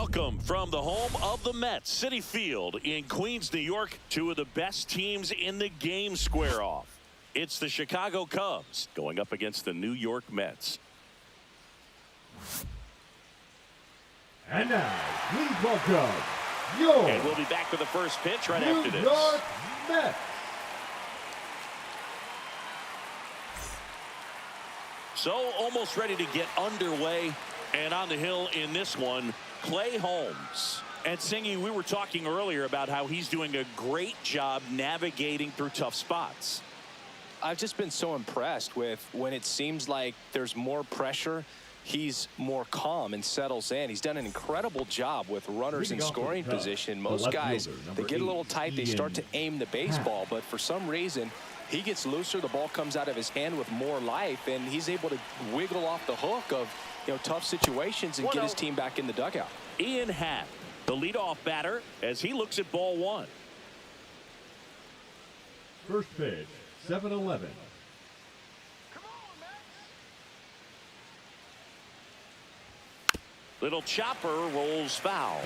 Welcome from the home of the Mets, Citi Field in Queens, New York. Two of the best teams in the game square off. It's the Chicago Cubs going up against the New York Mets. And now, please welcome your And we'll be back with the first pitch right after this. New York Mets. So almost ready to get underway. And on the hill in this one, Clay Holmes. And Singy, we were talking earlier about how he's doing a great job navigating through tough spots. I've just been so impressed with when it seems like there's more pressure, he's more calm and settles in. He's done an incredible job with runners in scoring position. Most guys, they get a little tight, they start to aim the baseball, but for some reason, he gets looser, the ball comes out of his hand with more life, and he's able to wiggle off the hook of tough situations and get his team back in the dugout. Ian Happ, the leadoff batter, as he looks at ball one. First pitch, 7-11. Little chopper rolls foul.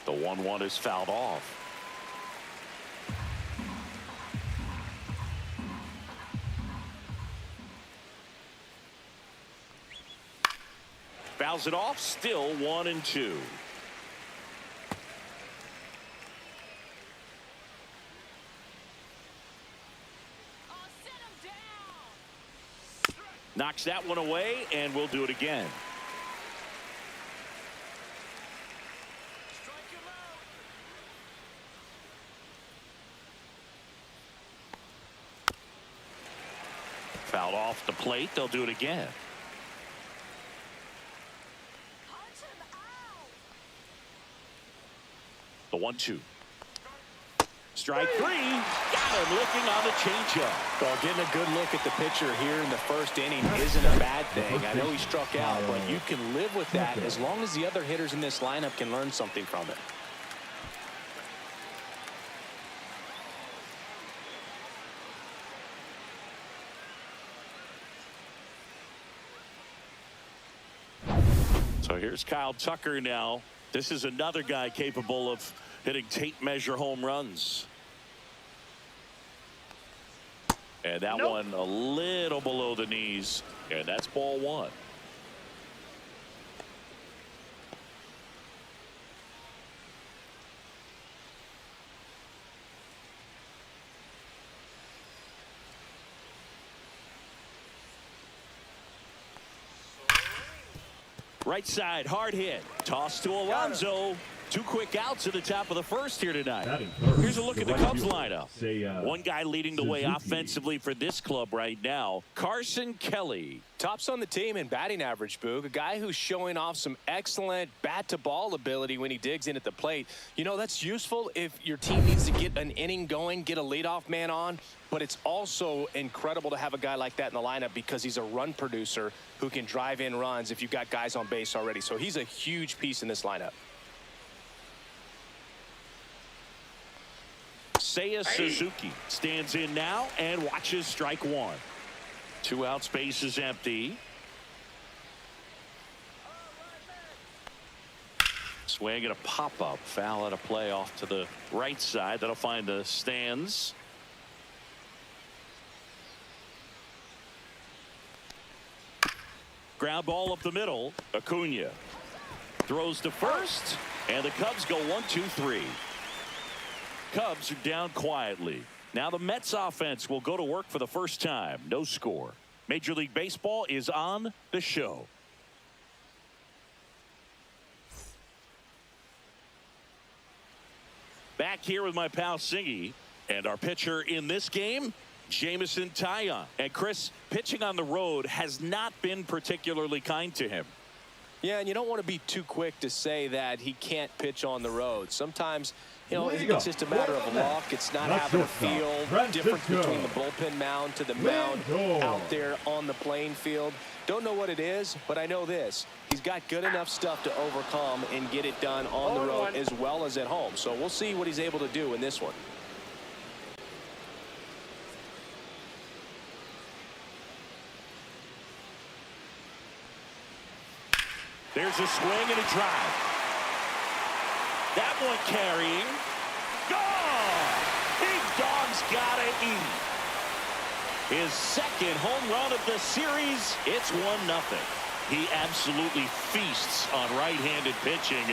The 1-1 is fouled off. Fouls it off, still 1-2. Knocks that one away, and we'll do it again. Fouled off the plate. They'll do it again. The 1-2. Strike three. Got him looking on the changeup. Well, getting a good look at the pitcher here in the first inning isn't a bad thing. I know he struck out, but you can live with that as long as the other hitters in this lineup can learn something from it. So here's Kyle Tucker now. This is another guy capable of hitting tape measure home runs. And that one a little below the knees. And that's ball one. Right side, hard hit. Toss to Alonso. Two quick outs at the top of the first here tonight. Here's a look at the Cubs lineup. One guy leading the way offensively for this club right now, Carson Kelly. Tops on the team in batting average, Boog. A guy who's showing off some excellent bat-to-ball ability when he digs in at the plate. That's useful if your team needs to get an inning going, get a leadoff man on. But it's also incredible to have a guy like that in the lineup because he's a run producer who can drive in runs if you've got guys on base already. So he's a huge piece in this lineup. Seiya Suzuki stands in now and watches strike one. 2 out, space is empty. Swing and a pop-up. Foul at a play off to the right side. That'll find the stands. Ground ball up the middle. Acuna throws to first, and the Cubs go 1-2-3. Cubs are down quietly. Now the Mets offense will go to work for the first time. No score. Major League Baseball is on the show. Back here with my pal Singy, and our pitcher in this game, Jameson Taillon. And Chris, pitching on the road has not been particularly kind to him. Yeah, and you don't want to be too quick to say that he can't pitch on the road. Sometimes, you know, Legal. it's just a matter of luck. It's not Not having a shortstop. feel difference Francisco. between the bullpen mound to the mound Lindor. out there on the playing field. Don't know what it is, but I know this. He's got good enough stuff to overcome and get it done on the road as well as at home. So we'll see what he's able to do in this one. There's a swing and a drive. That one carrying. Gone! Big Dog's gotta eat. His second home run of the series. It's 1-0. He absolutely feasts on right-handed pitching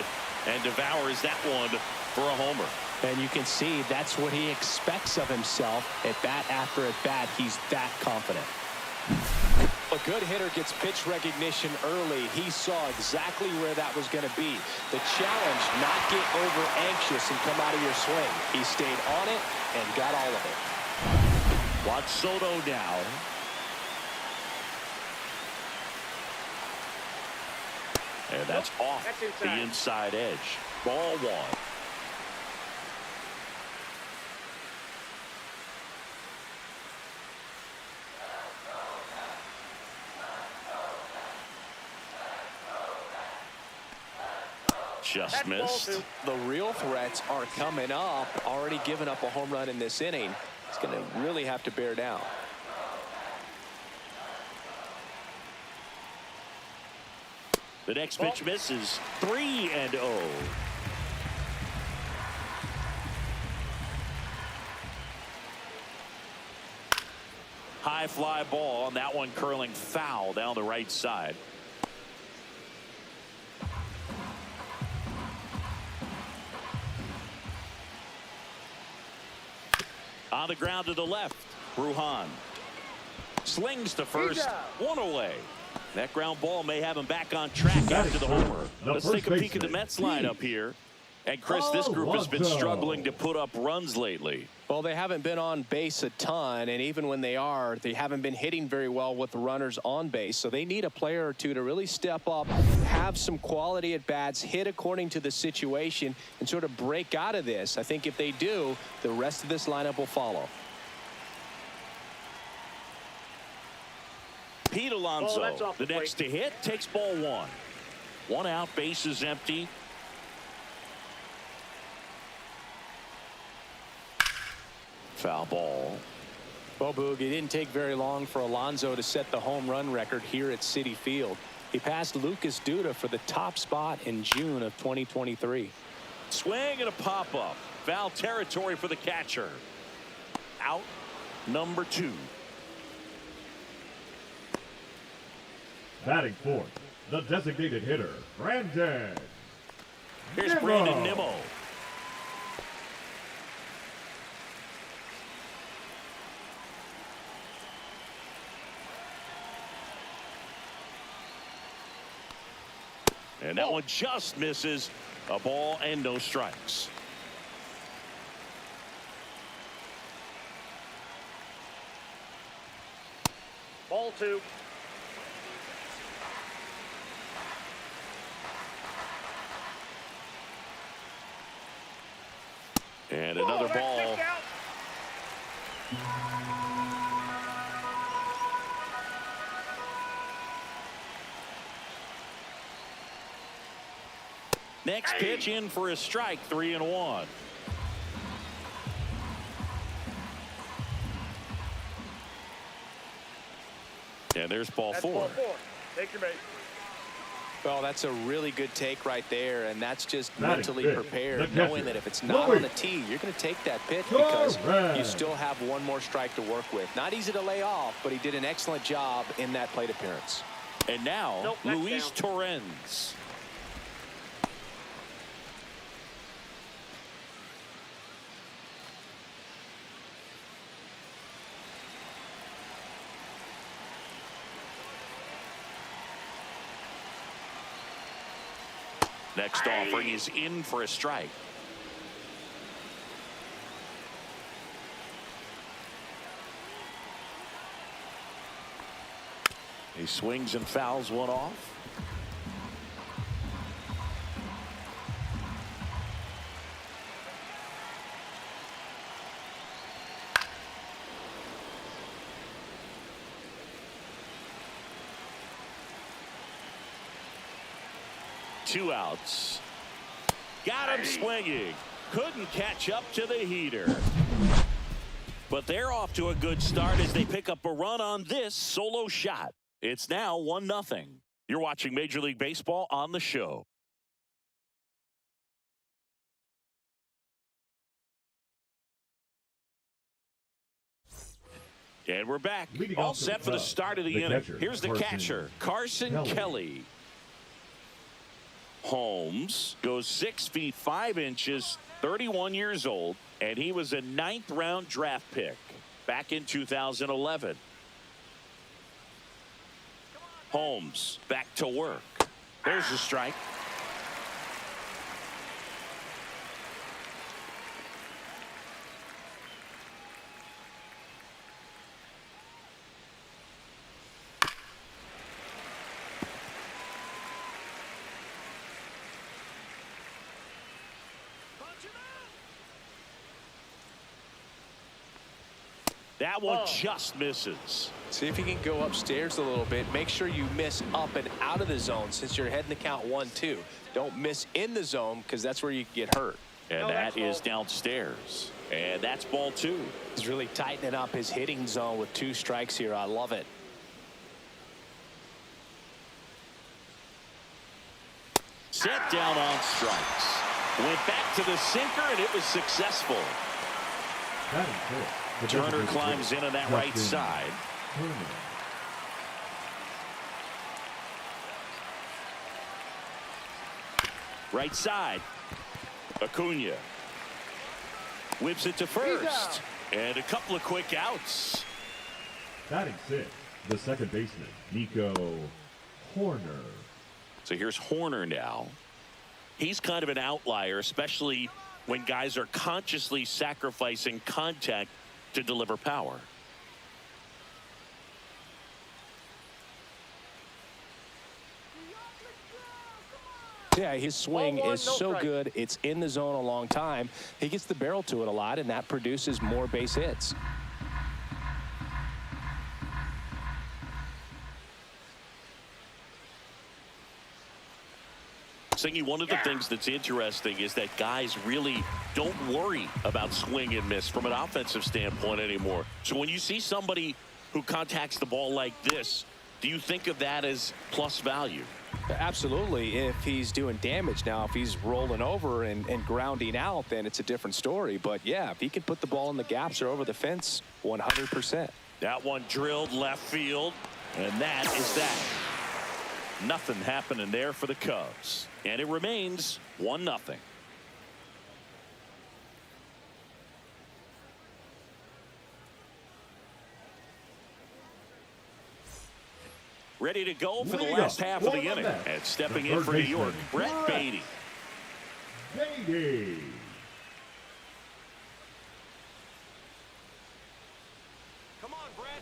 and devours that one for a homer. And you can see that's what he expects of himself at bat after at bat. He's that confident. A good hitter gets pitch recognition early. He saw exactly where that was going to be. The challenge, not get over anxious and come out of your swing. He stayed on it and got all of it. Watch Soto now. And that's off the inside edge. Ball one. Just missed. The real threats are coming up. Already given up a home run in this inning. He's going to really have to bear down. The next pitch misses. 3-0. High fly ball, and that one curling foul down the right side. On the ground to the left, Bruhan slings to first, one away. That ground ball may have him back on track after the homer. Let's take a peek at the Mets lineup here. And Chris, this group has been struggling to put up runs lately. Well, they haven't been on base a ton, and even when they are, they haven't been hitting very well with the runners on base. So they need a player or two to really step up, have some quality at bats, hit according to the situation, and sort of break out of this. I think if they do, the rest of this lineup will follow. Pete Alonso, the next to hit, takes ball one. One out, base is empty. Foul ball. Well, Boog, it didn't take very long for Alonso to set the home run record here at Citi Field. He passed Lucas Duda for the top spot in June of 2023. Swing and a pop-up. Foul territory for the catcher. Out number 2. Batting fourth, the designated hitter, Brandon Here's Nimmo. Brandon Nimmo. And that one just misses. A ball and no strikes. Ball 2. And another ball. Next pitch in for a strike, 3-1. And there's ball 4. Ball 4. Take your bait. Well, that's a really good take right there, and that's just Batting mentally fifth, prepared, the catcher, knowing that if it's not Louis. on the tee, you're going to take that pitch because Correct. you still have one more strike to work with. Not easy to lay off, but he did an excellent job in that plate appearance. And now, Nope, that's Luis down. Torrens. Next offering is in for a strike. He swings and fouls one off. 2 outs. Got him swinging. Couldn't catch up to the heater. But they're off to a good start as they pick up a run on this solo shot. It's now 1-0. You're watching Major League Baseball on the show. And we're back. All set for the start of the inning. Here's the catcher, Carson Kelly. Holmes goes 6 feet 5 inches, 31 years old, and he was a 9th-round draft pick back in 2011. Holmes back to work. There's the strike. That one just misses. See if you can go upstairs a little bit. Make sure you miss up and out of the zone since you're heading to count 1-2. Don't miss in the zone because that's where you get hurt. And that is downstairs. And that's ball 2. He's really tightening up his hitting zone with 2 strikes here. I love it. Set down on strikes. Went back to the sinker, and it was successful. Turner climbs in on that right side. Right side. Acuna whips it to first. And a couple of quick outs. Batting 6, the second baseman, Nico Horner. So here's Horner now. He's kind of an outlier, especially when guys are consciously sacrificing contact to deliver power. Yeah, his swing is so good. It's in the zone a long time. He gets the barrel to it a lot, and that produces more base hits. Singy, one of the things that's interesting is that guys really don't worry about swing and miss from an offensive standpoint anymore. So when you see somebody who contacts the ball like this, do you think of that as plus value? Absolutely. If he's doing damage now, if he's rolling over and grounding out, then it's a different story. But yeah, if he can put the ball in the gaps or over the fence, 100%. That one drilled left field, and that is that. Nothing happening there for the Cubs, and it remains 1-0. Ready to go for the last half of the inning, and stepping in for New York, Brett Beatty. Come on, Brett.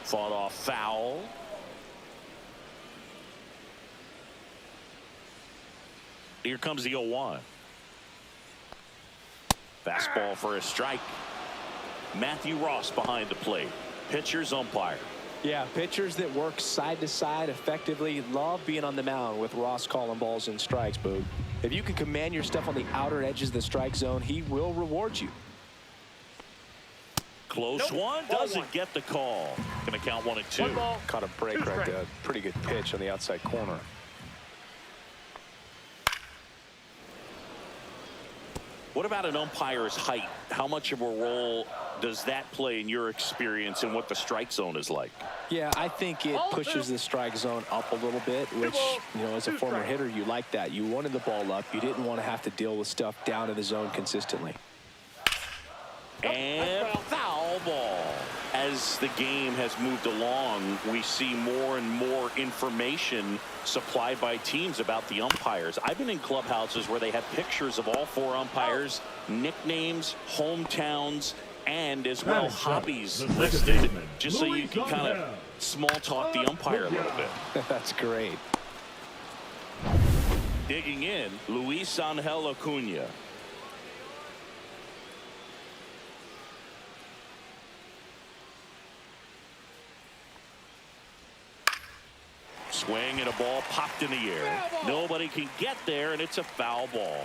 Fought off foul. Here comes the 0-1. Fastball for a strike. Matthew Ross behind the plate. Pitcher's umpire. Yeah, pitchers that work side to side effectively love being on the mound with Ross calling balls and strikes, Boog. If you can command your stuff on the outer edges of the strike zone, he will reward you. Close one, doesn't get the call. Gonna count 1 and 2. Caught a break right there. Pretty good pitch on the outside corner. What about an umpire's height? How much of a role does that play in your experience and what the strike zone is like? Yeah, I think it pushes the strike zone up a little bit, which, you know, as a former hitter, you like that. You wanted the ball up. You didn't want to have to deal with stuff down in the zone consistently. And foul ball. As the game has moved along, we see more and more information supplied by teams about the umpires. I've been in clubhouses where they have pictures of all 4 umpires, nicknames, hometowns, and as well hobbies listed, just so you can kind of small talk the umpire a little bit. That's great. Digging in, Luis Angel Acuna. Swing and a ball popped in the air. Nobody can get there, and it's a foul ball.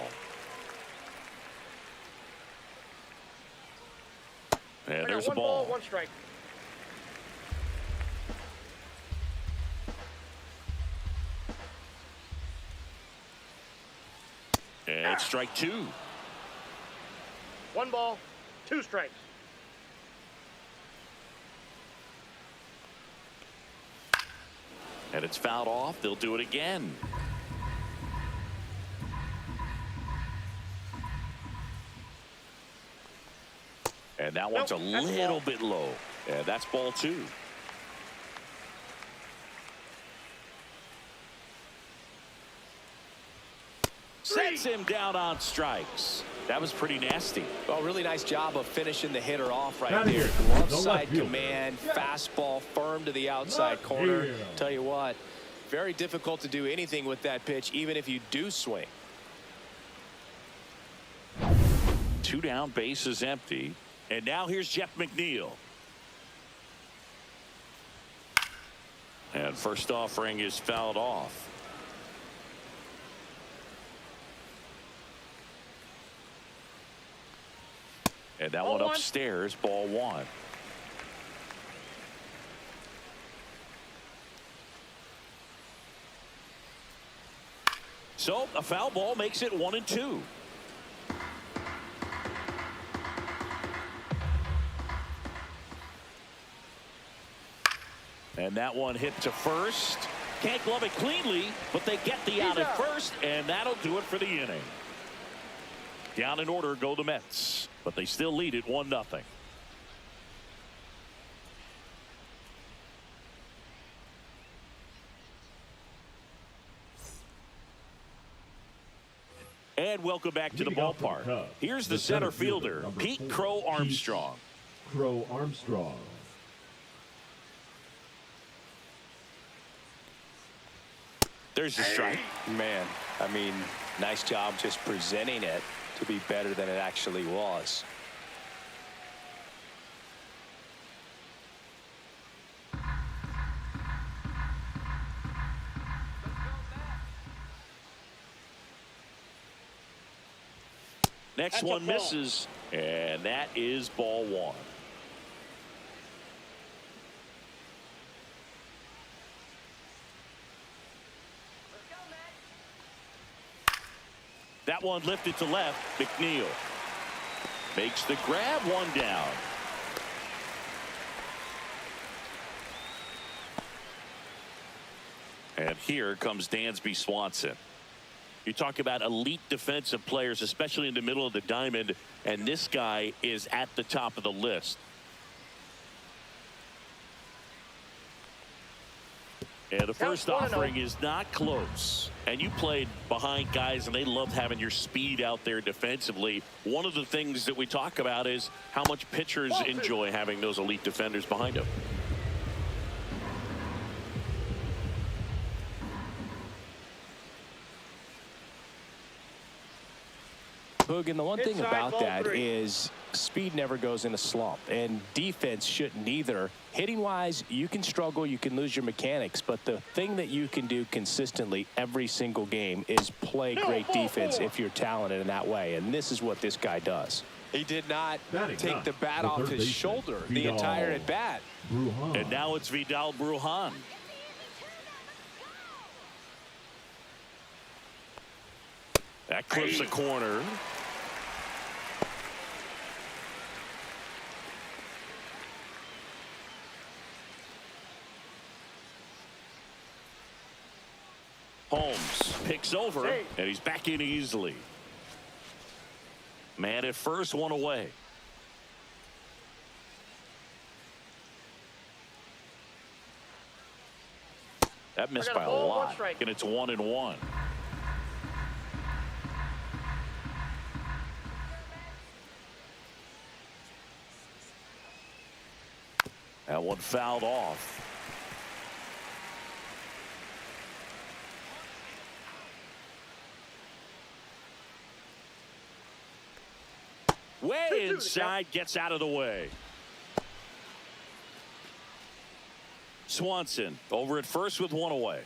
And there's a ball. 1 strike. And it's strike 2. 1 ball, 2 strikes. And it's fouled off. They'll do it again. And that one's a little bit low. And that's ball 2. Sets him down on strikes. That was pretty nasty. Well, really nice job of finishing the hitter off right Down there. here. Glove The side left field. command, fastball firm to the outside corner. Tell you what, very difficult to do anything with that pitch, even if you do swing. 2 down, bases empty. And now here's Jeff McNeil. And first offering is fouled off. And that one upstairs, ball 1. So a foul ball makes it 1-2. And that one hit to first. Can't glove it cleanly, but they get the out at first, and that'll do it for the inning. Down in order go the Mets, but they still lead it 1-0. And welcome back to the ballpark. Here's the center fielder, Pete Crow Armstrong. Crow Armstrong. There's the strike. Man, I mean, nice job just presenting it to be better than it actually was. Next one misses, and that is ball 1. That one lifted to left. McNeil makes the grab, 1 down. And here comes Dansby Swanson. You talk about elite defensive players, especially in the middle of the diamond, and this guy is at the top of the list. And the first offering is not close. And you played behind guys, and they love having your speed out there defensively. One of the things that we talk about is how much pitchers enjoy having those elite defenders behind them. Boog, and the one thing about that is speed never goes in a slump, and defense shouldn't either. Hitting wise, you can struggle, you can lose your mechanics, but the thing that you can do consistently every single game is play great defense if you're talented in that way, and this is what this guy does. He did not take the bat off his shoulder the entire at bat. And now it's Vidal Brujan. That clips the corner. Holmes picks over, and he's back in easily. Man at first, 1 away. That missed by a lot, and it's 1-1. That one fouled off. Way inside, gets out of the way. Swanson over at first with 1 away.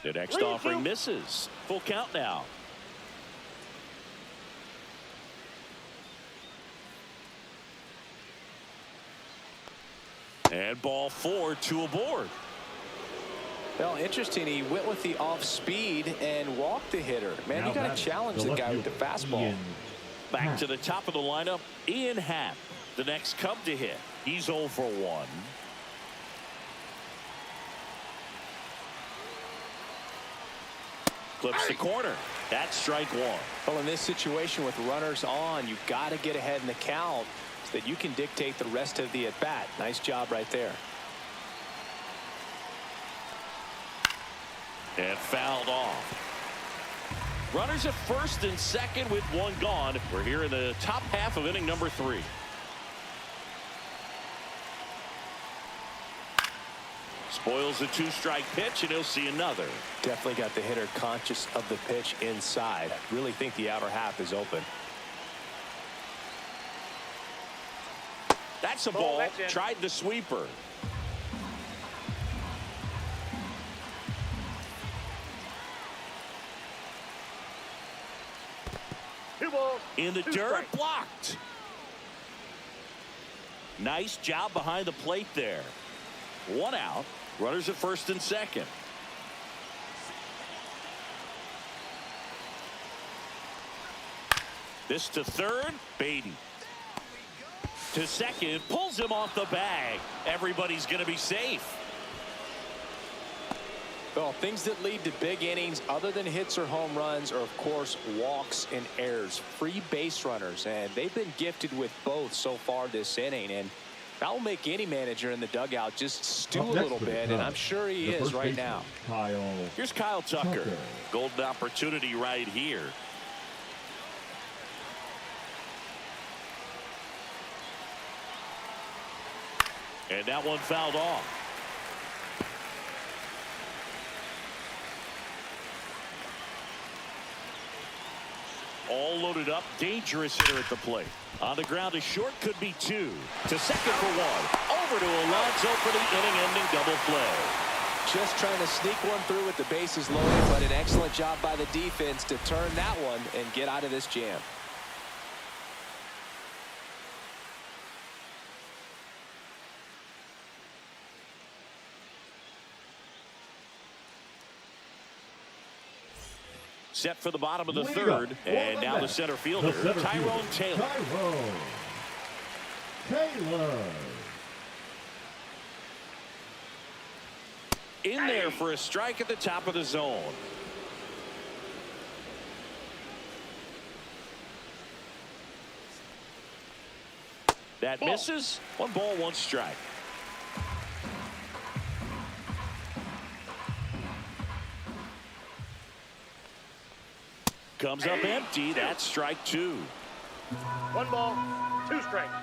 The next offering misses. Full count now. And ball 4, 2 aboard. Well, interesting. He went with the off speed and walked the hitter. Man, Now you got to challenge the guy with the fastball. Back to the top of the lineup, Ian Happ, the next Cub to hit. He's 0 for 1. Clips the corner. That's strike 1. Well, in this situation with runners on, you've got to get ahead in the count so that you can dictate the rest of the at-bat. Nice job right there. And fouled off. Runners at first and second with 1 gone. We're here in the top half of inning number 3. Spoils the 2-strike pitch, and he'll see another. Definitely got the hitter conscious of the pitch inside. I really think the outer half is open. That's a ball. Tried the sweeper. In the dirt, blocked. Nice job behind the plate there. 1 out. Runners at first and second. This to third. Baden. To second. Pulls him off the bag. Everybody's going to be safe. Well, things that lead to big innings other than hits or home runs are, of course, walks and errors. Free base runners, and they've been gifted with both so far this inning. And that will make any manager in the dugout just stew a little bit, and I'm sure he is right now. Here's Kyle Tucker. Golden opportunity right here. And that one fouled off. All loaded up. Dangerous hitter at the plate. On the ground to short, could be 2. To second for 1. Over to Alonso for the inning-ending double play. Just trying to sneak one through with the bases loaded, but an excellent job by the defense to turn that one and get out of this jam. Set for the bottom of the third, and now the center fielder, Tyrone Taylor. In there for a strike at the top of the zone. That misses. 1 ball, 1 strike. Comes up empty. That's strike 2. 1 ball, 2 strikes.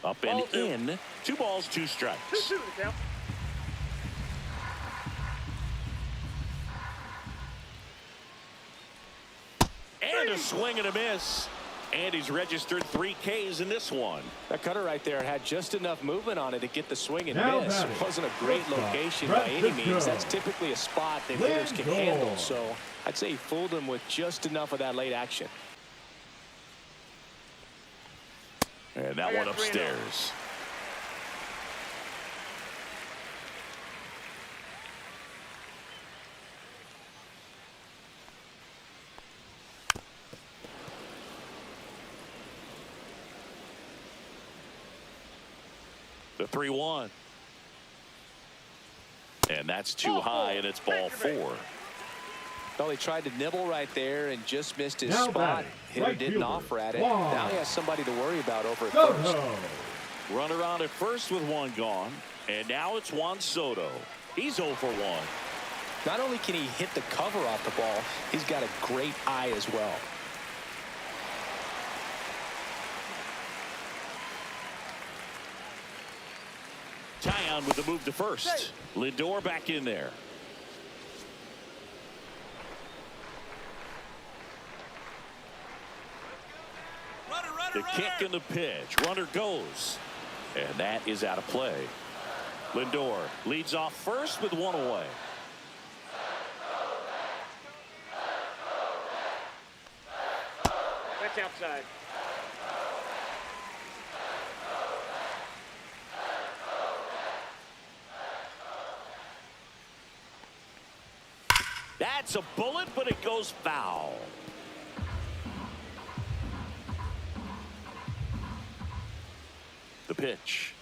Up and in. 2 balls, 2 strikes. 2-2 the count. And a swing and a miss. And he's registered 3 Ks in this one. That cutter right there had just enough movement on it to get the swing and miss. It wasn't a great location by any means. That's typically a spot that hitters can handle. So I'd say he fooled him with just enough of that late action. And that one upstairs. The 3-1. And that's too high, and it's ball 4. Well, he tried to nibble right there and just missed his spot. Hitter didn't offer at it. Now he has somebody to worry about over at first. Runner on at first with 1 gone. And now it's Juan Soto. He's 0 for 1. Not only can he hit the cover off the ball, he's got a great eye as well. Tyon with the move to first. Lindor back in there. The kick and the pitch. Runner goes. And that is out of play. Lindor leads off first with one away. That's outside. That's a bullet, but it goes foul. The pitch.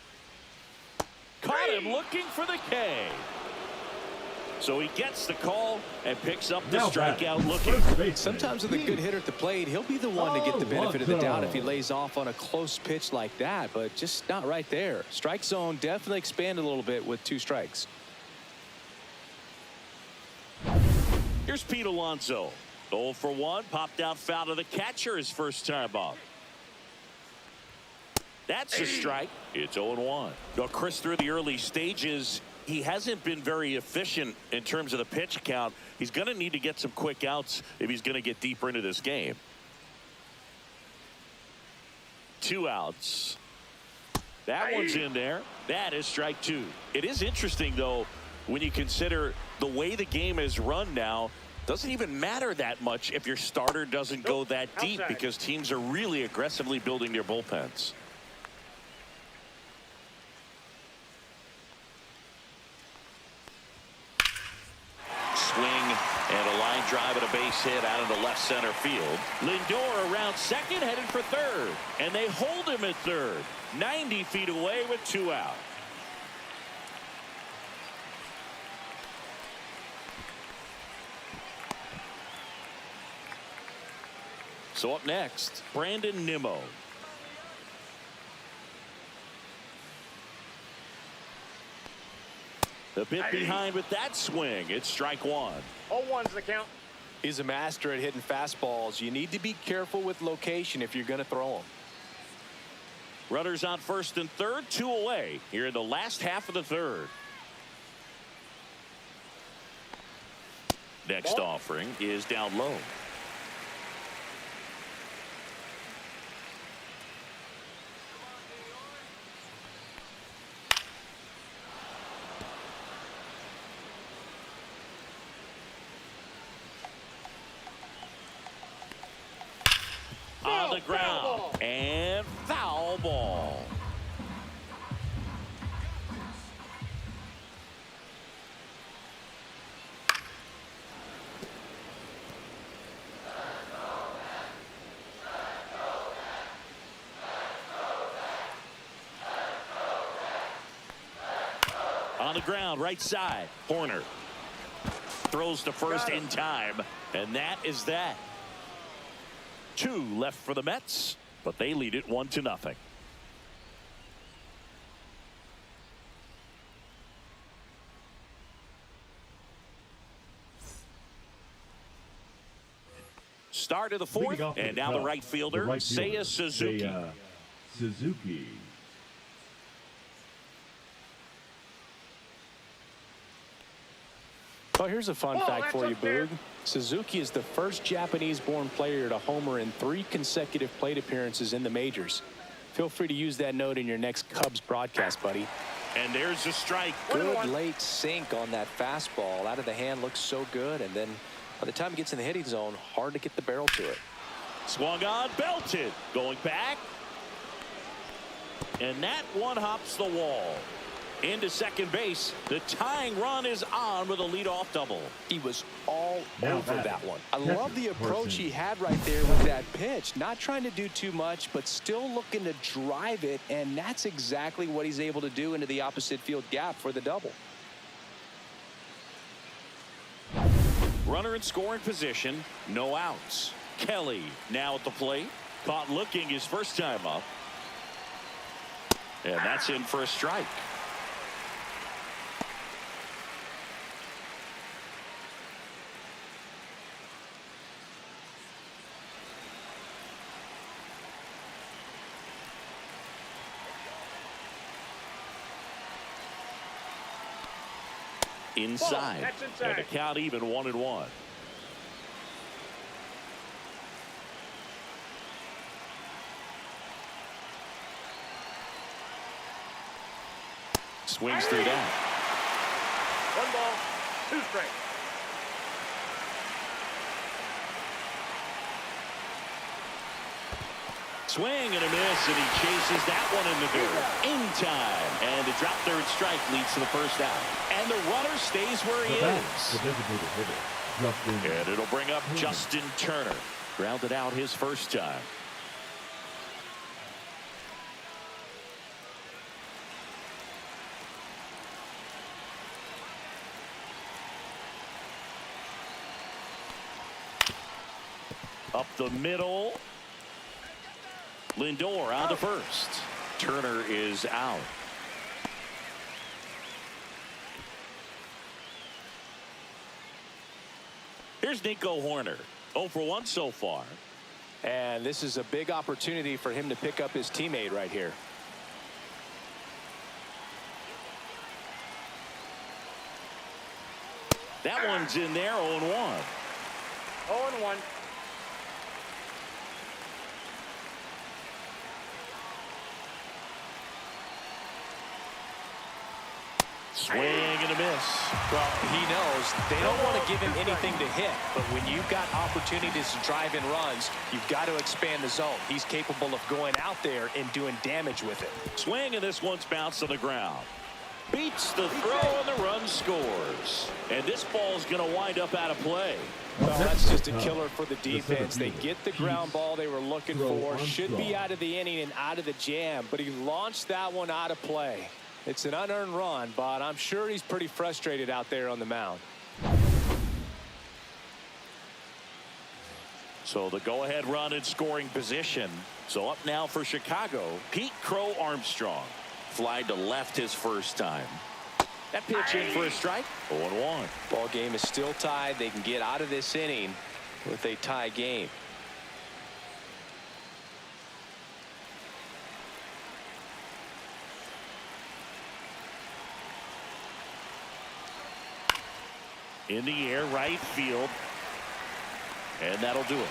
Caught him looking for the K. So he gets the call and picks up the strikeout looking. Sometimes with a good hitter at the plate, he'll be the one to get the benefit of the doubt if he lays off on a close pitch like that, but just not right there. Strike zone definitely expanded a little bit with 2 strikes. Here's Pete Alonso. 0 for 1, popped out foul to the catcher his first time up. That's a strike. It's 0-1. Now, Chris, through the early stages, he hasn't been very efficient in terms of the pitch count. He's going to need to get some quick outs if he's going to get deeper into this game. 2 outs. That one's in there. That is strike 2. It is interesting, though, when you consider the way the game is run now. Doesn't even matter that much if your starter doesn't go that deep, because teams are really aggressively building their bullpens. Swing and a line drive and a base hit out into left center field. Lindor around second, headed for third, and they hold him at third. 90 feet away with 2 out. So up next, Brandon Nimmo. The bit behind with that swing. It's strike 1. 0-1's the count. He's a master at hitting fastballs. You need to be careful with location if you're going to throw them. Runners on first and third, 2 away here in the last half of the third. Next offering is down low. On the ground and foul ball. On the ground, right side. Horner throws to first in time, and that is that. 2 left for the Mets, but they lead it 1-0. Start of the 4th, and now the right fielder, Seiya Suzuki. Suzuki. Well, here's a fun fact for you, Boog. Suzuki is the first Japanese-born player to homer in 3 consecutive plate appearances in the majors. Feel free to use that note in your next Cubs broadcast, buddy. And there's a strike. Good late sink on that fastball. Out of the hand, looks so good. And then by the time it gets in the hitting zone, hard to get the barrel to it. Swung on, belted. Going back. And that one hops the wall. Into second base. The tying run is on with a leadoff double. He was all over that one. I love the approach he had right there with that pitch. Not trying to do too much, but still looking to drive it, and that's exactly what he's able to do into the opposite field gap for the double. Runner in scoring position, no outs. Kelly now at the plate. Caught looking his first time up. And that's in for a strike. Inside. And the count even 1-1. swings through that. 1 ball, 2 strikes. Swing and a miss, and he chases that one in the dirt. In time. And the drop third strike leads to the first out. And the runner stays where he is. The designated hitter, Justin. And it'll bring up Justin Turner. Grounded out his first time. Up the middle. Lindor on to first. Turner is out. Here's Nico Horner. 0 for 1 so far. And this is a big opportunity for him to pick up his teammate right here. That one's in there, 0-1. 0-1. Swing and a miss. Well, he knows they don't want to give him anything to hit, but when you've got opportunities to drive in runs, you've got to expand the zone. He's capable of going out there and doing damage with it. Swing, and this one's bounced to the ground. Beats the throw, and the run scores. And this ball's going to wind up out of play. Well, that's just a killer for the defense. They get the ground ball they were looking for. Should be out of the inning and out of the jam, but he launched that one out of play. It's an unearned run, but I'm sure he's pretty frustrated out there on the mound. So the go-ahead run in scoring position. So up now for Chicago, Pete Crow Armstrong. Fly to left his first time. That pitch in for a strike. 0-1. Ball game is still tied. They can get out of this inning with a tie game. In the air, right field. And that'll do it.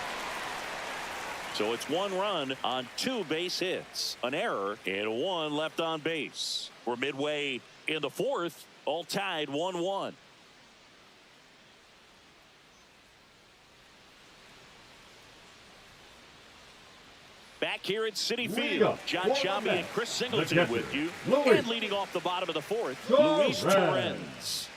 So it's 1 run on 2 base hits. An error and 1 left on base. We're midway in the 4th. All tied 1-1. Back here at Citi Field, John Sciambi and Chris Singleton with you. And leading off the bottom of the 4th, Luis Torrens.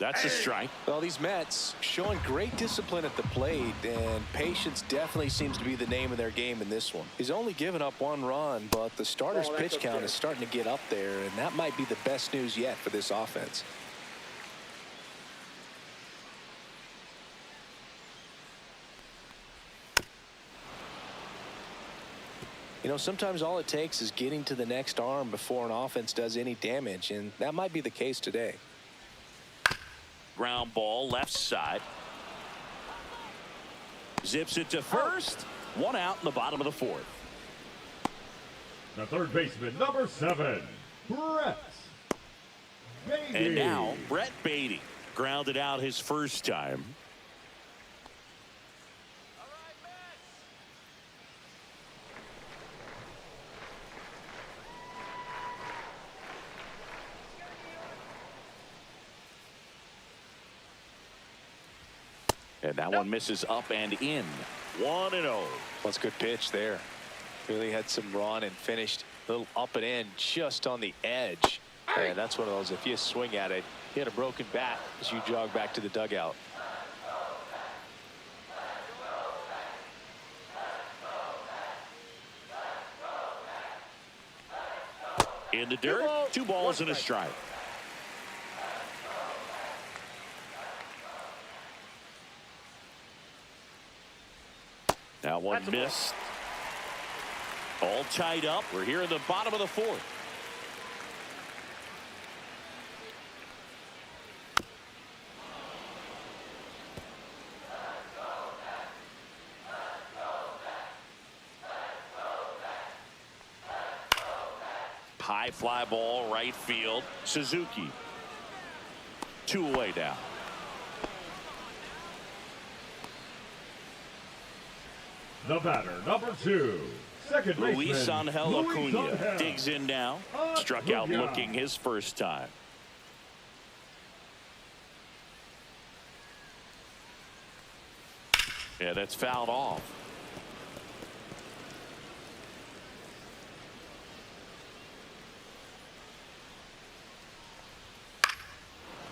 That's a strike. Well, these Mets showing great discipline at the plate, and patience definitely seems to be the name of their game in this one. He's only given up 1 run, but the starter's pitch count is starting to get up there, and that might be the best news yet for this offense. You know, sometimes all it takes is getting to the next arm before an offense does any damage, and that might be the case today. Ground ball left side. Zips it to first. 1 out in the bottom of the 4th. The third baseman, number 7, Brett Beatty. And now Brett Beatty grounded out his first time. And that one misses up and in. 1-0. Well, it's a good pitch there. Really had some run and finished a little up and in just on the edge. And that's one of those, if you swing at it, hit a broken bat as you jog back to the dugout. In the dirt, 2 balls and a strike. That one missed. All tied up. We're here in the bottom of the 4th. High High fly ball, right field. Suzuki. 2 away now. The batter, number 2. Second Luis baseman, Angel Luis Acuna Angel. digs in now. Struck out looking his first time. Yeah, that's fouled off.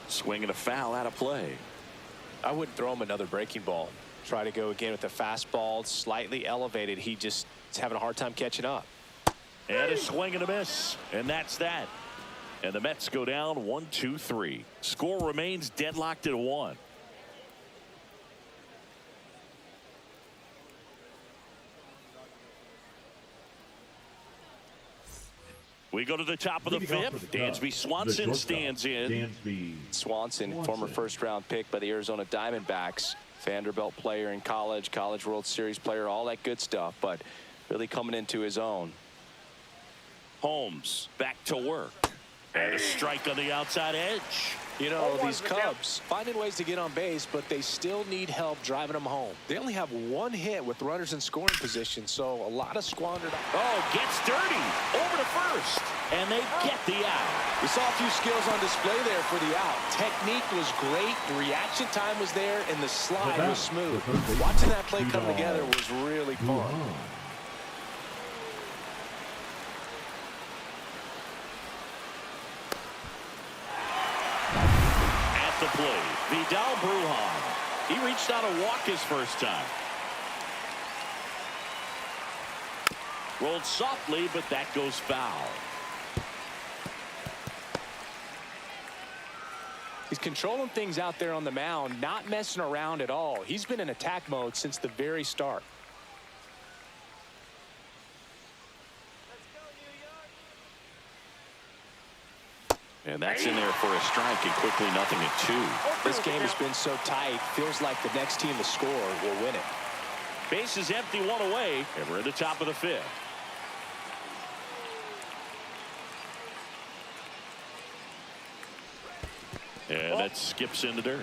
Swing and a foul out of play. I wouldn't throw him another breaking ball. Try to go again with the fastball, slightly elevated. He just is having a hard time catching up. And a swing and a miss. And that's that. And the Mets go down 1-2-3. Score remains deadlocked at 1. We go to the top of the 5th. Dansby Swanson stands in. Swanson, former first-round pick by the Arizona Diamondbacks. Vanderbilt player in college, College World Series player, all that good stuff, but really coming into his own. Holmes back to work. And a strike on the outside edge. You know, these Cubs finding ways to get on base, but they still need help driving them home. They only have 1 hit with runners in scoring position, so a lot of squandered. Oh, gets dirty. Over to first. And they get the out. We saw a few skills on display there for the out. Technique was great. The reaction time was there, and the slide was smooth. Watching that play come together was really fun. The play, Vidal Brujan. He reached out a walk his first time. Rolled softly, but that goes foul. He's controlling things out there on the mound, not messing around at all. He's been in attack mode since the very start. And that's in there for a strike, and quickly 0-2. This game has been so tight, feels like the next team to score will win it. Base is empty, 1 away, and we're at the top of the 5th. And that skips into dirt.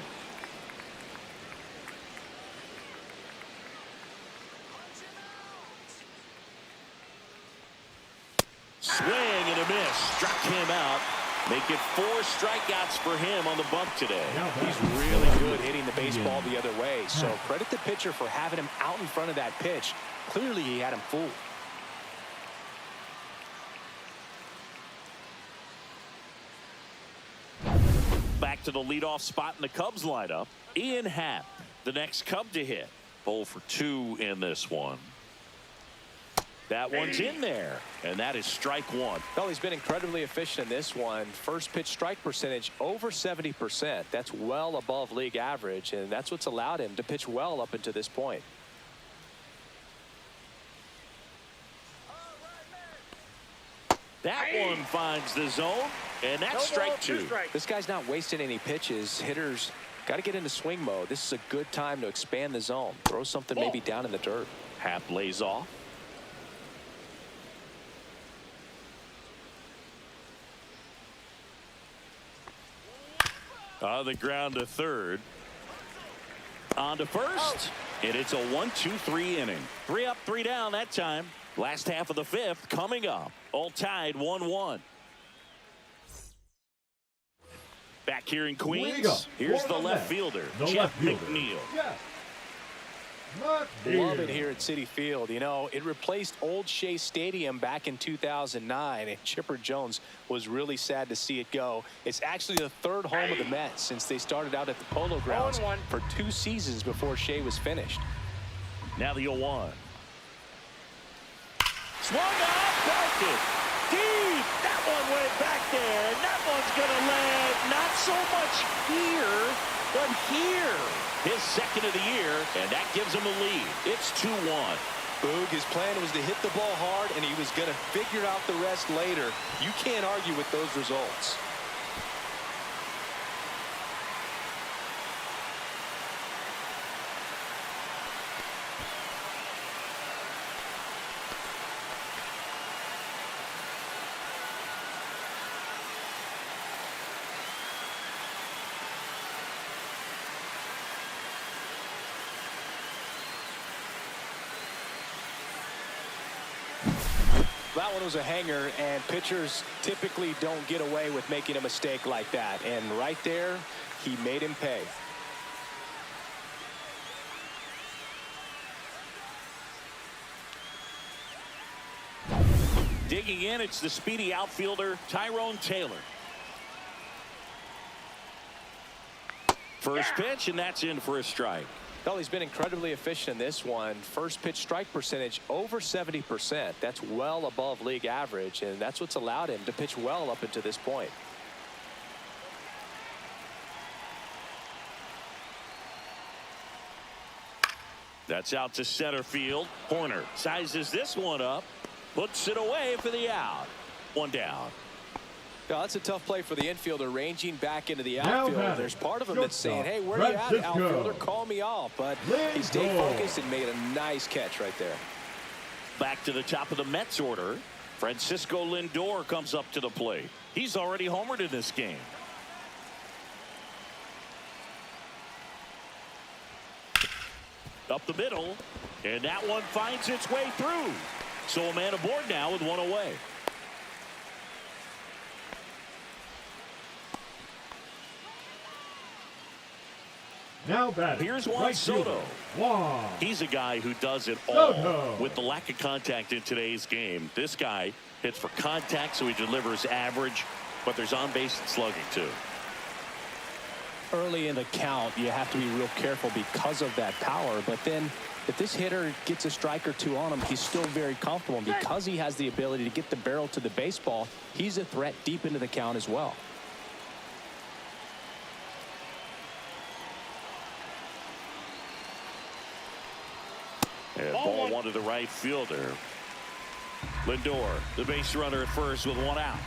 Swing and a miss. Struck him out. Make it 4 strikeouts for him on the bump today. He's really good hitting the baseball the other way. So credit the pitcher for having him out in front of that pitch. Clearly he had him fooled. Back to the leadoff spot in the Cubs lineup. Ian Happ, the next Cub to hit. 0 for 2 in this one. That one's in there, and that is strike 1. Well, he's been incredibly efficient in this one. First pitch strike percentage over 70%. That's well above league average, and that's what's allowed him to pitch well up until this point. That one finds the zone, and that's strike 2. This guy's not wasting any pitches. Hitters got to get into swing mode. This is a good time to expand the zone. Throw something maybe down in the dirt. Happ lays off. On the ground to third. On to first. And it's a 1-2-3 inning. 3 up, 3 down that time. Last half of the 5th coming up. All tied 1-1. Back here in Queens. Here's the left fielder, Jeff McNeil. Love it here at Citi Field. You know, it replaced Old Shea Stadium back in 2009, and Chipper Jones was really sad to see it go. It's actually the 3rd home of the Mets since they started out at the Polo Grounds for 2 seasons before Shea was finished. Now the 0-1. Swung out, parked it. Deep. That one went back there, and that one's going to land not so much here, but here. His 2nd of the year, and that gives him a lead. It's 2-1. Boog, his plan was to hit the ball hard, and he was going to figure out the rest later. You can't argue with those results. that one was a hanger, and pitchers typically don't get away with making a mistake like that. And right there, he made him pay. Digging in, it's the speedy outfielder, Tyrone Taylor. First pitch, and that's in for a strike. Well, he's been incredibly efficient in this one. First pitch strike percentage over 70%. That's well above league average, and that's what's allowed him to pitch well up until this point. That's out to center field. Horner sizes this one up, puts it away for the out. One down. Now, that's a tough play for the infielder, ranging back into the outfield. There's part of him that's saying, hey, where are you at, outfielder? Call me off. But he stayed focused and made a nice catch right there. Back to the top of the Mets order. Francisco Lindor comes up to the plate. He's already homered in this game. Up the middle, and that one finds its way through. So a man aboard now with one away. Now batting. Here's Juan right Soto. Juan. He's a guy who does it all. Soto. With the lack of contact in today's game, this guy hits for contact, so he delivers average, but there's on-base slugging too. Early in the count, you have to be real careful because of that power. But then if this hitter gets a strike or two on him, he's still very comfortable. And because he has the ability to get the barrel to the baseball, he's a threat deep into the count as well. And ball one to the right fielder. Lindor, the base runner at first with one out.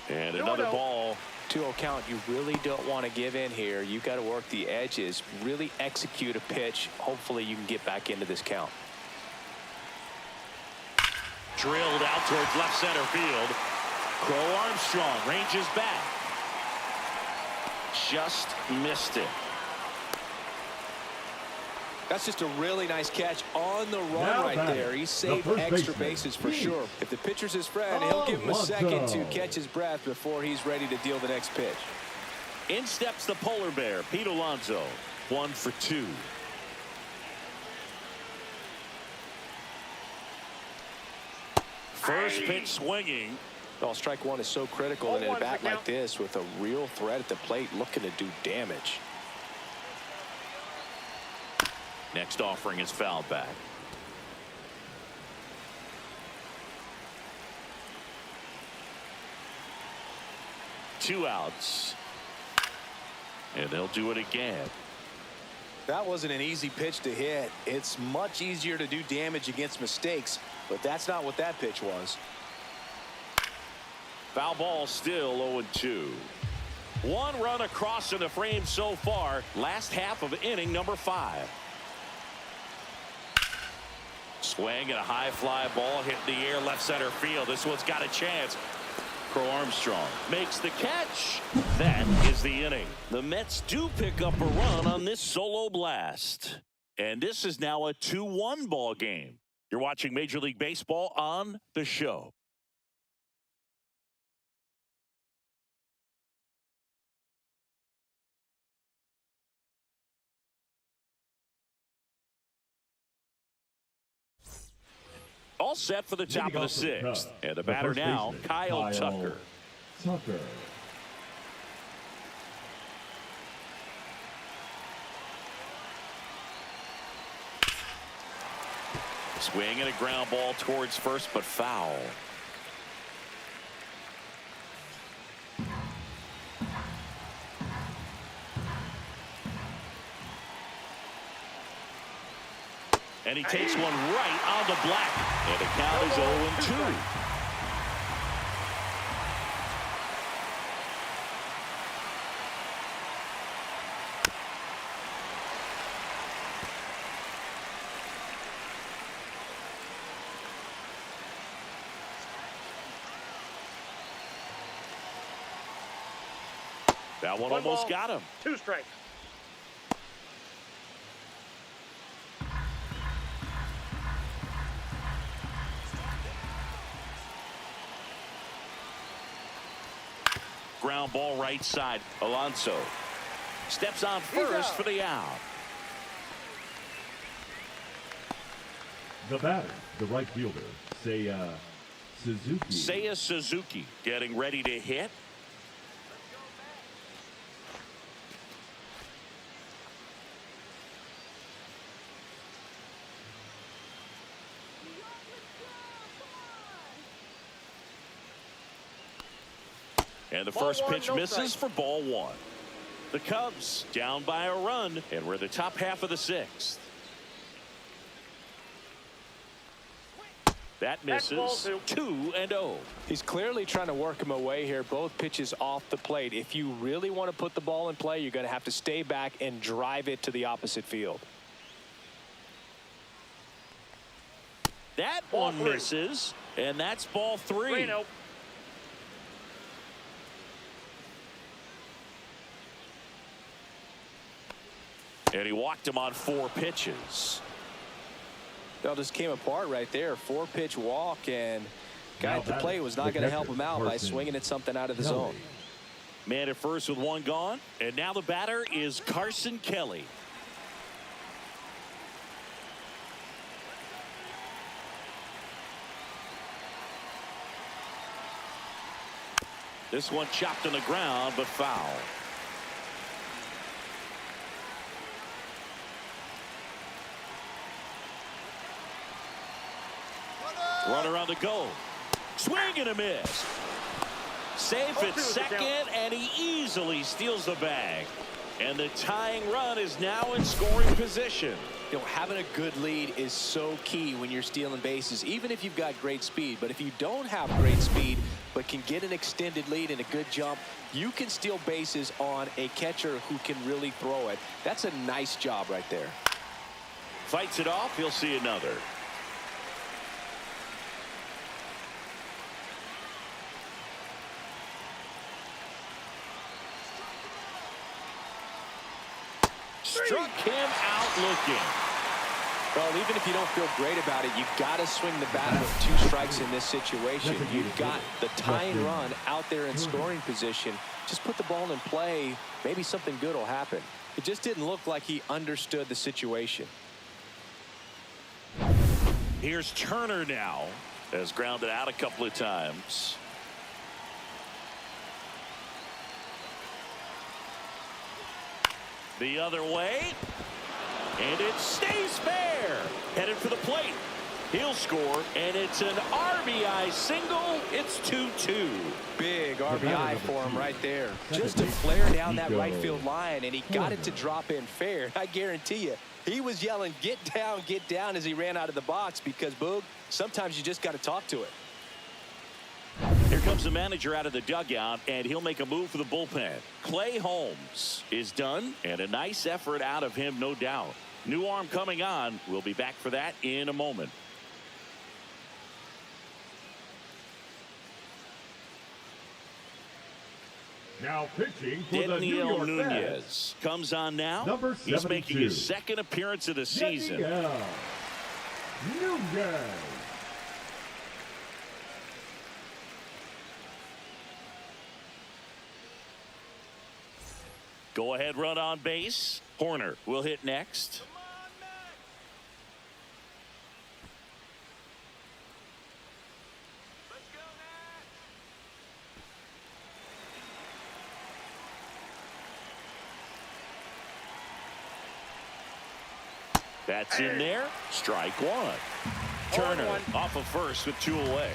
And another ball. 2-0 count. You really don't want to give in here. You've got to work the edges, really execute a pitch. Hopefully you can get back into this count. Drilled out towards left center field. Crow Armstrong ranges back. Just missed it. That's just a really nice catch on the run right there. He saved extra bases for sure. If the pitcher's his friend, he'll give him a second to catch his breath before he's ready to deal the next pitch. In steps the polar bear, Pete Alonso. 1 for 2. First pitch swinging. Well, strike one is so critical in a bat like this with a real threat at the plate looking to do damage. Next offering is fouled back. Two outs. And they'll do it again. That wasn't an easy pitch to hit. It's much easier to do damage against mistakes, but that's not what that pitch was. Foul ball still 0-2. One run across in the frame so far. Last half of inning number 5. Swing and a high fly ball hit in the air left center field. This one's got a chance. Crow Armstrong makes the catch. That is the inning. The Mets do pick up a run on this solo blast. And this is now a 2-1 ball game. You're watching Major League Baseball on The Show. All set for the top of the 6th. And the batter now, Kyle Tucker. Swing and a ground ball towards first, but foul. And he takes one right on the black. And the count is 0-2. That one almost got him. 2 strikes. ground ball right side. Alonso steps on first for the out. The batter, the right fielder, Seiya Suzuki getting ready to hit. And the first pitch misses for ball one. The Cubs down by a run, and we're in the top half of the sixth. That misses. 2-0. He's clearly trying to work him away here. Both pitches off the plate. If you really want to put the ball in play, you're going to have to stay back and drive it to the opposite field. That one misses, and that's ball three. And he walked him on 4 pitches. That just came apart right there. 4-pitch walk, and guy at the plate was not going to help him out by swinging at something out of the zone. Man at first with 1 gone, and now the batter is Carson Kelly. This one chopped on the ground, but foul. Runner on the go. Swing and a miss. Safe at second, and he easily steals the bag. And the tying run is now in scoring position. You know, having a good lead is so key when you're stealing bases, even if you've got great speed. But if you don't have great speed but can get an extended lead and a good jump, you can steal bases on a catcher who can really throw it. That's a nice job right there. Fights it off. He'll see another. Struck him out looking. Well, even if you don't feel great about it, you've got to swing the bat with 2 strikes in this situation. You've got the tying run out there in scoring position. Just put the ball in play. Maybe something good will happen. It just didn't look like he understood the situation. Here's Turner now. Has grounded out a couple of times. The other way, and it stays fair. Headed for the plate. He'll score, and it's an RBI single. It's 2-2. Big RBI for him right there. Just to flare down that right field line, and he got it to drop in fair. I guarantee you, he was yelling, get down, as he ran out of the box, because, Boog, sometimes you just got to talk to it. Here comes the manager out of the dugout, and he'll make a move for the bullpen. Clay Holmes is done, and a nice effort out of him, no doubt. New arm coming on. We'll be back for that in a moment. Now pitching for the New Daniel York Nunez Mets. comes on now. Number He's making 72. his 2nd appearance of the season. Nunez. Go ahead run on base. Horner will hit next. That's in there. Strike 1. Turner off of first with 2 away.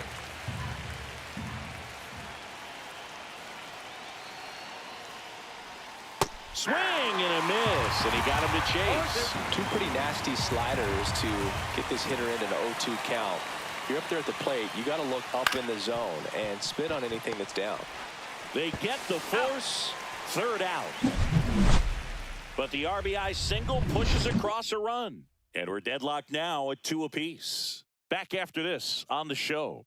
Swing and a miss, and he got him to chase. 2 pretty nasty sliders to get this hitter into an 0-2 count. If you're up there at the plate, you got to look up in the zone and spit on anything that's down. They get the force. 3rd out. But the RBI single pushes across a run. And we're deadlocked now at 2 apiece. Back after this on the show.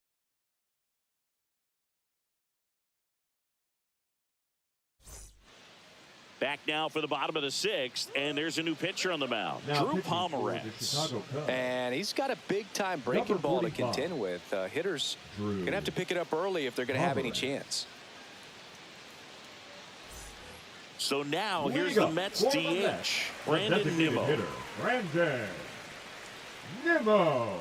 Back now for the bottom of the 6th, and there's a new pitcher on the mound. Drew Pomeranz. And he's got a big-time breaking ball to contend with. Hitters going to have to pick it up early if they're going to have any chance. So now here's the Mets DH, Brandon Nimmo. Hitter, Brandon Nimmo.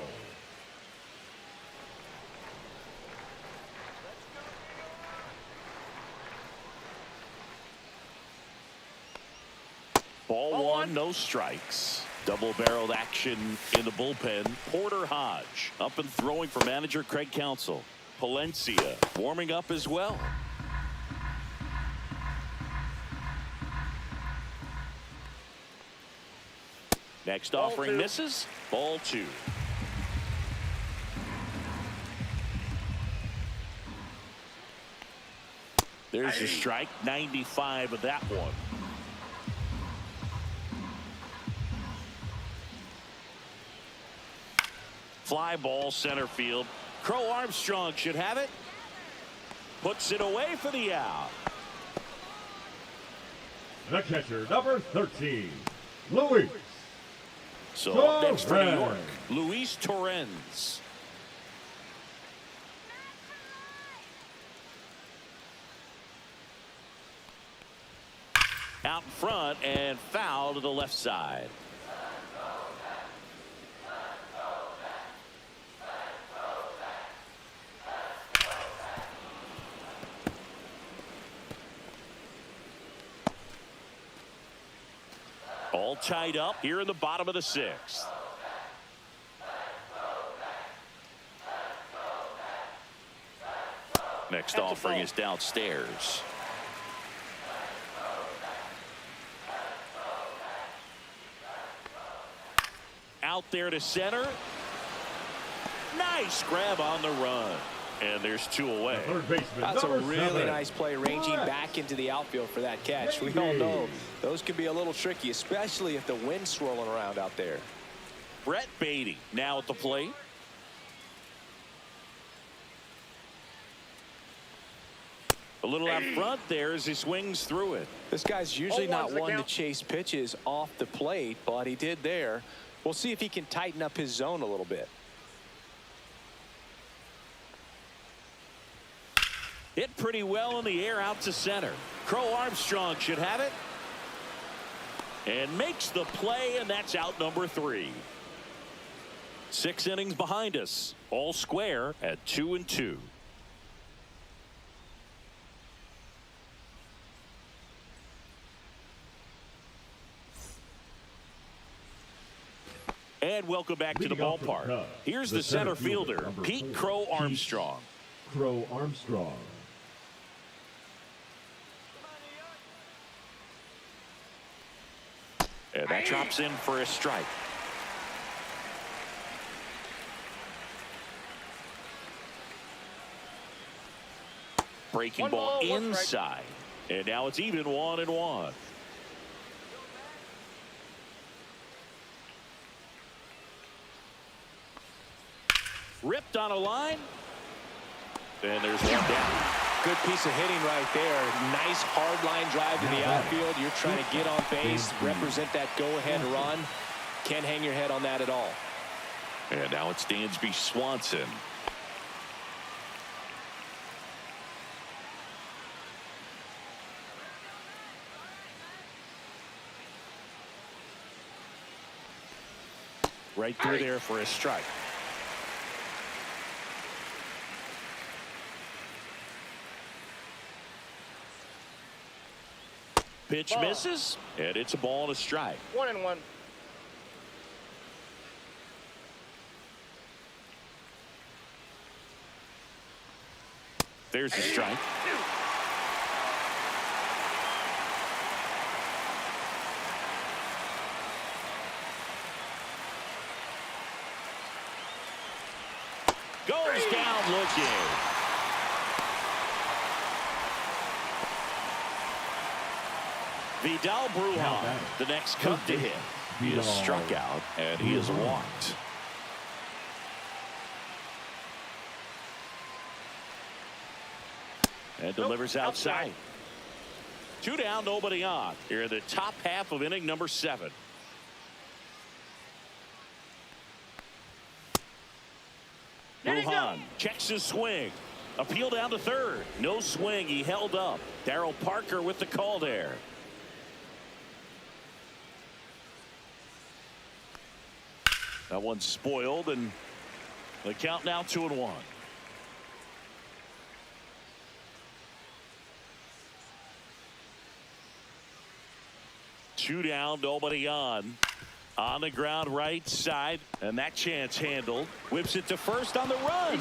Ball one, no strikes. Double-barreled action in the bullpen. Porter Hodge up and throwing for manager Craig Counsell. Palencia warming up as well. Next offering misses. Ball two. There's a strike. 95 of that one. Fly ball center field. Crow Armstrong should have it. Puts it away for the out. The catcher, number 13, Luis. So up next for New York, Luis Torrens. Out in front and foul to the left side. All tied up here in the bottom of the sixth. Next offering is downstairs. Out there to center. Nice grab on the run. And there's two away. Third baseman, that's a really 7. nice play, ranging back into the outfield for that catch. We all know those can be a little tricky, especially if the wind's swirling around out there. Brett Beatty now at the plate. A little out front there as he swings through it. This guy's usually not one to chase pitches off the plate, but he did there. We'll see if he can tighten up his zone a little bit. Hit pretty well in the air out to center. Crow Armstrong should have it. And makes the play, and that's out number 3. 6 innings behind us. All square at 2-2. And welcome back to the ballpark. Here's the center fielder, Pete Crow Armstrong. Crow Armstrong. And that drops in for a strike. Breaking ball inside. And now it's even 1-1. Ripped on a line. And there's one down. Good piece of hitting right there. Nice hard line drive to the outfield. You're trying to get on base, represent that go-ahead run. Can't hang your head on that at all. And now it's Dansby Swanson. Right through there for a strike. Pitch misses, and it's a ball and a strike. 1-1. There's the strike. Goes down looking. Vidal Brujan, the next Cub to hit. He is struck out, and he is walked. And delivers outside. 2 down, nobody on. Here in the top half of inning number 7. Brujan checks his swing. Appeal down to third. No swing. He held up. Darryl Parker with the call there. That one's spoiled, and the count now 2-1. Two down, nobody on. On the ground, right side, and that chance handled. Whips it to first on the run.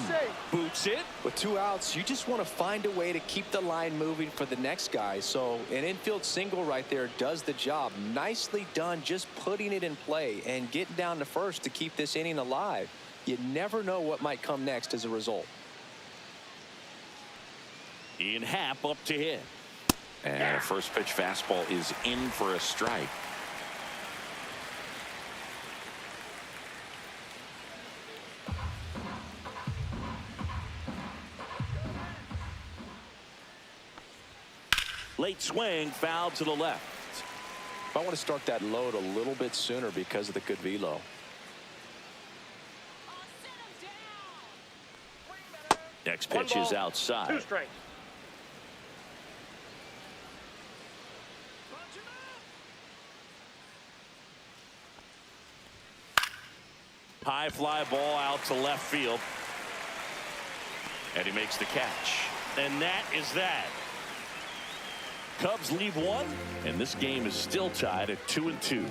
Boots it. With 2 outs, you just want to find a way to keep the line moving for the next guy. So an infield single right there does the job. Nicely done, just putting it in play and getting down to first to keep this inning alive. You never know what might come next as a result. Ian Happ up to hit. And a first pitch fastball is in for a strike. Late swing, foul to the left. I want to start that load a little bit sooner because of the good velo. Next pitch is outside. 2 strikes. High fly ball out to left field. And he makes the catch. And that is that. Cubs leave one, and this game is still tied at 2-2.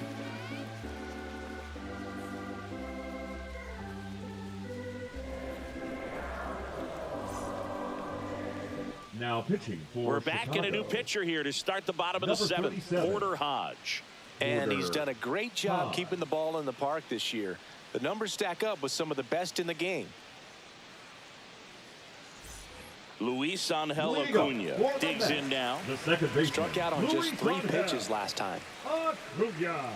Now pitching for We're back Chicago. in a new pitcher here to start the bottom of the Number 7th. 37. Porter Hodge. And he's done a great job keeping the ball in the park this year. The numbers stack up with some of the best in the game. Luis Angel League Acuna for the digs Mets. in now. The second baseman, Struck out on just Luis 3 Angel pitches last time. Acuna.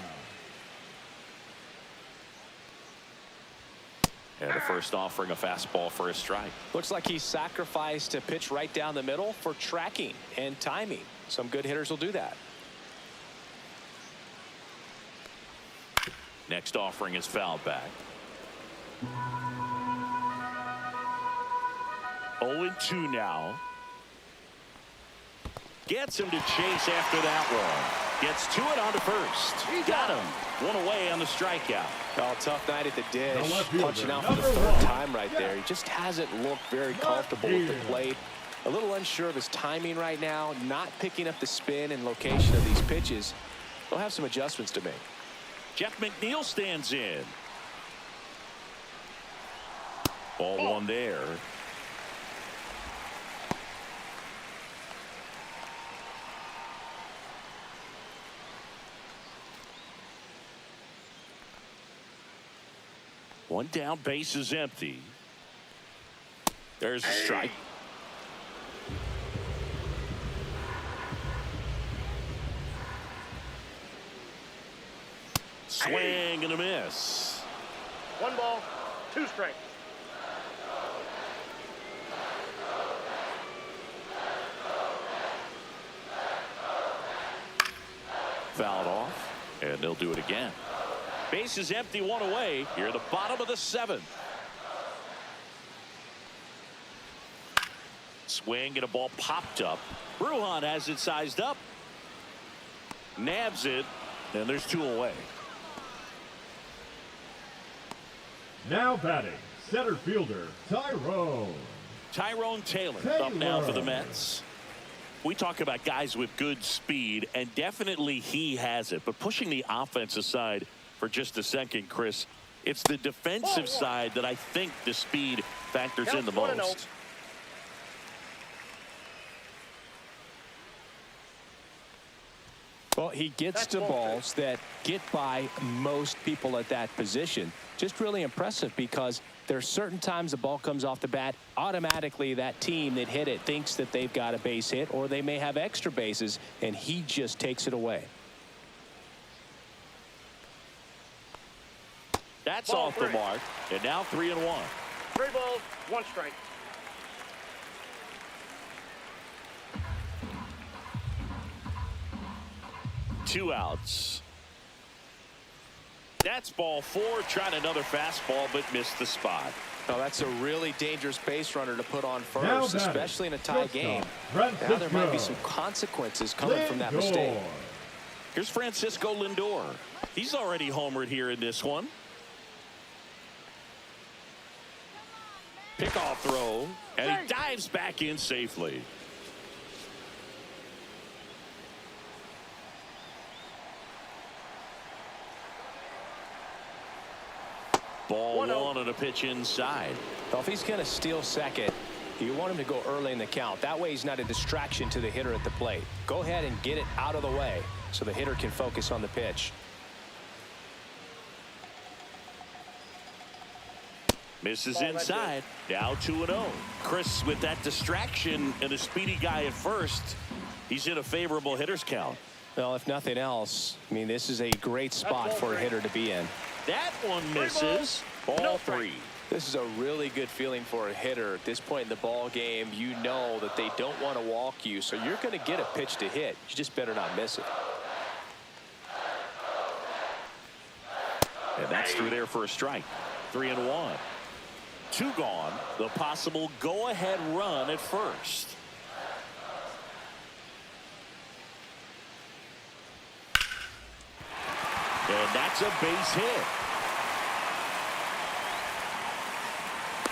And the first offering a fastball for a strike. Looks like he sacrificed a pitch right down the middle for tracking and timing. Some good hitters will do that. Next offering is fouled back. 0-2 now. Gets him to chase after that one. Gets to it onto first. Got him. One away on the strikeout. Oh, tough night at the dish. The left fielder, Punching out for the number 3rd 1. time right there. He just hasn't looked very comfortable with the plate. A little unsure of his timing right now. Not picking up the spin and location of these pitches. He'll have some adjustments to make. Jeff McNeil stands in. Ball one there. One down, base is empty. There's a strike. Swing and a miss. 1 ball, 2 strikes. Fouled off, and they'll do it again. Base is empty, one away. Here at the bottom of the 7th. Swing and a ball popped up. Brujan has it sized up. Nabs it, and there's 2 away. Now batting, center fielder Tyrone. Tyrone Taylor up now for the Mets. We talk about guys with good speed, and definitely he has it. But pushing the offense aside for just a second, Chris, it's the defensive side that I think the speed factors in the most. Well, he gets to balls that get by most people at that position. Just really impressive because there are certain times the ball comes off the bat, automatically that team that hit it thinks that they've got a base hit, or they may have extra bases, and he just takes it away. That's Ball off the 3. mark, and now 3-1. 3 balls, 1 strike. Two outs. That's ball 4. Tried another fastball, but missed the spot. Oh, that's a really dangerous base runner to put on Now first, batting, especially in a tie game. Francisco Now there might be some consequences coming from that mistake. Lindor. Here's Francisco Lindor. He's already homered here in this one. Pickoff throw, and he dives back in safely. Ball 1 and a pitch inside. Well, if he's going to steal second, you want him to go early in the count. That way he's not a distraction to the hitter at the plate. Go ahead and get it out of the way so the hitter can focus on the pitch. Misses inside. Now 2-0. Chris, with that distraction and a speedy guy at first, he's in a favorable hitter's count. Well, if nothing else, I mean, this is a great spot for a hitter to be in. That one misses. Ball 3. This is a really good feeling for a hitter at this point in the ball game. You know that they don't want to walk you, so you're going to get a pitch to hit. You just better not miss it. And that's through there for a strike. 3-1. 2 gone. The possible go-ahead run at first. And that's a base hit.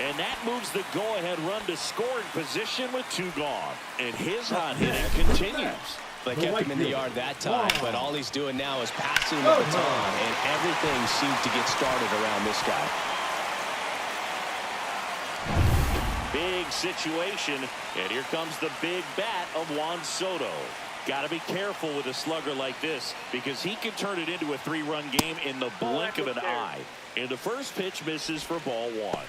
And that moves the go-ahead run to scoring position with 2 gone. And his hot hitting continues. They kept him in the yard that time, but all he's doing now is passing the baton, and everything seems to get started around this guy. Big situation, and here comes the big bat of Juan Soto. Got to be careful with a slugger like this because he can turn it into a 3-run game in the blink of an eye. And the first pitch misses for ball 1.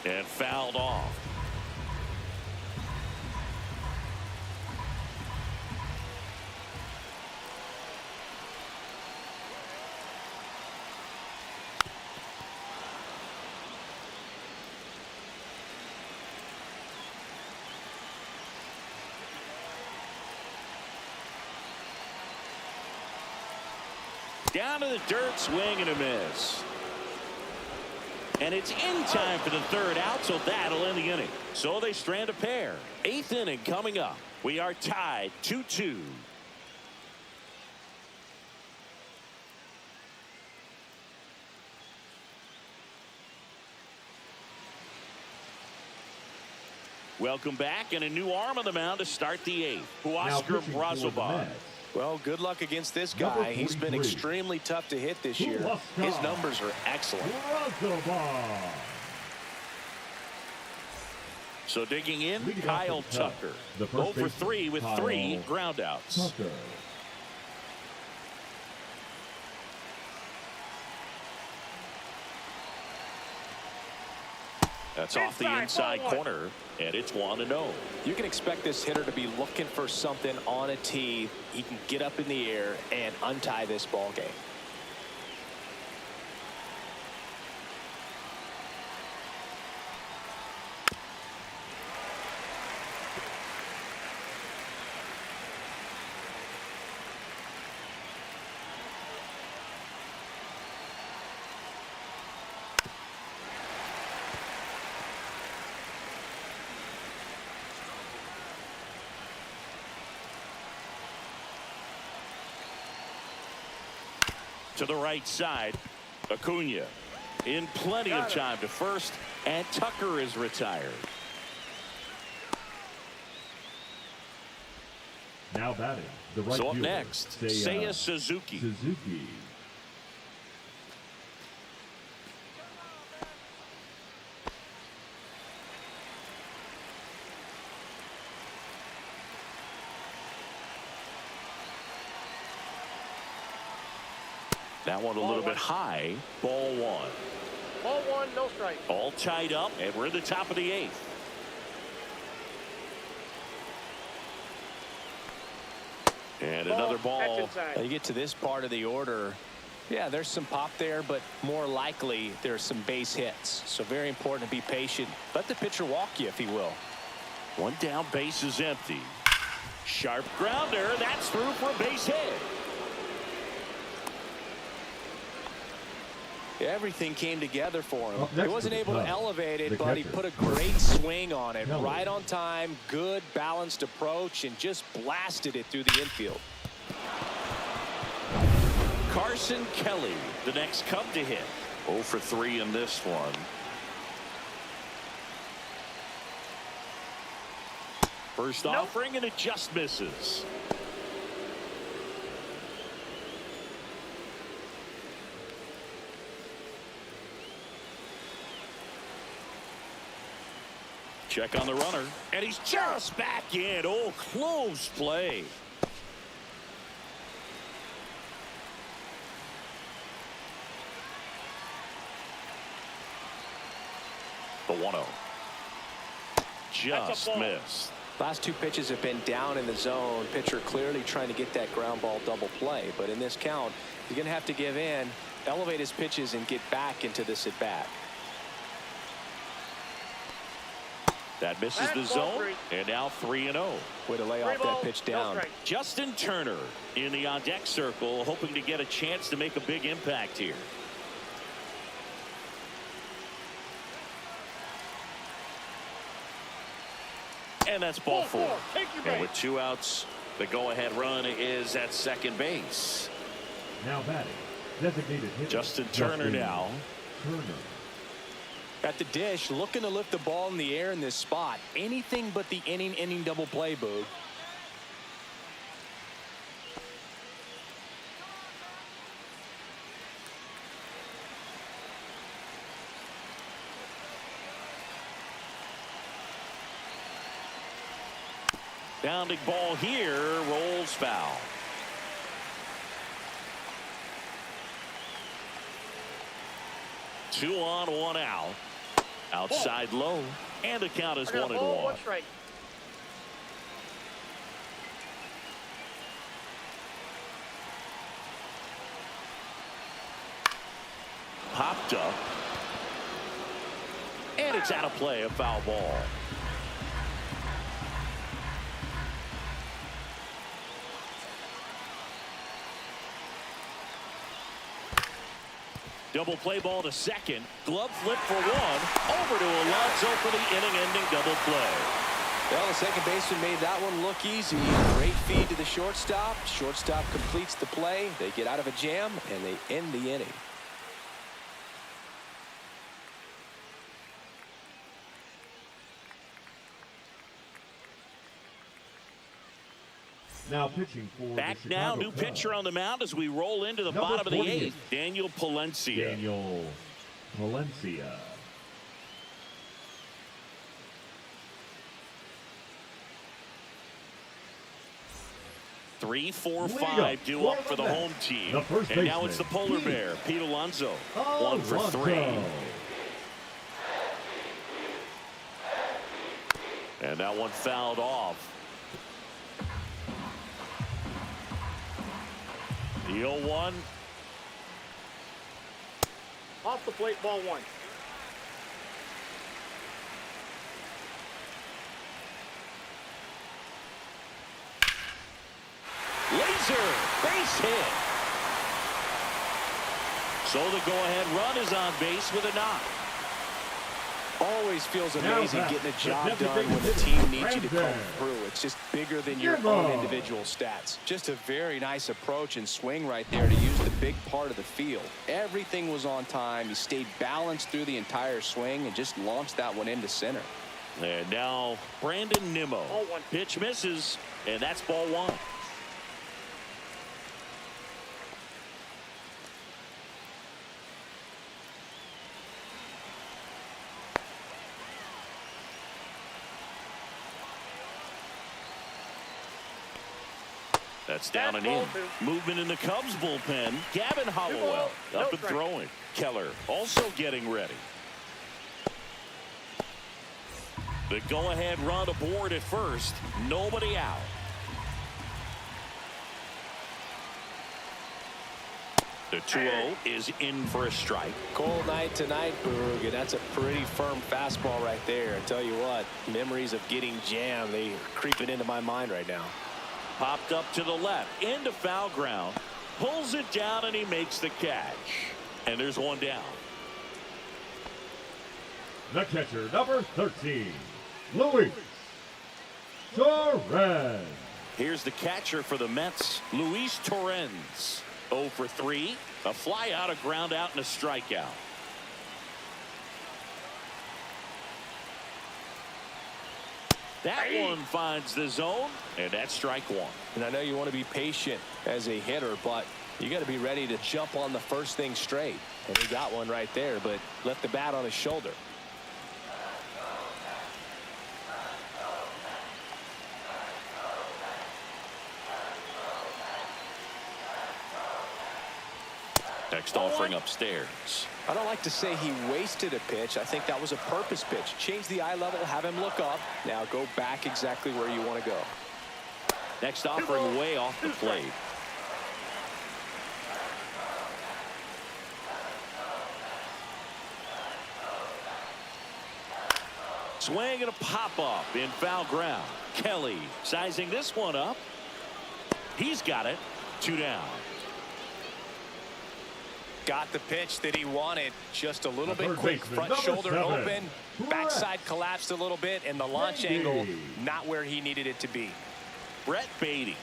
And fouled off. Down to the dirt, swing and a miss. And it's in time for the 3rd out, so that'll end the inning. So they strand a pair. 8th inning coming up. We are tied 2-2. Welcome back, and a new arm on the mound to start the 8th. Huascar Brazoban. Well, good luck against this guy. He's been extremely tough to hit this year. His numbers are excellent. So digging in, Kyle Tucker. 0 for 3 with 3 groundouts. That's off the inside corner, and it's 1-0. You can expect this hitter to be looking for something on a tee. He can get up in the air and untie this ball game. To the right side, Acuna in plenty of time to first, and Tucker is retired. Now batting, the right So up fielder, next, Seiya Suzuki. That one a little bit high. Ball 1. Ball 1, no strike. All tied up, and we're in the top of the 8th. And another ball. You get to this part of the order. Yeah, there's some pop there, but more likely there's some base hits. So very important to be patient. Let the pitcher walk you if he will. One down, base is empty. Sharp grounder. That's through for a base hit. Everything came together for him. Up next He wasn't to the able to Cubs, elevate it, the but he catcher. put a great swing on it. Kelly. Right on time, good, balanced approach, and just blasted it through the infield. Carson Kelly, the next Cub to hit. 0 for 3 in this one. First offering, and it just misses. Check on the runner, and he's just back in. Oh, close play. The 1-0. Just missed. Last two pitches have been down in the zone. Pitcher clearly trying to get that ground ball double play. But in this count, he's going to have to give in, elevate his pitches, and get back into this at bat. That misses the zone, and now 3-0. Way to lay off that pitch down. Justin Turner in the on-deck circle, hoping to get a chance to make a big impact here. And that's ball 4. And with 2 outs, the go-ahead run is at second base. Now batting, designated hitter. Justin Turner now. Turner. At the dish, looking to lift the ball in the air in this spot. Anything but the inning double play, Boog. Bounding ball here, rolls foul. Two on, 1 out. Outside low, and the count is 1-1. One strike. Popped up, and it's out of play, a foul ball. Double play ball to second. Glove flip for 1. Over to Alonso for the inning-ending double play. Well, the second baseman made that one look easy. Great feed to the shortstop. Shortstop completes the play. They get out of a jam, and they end the inning. Now pitching for Back the now, Chicago new Cubs. pitcher on the mound as we roll into the Number bottom of the 48. 8th. Daniel Palencia. Daniel Valencia. Three, four, League five up due up for for the the Mets. home team. The first And now baseman, it's the polar Pete bear, Pete Alonso. 1 for 3. And that one fouled off. The 0-1. Off the plate, ball 1. Laser, base hit. So the go-ahead run is on base with a knock. Always feels Now amazing back, getting a the job done designated when the hitter, team needs you to come Brandon. through. It's just bigger than your own individual stats. Just a very nice approach and swing right there to use the big part of the field. Everything was on time. He stayed balanced through the entire swing and just launched that one into center. And now Brandon Nimmo. Ball 1. Pitch misses, and that's ball 1. That's down and in. Movement in the Cubs bullpen. Gavin Hollowell up and throwing. Keller also getting ready. The go-ahead run aboard at first. Nobody out. The 2-0 is in for a strike. Cold night tonight, Boog, and that's a pretty firm fastball right there. I tell you what, memories of getting jammed, they are creeping into my mind right now. Popped up to the left, into foul ground. Pulls it down, and he makes the catch. And there's one down. The catcher, number 13, Luis Torres. Here's the catcher for the Mets, Luis Torres. 0 for 3. A fly out, a ground out, and a strikeout. That one finds the zone, and that's strike one. And I know you want to be patient as a hitter, but you got to be ready to jump on the first thing straight. And he got one right there, but left the bat on his shoulder. Next offering upstairs. I don't like to say he wasted a pitch. I think that was a purpose pitch. Change the eye level, have him look up. Now go back exactly where you want to go. Next offering way off the plate. Swing and a pop-up in foul ground. Kelly sizing this one up. He's got it. 2 down. Got the pitch that he wanted. Just a little bit Third quick. baseman, Front shoulder 7, open. Brett Backside collapsed a little bit, and the launch Beatty. angle not where he needed it to be. Brett Beatty.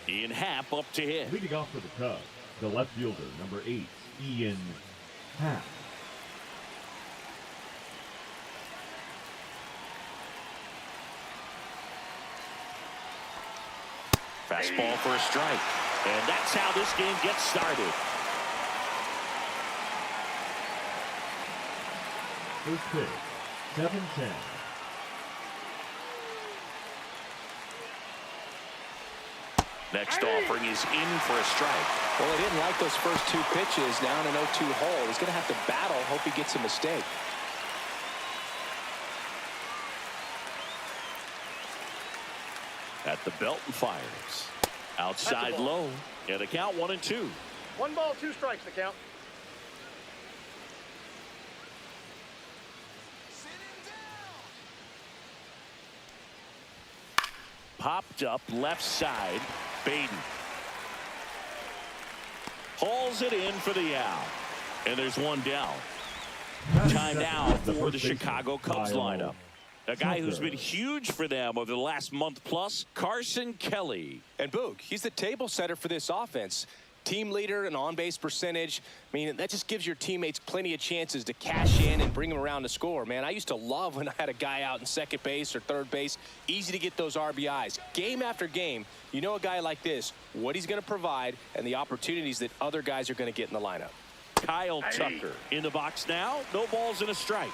Ian Happ up to hit. Leading off for the Cubs, the left fielder, number 8, Ian Happ. Fastball for a strike. And that's how this game gets started. First pitch, 7-10. Next offering is in for a strike. Well, he didn't like those first 2 pitches. Now in an 0-2 hole. He's going to have to battle. Hope he gets a mistake. At the belt and fires. Outside low. And a count 1-2. 1 ball, 2 strikes, the count. Popped up left side. Baden hauls it in for the out. And there's one down. Time now for the Chicago Cubs lineup. A guy who's been huge for them over the last month plus, Carson Kelly. And Boog, he's the table setter for this offense. Team leader and on-base percentage. I mean, that just gives your teammates plenty of chances to cash in and bring them around to score. Man, I used to love when I had a guy out in second base or third base. Easy to get those RBIs. Game after game, you know a guy like this, what he's going to provide and the opportunities that other guys are going to get in the lineup. Kyle Tucker in the box now. No balls and a strike.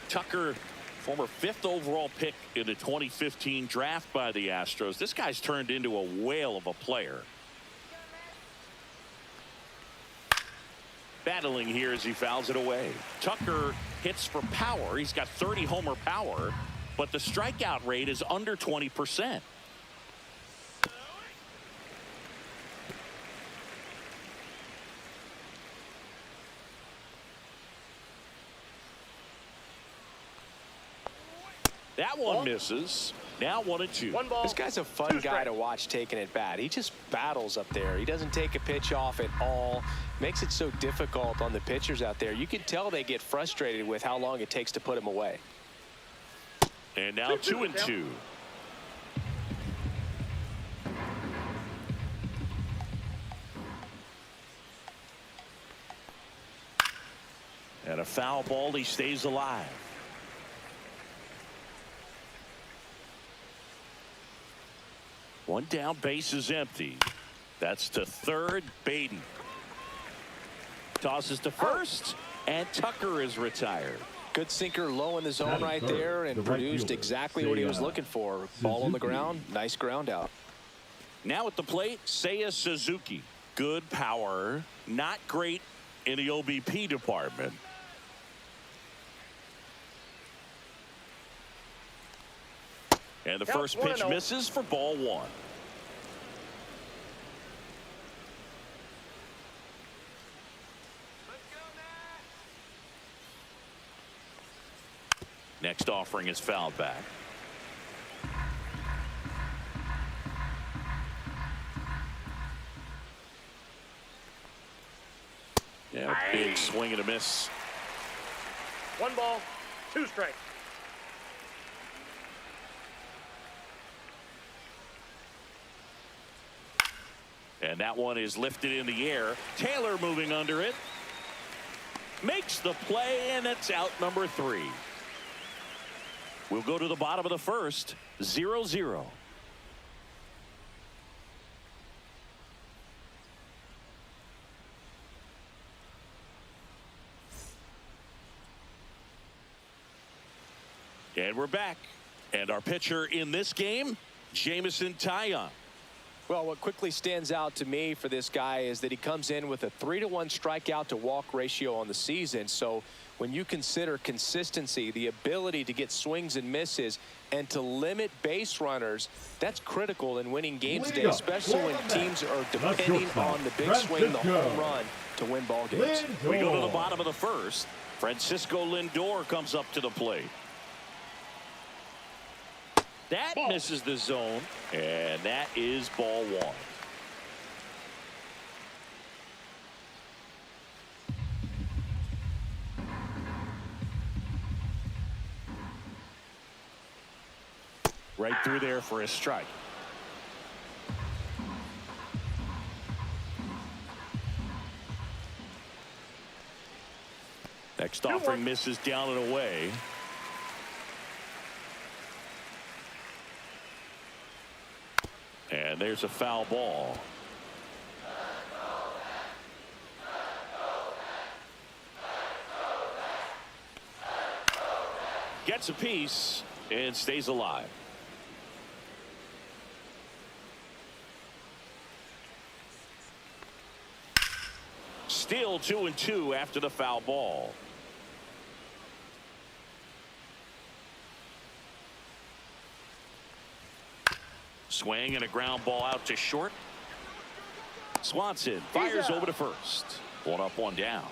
Tucker, former 5th overall pick in the 2015 draft by the Astros. This guy's turned into a whale of a player. Battling here as he fouls it away. Tucker hits for power. He's got 30 homer power, but the strikeout rate is under 20%. That one misses. Now 1-2. 1 ball. This guy's a fun guy to watch taking at bat. He just battles up there. He doesn't take a pitch off at all. Makes it so difficult on the pitchers out there. You can tell they get frustrated with how long it takes to put him away. And now 2-2. And a foul ball. He stays alive. One down, base is empty. That's to third. Baden tosses to first, and Tucker is retired. Good sinker low in the zone right there and produced exactly what he was looking for. Ball on the ground. Nice ground out. Now at the plate, Seiya Suzuki. Good power. Not great in the OBP department. And the first pitch misses for ball 1. Next offering is fouled back. Yeah, big swing and a miss. 1 ball, 2 strikes. And that one is lifted in the air. Taylor moving under it. Makes the play, and it's out number 3. We'll go to the bottom of the first. 0-0. And we're back. And our pitcher in this game, Jamison Taillon. Well, what quickly stands out to me for this guy is that he comes in with a 3-to-1 strikeout to walk ratio on the season. So when you consider consistency, the ability to get swings and misses, and to limit base runners, that's critical in winning games today, especially when teams are depending on the big swing, the home run, to win ball games. We go to the bottom of the first. Francisco Lindor comes up to the plate. That misses the zone, and that is ball 1. Right through there for a strike. Next offering misses down and away. And there's a foul ball. Gets a piece and stays alive. Still 2-2 after the foul ball. Swing and a ground ball out to short. Swanson fires over to first. 1 up, 1 down.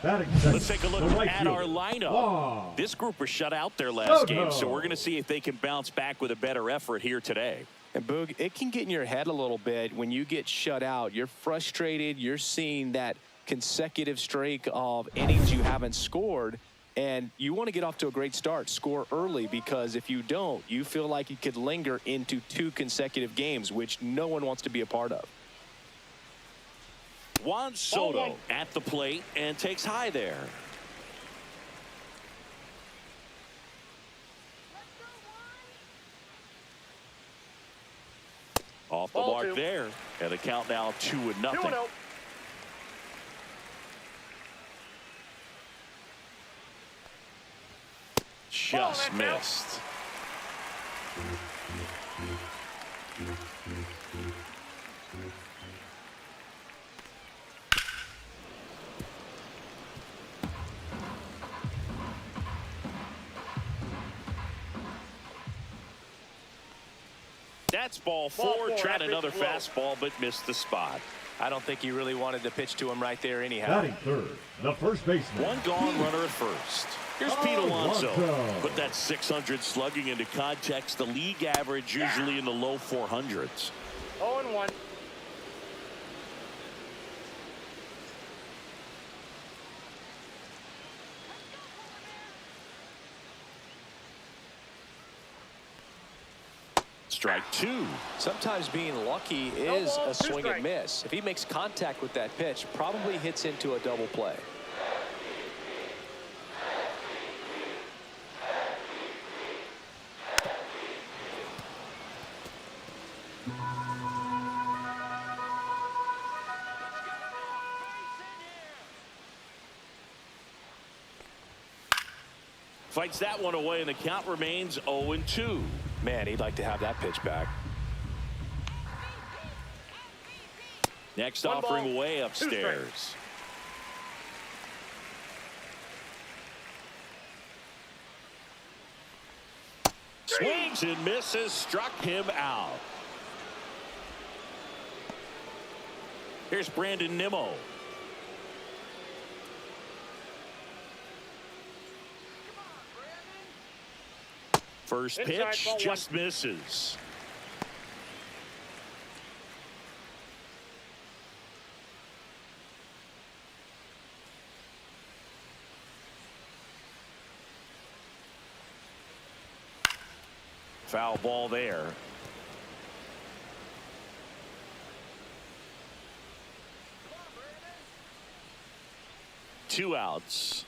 Let's take a look at our lineup. This group was shut out their last game, so we're going to see if they can bounce back with a better effort here today. And Boog, it can get in your head a little bit when you get shut out. You're frustrated. You're seeing that consecutive streak of innings you haven't scored. And you want to get off to a great start, score early, because if you don't, you feel like you could linger into 2 consecutive games, which no one wants to be a part of. Juan Soto at the plate and takes high there. Off the mark there, and the count now 2-0. 2-0. Just missed. That's ball 4. Tried another fastball, but missed the spot. I don't think he really wanted to pitch to him right there anyhow. Batting third, the first baseman. 1 gone, runner at first. Here's Pete Alonso. Put that 600 slugging into context. The league average usually in the low 400s. 0-1. Strike 2. Sometimes being lucky is a swing and miss. If he makes contact with that pitch, probably hits into a double play. Fights that one away, and the count remains 0-2. Man, he'd like to have that pitch back. Next offering way upstairs. Swings and misses, struck him out. Here's Brandon Nimmo. First Inside, pitch ball just misses. Foul ball there. Two outs.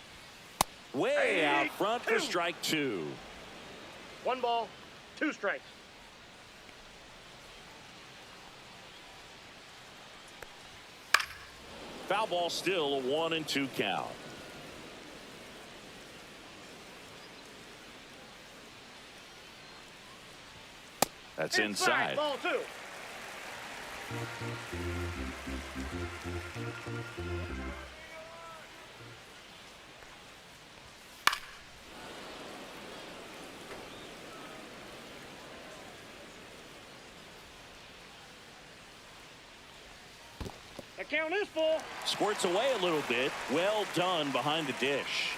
Way out front for strike two. 1 ball, 2 strikes. Foul ball, still a 1-2 count. That's inside. Ball 2. The count is full. Squirts away a little bit. Well done behind the dish.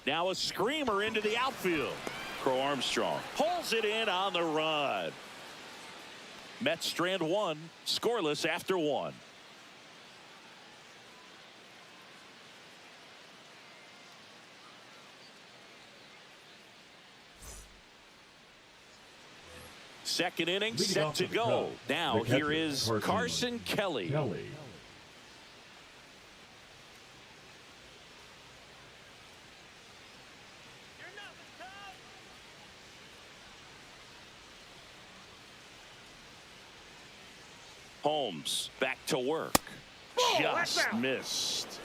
Now a screamer into the outfield. Crow Armstrong pulls it in on the run. Mets strand one, scoreless after one. Second inning set to go. Now here is Carson Kelly. Holmes back to work. Just missed.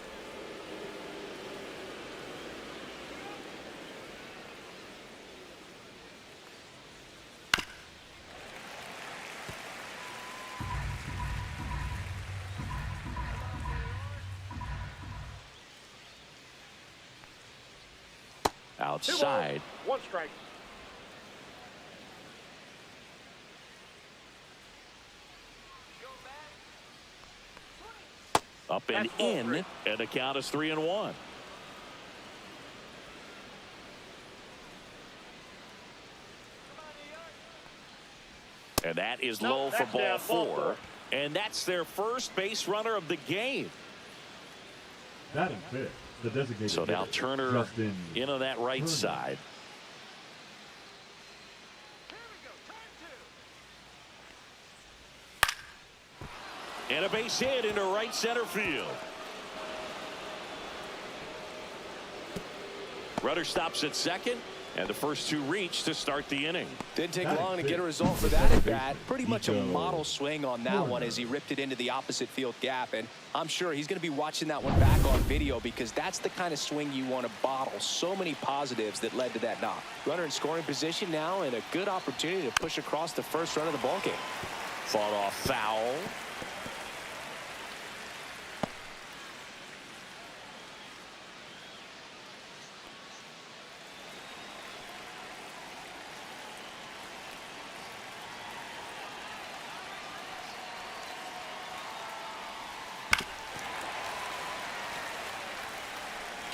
Outside. 1 strike. Up and in, and the count is 3-1. And that is low for ball 4. And that's their first base runner of the game. Batting fifth, the designated So now hitter, Turner Justin in on that right side. And a base hit into right center field. Rudder stops at second, and the first two reach to start the inning. Didn't take long to get a result for that at bat. Pretty much a model swing on that one as he ripped it into the opposite field gap. And I'm sure he's going to be watching that one back on video because that's the kind of swing you want to bottle. So many positives that led to that knock. Runner in scoring position now and a good opportunity to push across the first run of the ballgame. Fought off foul.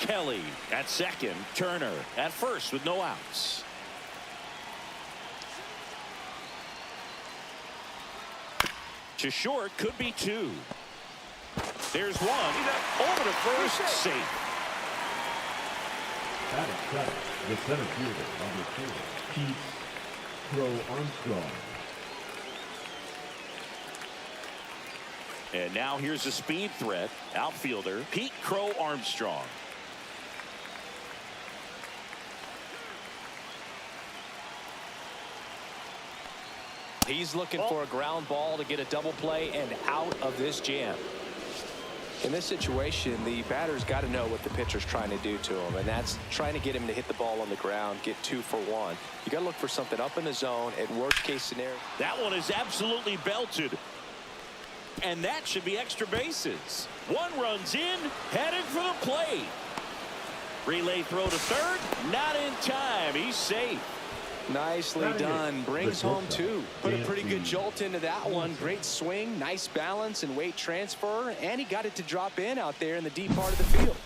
Kelly at second, Turner at first with no outs. To short, could be 2. There's one over to first, safe. Batting seventh, the center fielder, number 4, Pete Crow Armstrong. And now here's a speed threat, outfielder Pete Crow Armstrong. He's looking for a ground ball to get a double play and out of this jam. In this situation, the batter's got to know what the pitcher's trying to do to him, and that's trying to get him to hit the ball on the ground, get 2 for 1. You got to look for something up in the zone at worst case scenario. That one is absolutely belted. And that should be extra bases. One runs in, headed for the plate. Relay throw to third, not in time. He's safe. Nicely done. Brings home two. Put a pretty good jolt into that one. Great swing, nice balance and weight transfer, and he got it to drop in out there in the deep part of the field.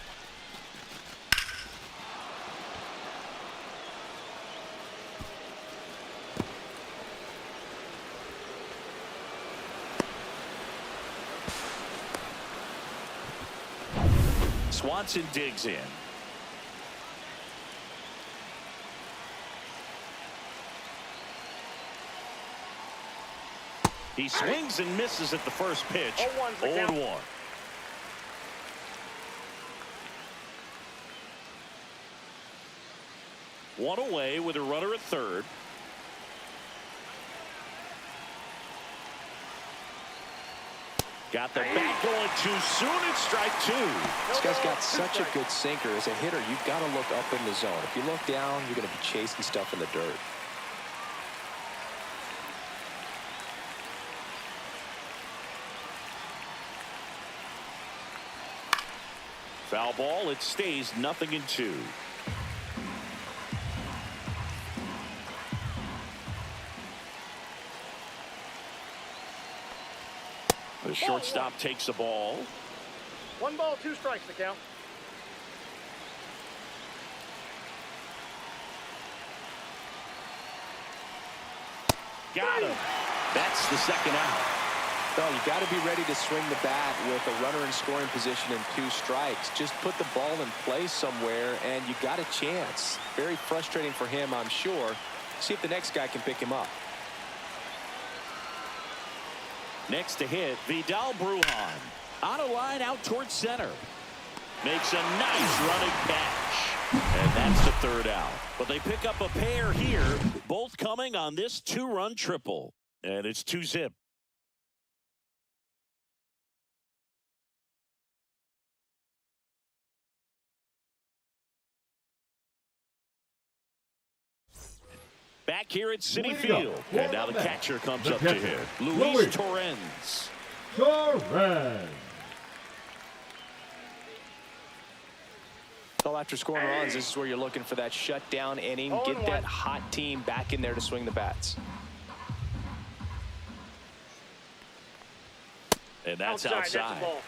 Swanson digs in. He swings and misses at the first pitch. 0-1. One away with a runner at third. Got the bat going too soon. It's strike two. This guy's got such a good sinker. As a hitter, you've got to look up in the zone. If you look down, you're going to be chasing stuff in the dirt. Foul ball. It stays 0-2. The shortstop takes the ball. 1 ball, 2 strikes to count. Got him. That's the second out. Well, you got to be ready to swing the bat with a runner in scoring position and 2 strikes. Just put the ball in place somewhere, and you got a chance. Very frustrating for him, I'm sure. See if the next guy can pick him up. Next to hit, Vidal Brujan. On a line out towards center. Makes a nice running catch. And that's the third out. But they pick up a pair here, both coming on this 2-run triple. And it's 2-zip. Back here at Citi Field. And now the catcher comes up to hit. Luis Torrens. Well, after scoring runs, this is where you're looking for that shutdown inning. Get that hot team back in there to swing the bats. And that's outside. That's a ball.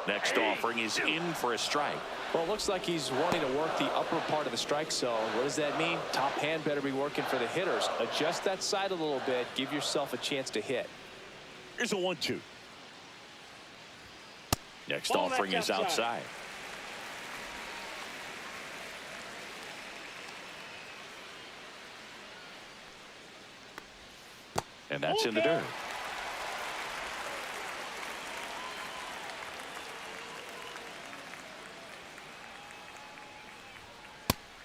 Next offering is in for a strike. Well, it looks like he's wanting to work the upper part of the strike zone. What does that mean? Top hand better be working for the hitters. Adjust that side a little bit. Give yourself a chance to hit. Here's a 1-2. Next offering is outside. And that's in the dirt.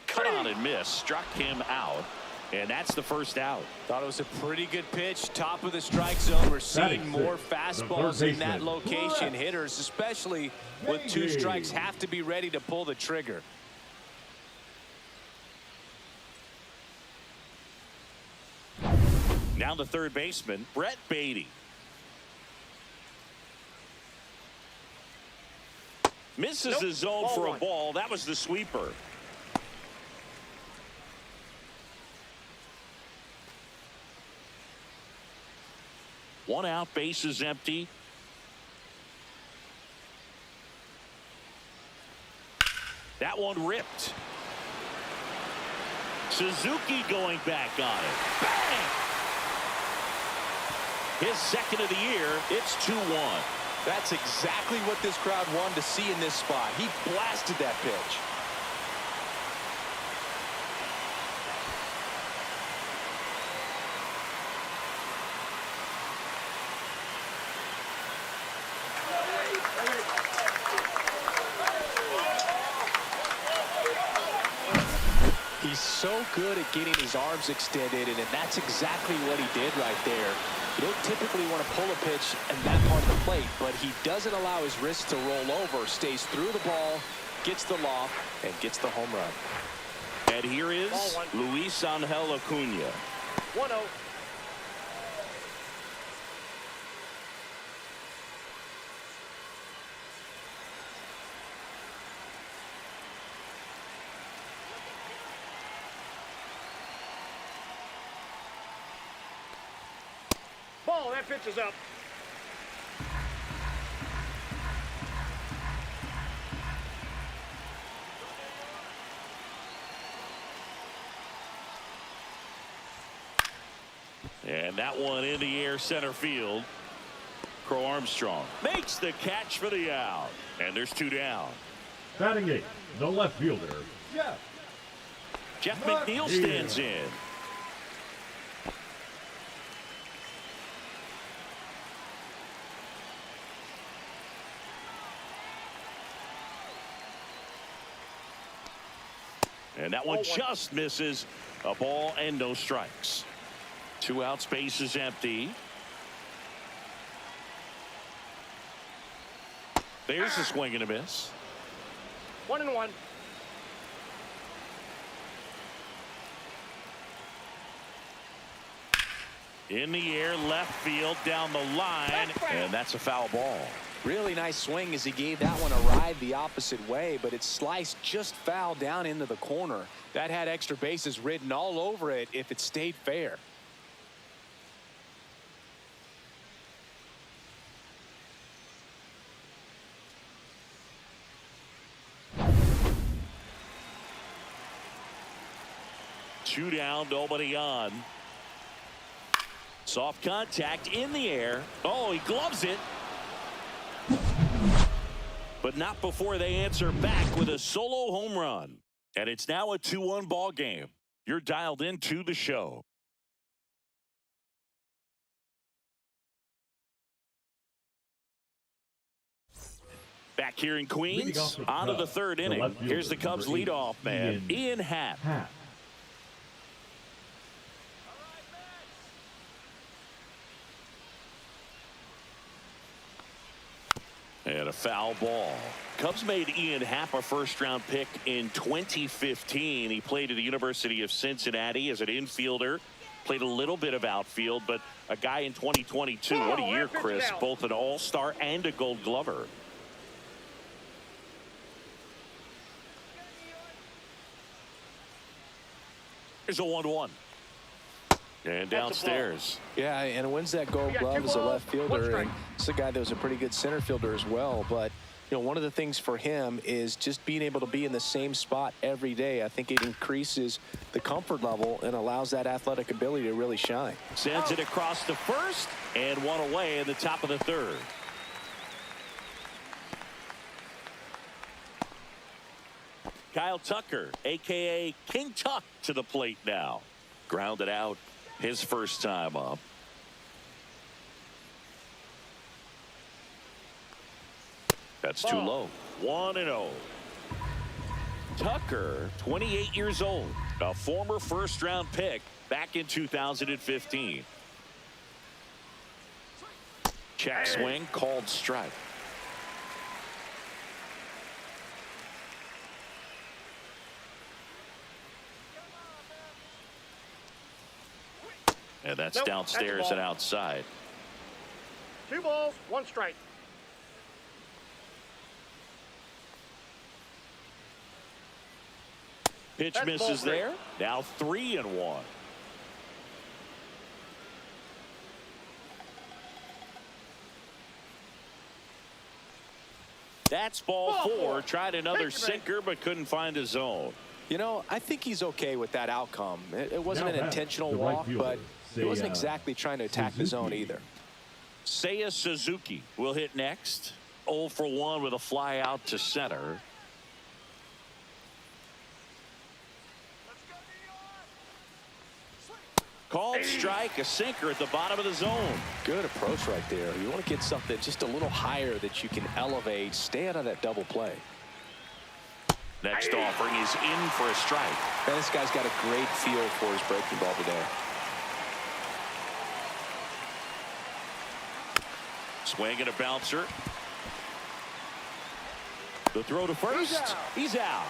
Cut on and miss. Struck him out. And that's the first out. Thought it was a pretty good pitch. Top of the strike zone. We're seeing more fastballs in that location. Hitters, especially with 2 strikes, have to be ready to pull the trigger. Now the third baseman, Brett Beatty. Misses the zone for a ball. That was the sweeper. One out, base is empty. That one ripped. Suzuki going back on it. Bang! His second of the year. It's 2-1. That's exactly what this crowd wanted to see in this spot. He blasted that pitch. He's so good at getting his arms extended, and that's exactly what he did right there. You don't typically want to pull a pitch in that part of the plate, but he doesn't allow his wrist to roll over, stays through the ball, gets the loft, and gets the home run. And here is Luis Angel Acuna. 1-0. Ball, that pitch is up. And that one in the air center field. Crow Armstrong makes the catch for the out. And there's 2 down. Batting 8, the left fielder, Jeff McNeil stands in. And that one just misses. A ball and no strikes. 2 outs, base is empty. There's a swing and a miss. 1-1. In the air, left field, down the line, and that's a foul ball. Really nice swing as he gave that one a ride the opposite way, but it sliced just foul down into the corner. That had extra bases written all over it if it stayed fair. Two down, nobody on. Soft contact in the air. Oh, he gloves it. But not before they answer back with a solo home run. And it's now a 2-1 ball game. You're dialed into the show. Back here in Queens, on to the third inning. Here's the Cubs leadoff man, Ian Happ. And a foul ball. Cubs made Ian Happ a first-round pick in 2015. He played at the University of Cincinnati as an infielder. Played a little bit of outfield, but a guy in 2022. What a year, Chris. Both an all-star and a gold glover. Here's a 1-1. And downstairs. Yeah, and wins that gold glove as a left fielder. And it's a guy that was a pretty good center fielder as well. But, you know, one of the things for him is just being able to be in the same spot every day. I think it increases the comfort level and allows that athletic ability to really shine. Sends it across to first and one away in the top of the third. Kyle Tucker, a.k.a. King Tuck, to the plate now. Grounded out his first time up. That's too low. 1-0. Tucker, 28 years old, a former first-round pick back in 2015. Check swing, called strike. And that's downstairs and outside. 2 balls, 1 strike. Pitch misses there. Now 3-1. That's ball 4. Tried another sinker, but couldn't find his zone. You know, I think he's okay with that outcome. It wasn't an intentional walk, but he wasn't exactly trying to attack the zone either. Seiya Suzuki will hit next. 0 for 1 with a fly out to center. Called strike, a sinker at the bottom of the zone. Good approach right there. You want to get something just a little higher that you can elevate. Stay out of that double play. Next offering is in for a strike. Man, this guy's got a great feel for his breaking ball today. Swing and a bouncer. The throw to first. He's out.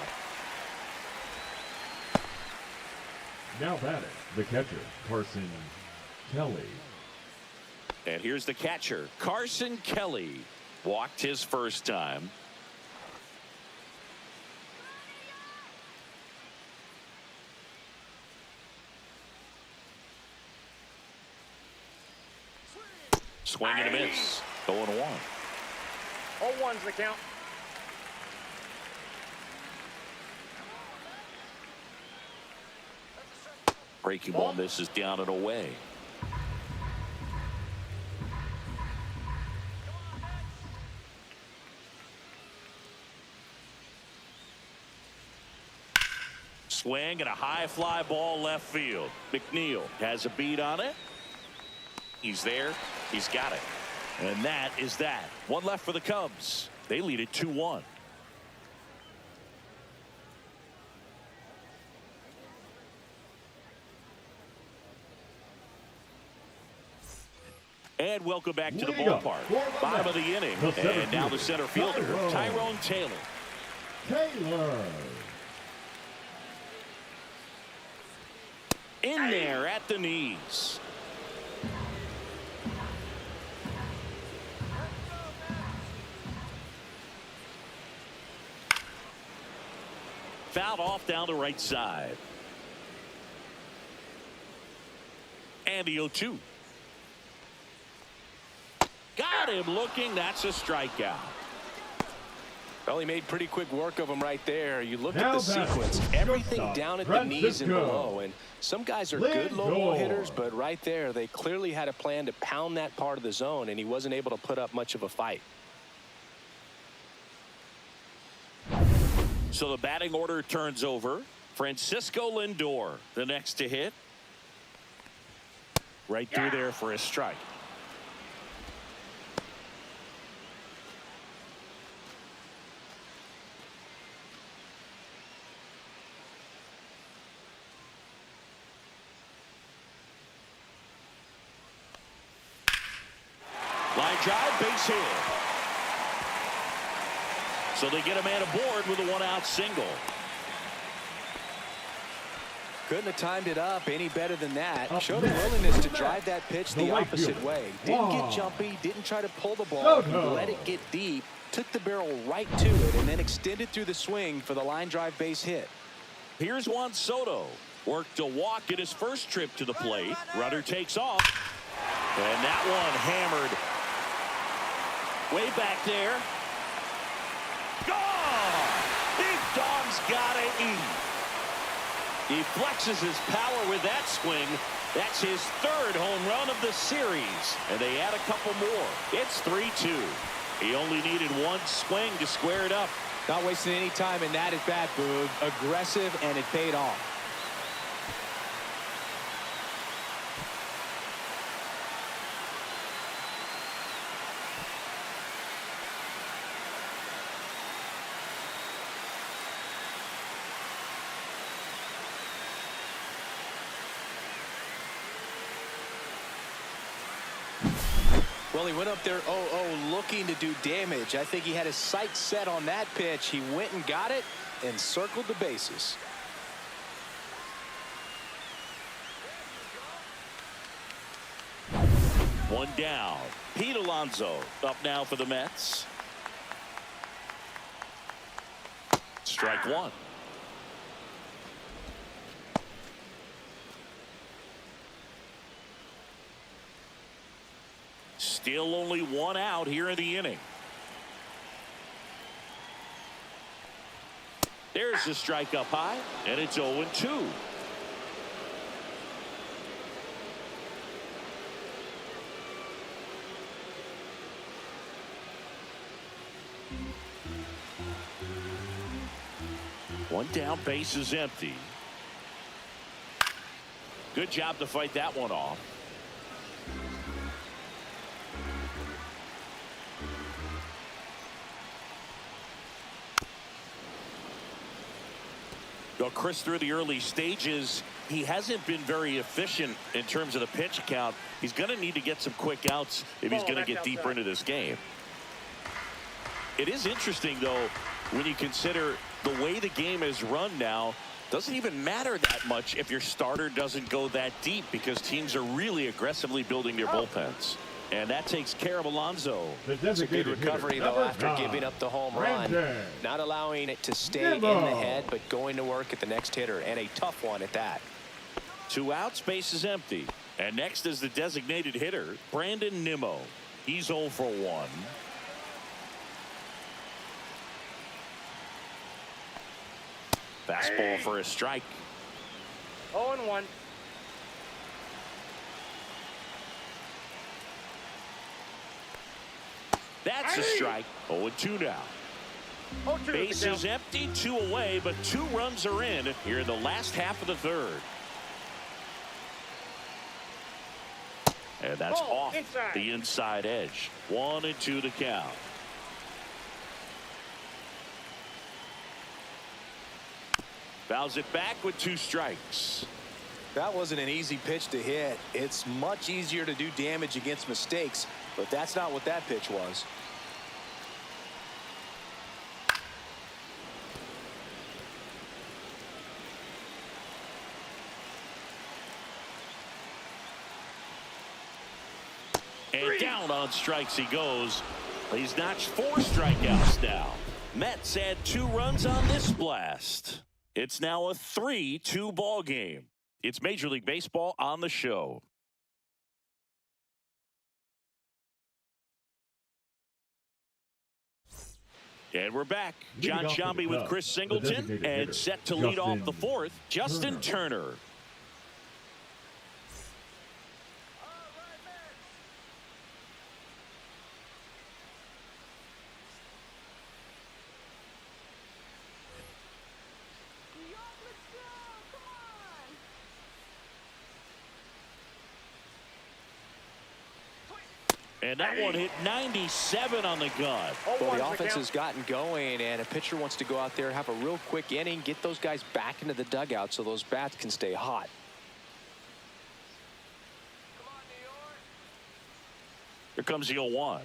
Now batting, the catcher, Carson Kelly. And here's the catcher, Carson Kelly. Walked his first time. Swing and a miss. 0-1. 0-1's the count. Breaking ball misses down and away. Swing and a high fly ball left field. McNeil has a beat on it. He's there. He's got it. And that is that. One left for the Cubs. They lead it 2-1. And welcome back to the ballpark. Bottom of the inning. And now the center fielder, Tyrone Taylor. In there at the knees. Fouled off down the right side. And the 0-2. Got him looking. That's a strikeout. Well, he made pretty quick work of him right there. You look at the sequence, everything down at the knees and below. And some guys are good low ball hitters, but right there, they clearly had a plan to pound that part of the zone, and he wasn't able to put up much of a fight. So the batting order turns over. Francisco Lindor, the next to hit. Right through there for a strike. Line drive, base hit. So they get a man aboard with a one-out single. Couldn't have timed it up any better than that. Showed a willingness to drive that pitch the opposite way. Didn't get jumpy, didn't try to pull the ball, let it get deep, took the barrel right to it, and then extended through the swing for the line drive base hit. Here's Juan Soto. Worked a walk in his first trip to the plate. Runner takes off. And that one hammered way back there. Gone! Big Dog's gotta eat. He flexes his power with that swing. That's his third home run of the series. And they add a couple more. It's 3-2. He only needed one swing to square it up. Not wasting any time in that at bat, Boog. Aggressive, and it paid off. Well, he went up there 0-0 looking to do damage. I think he had his sights set on that pitch. He went and got it and circled the bases. One down. Pete Alonso up now for the Mets. Strike one. Still only one out here in the inning. There's the strike up high, and it's 0-2. One down, base is empty. Good job to fight that one off. Well, Chris, through the early stages, he hasn't been very efficient in terms of the pitch count. He's going to need to get some quick outs if he's going to get deeper into this game. It is interesting, though, when you consider the way the game is run now. Doesn't even matter that much if your starter doesn't go that deep, because teams are really aggressively building their bullpens. And that takes care of Alonso. It's a good recovery, though, after giving up the home run. Not allowing it to stay in the head, but going to work at the next hitter, and a tough one at that. 2 outs, base is empty. And next is the designated hitter, Brandon Nimmo. He's 0 for 1. Fastball for a strike. 0-1. That's a strike. 0-2 now. 0-2. Base is empty, 2 away, but 2 runs are in here in the last half of the third. And that's Ball, off inside. the inside edge. 1-2 to count. Fouls it back with 2 strikes. That wasn't an easy pitch to hit. It's much easier to do damage against mistakes, but that's not what that pitch was. And down on strikes he goes. He's notched 4 strikeouts now. Mets add 2 runs on this blast. It's now a 3-2 ball game. It's Major League Baseball on the show. And we're back. John Shambi with Chris Singleton, and set to lead off the 4th, Justin Turner. And that one hit 97 on the gun. Well, the offense has gotten going, and a pitcher wants to go out there, have a real quick inning, get those guys back into the dugout so those bats can stay hot. Here comes the 0-1.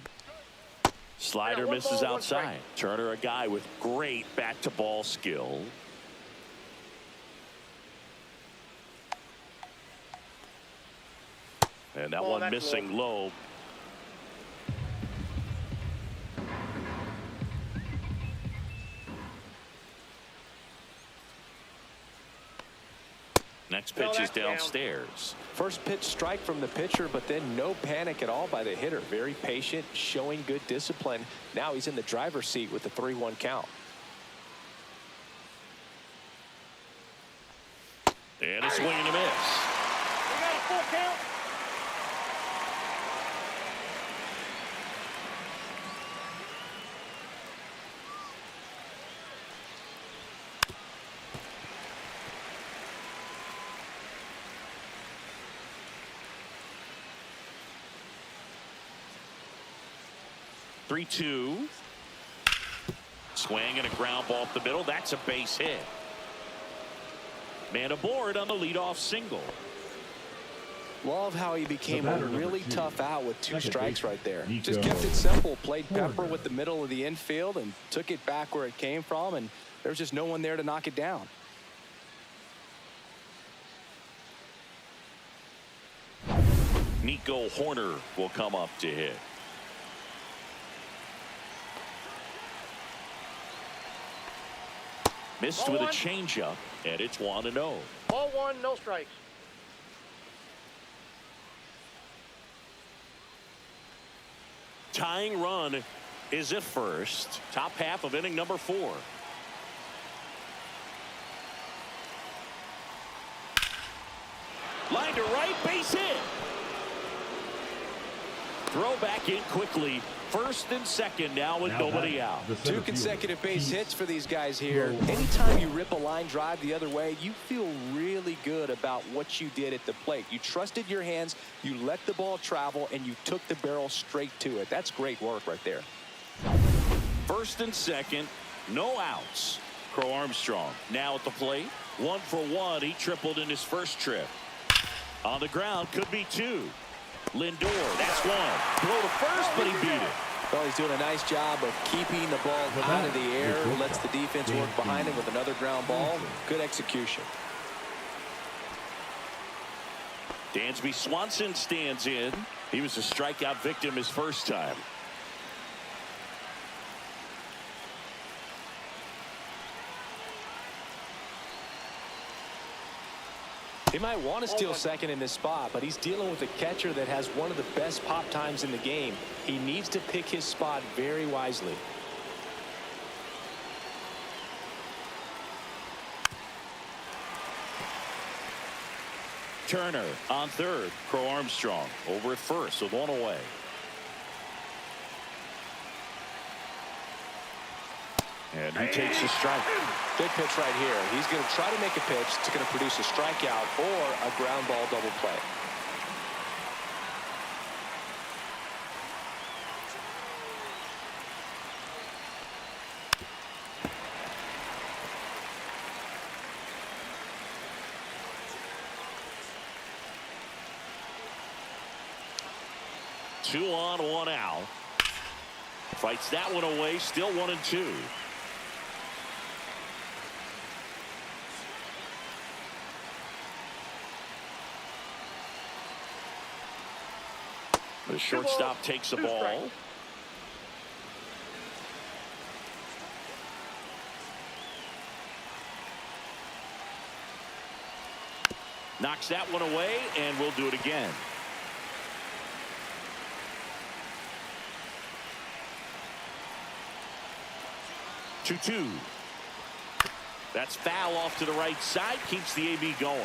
Slider misses outside. Turner, a guy with great bat-to-ball skill. And that one missing low. Next pitch is downstairs. First pitch strike from the pitcher, but then no panic at all by the hitter. Very patient, showing good discipline. Now he's in the driver's seat with the 3-1 count. And a swing and a miss. We got a full count. Three-two. Swing and a ground ball up the middle. That's a base hit. Man aboard on the leadoff single. Love how he became a really tough out with 2 strikes right there. Nico. Just kept it simple. Played pepper with the middle of the infield and took it back where it came from, and there's just no one there to knock it down. Nico Horner will come up to hit. Missed with a changeup, and it's 1-0. 0-1, no strikes. Tying run is at first. Top half of inning number 4. Line to right, base hit. Throw back in quickly. First and second now with nobody out. 2 consecutive base hits for these guys here. Anytime you rip a line drive the other way, you feel really good about what you did at the plate. You trusted your hands, you let the ball travel, and you took the barrel straight to it. That's great work right there. First and second, no outs. Crow Armstrong now at the plate. 1 for 1. He tripled in his first trip. On the ground, could be 2. Lindor, that's 1. Throw to first, but he beat it. Well, he's doing a nice job of keeping the ball out of the air. Lets the defense work behind him with another ground ball. Good execution. Dansby Swanson stands in. He was a strikeout victim his first time. He might want to steal second in this spot, but he's dealing with a catcher that has one of the best pop times in the game. He needs to pick his spot very wisely. Turner on third. Crow Armstrong over at first with one away. And he takes a strike. Big pitch right here. He's going to try to make a pitch that's going to produce a strikeout or a ground ball double play. Two on, one out. Fights that one away. Still 1-2. The shortstop takes the ball. Knocks that one away, and we'll do it again. Two. That's foul off to the right side. Keeps the AB going.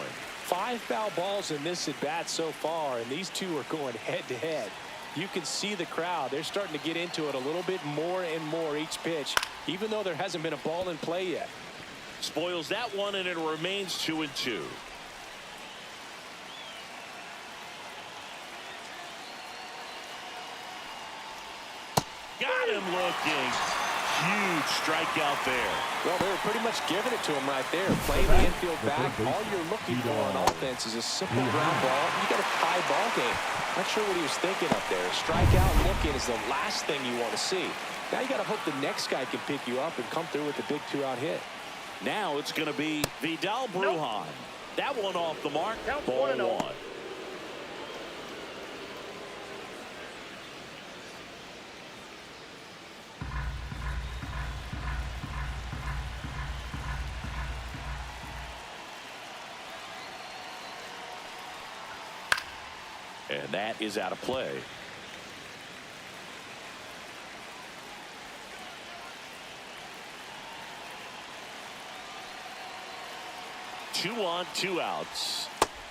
5 foul balls in this at bat so far, and these two are going head to head. You can see the crowd. They're starting to get into it a little bit more and more each pitch, even though there hasn't been a ball in play yet. Spoils that one, and it remains 2-2. Got him looking. Huge strikeout there. Well, they were pretty much giving it to him right there. Playing the infield back. All you're looking for on offense is a simple ground ball. You got a tie ball game. Not sure what he was thinking up there. Strikeout looking is the last thing you want to see. Now you got to hope the next guy can pick you up and come through with a big 2-out hit. Now it's going to be Vidal Brujan. That one off the mark. Ball 1. And that is out of play. Two on, 2 outs.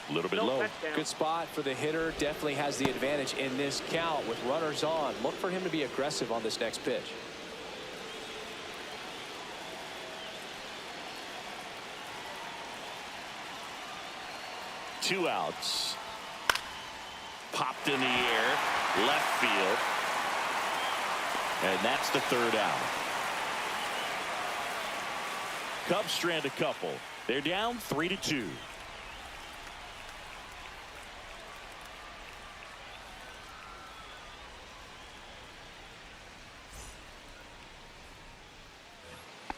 A little bit low. Good spot for the hitter. Definitely has the advantage in this count with runners on. Look for him to be aggressive on this next pitch. Two outs. Popped in the air, left field, and that's the 3rd out. Cubs strand a couple. They're down 3-2.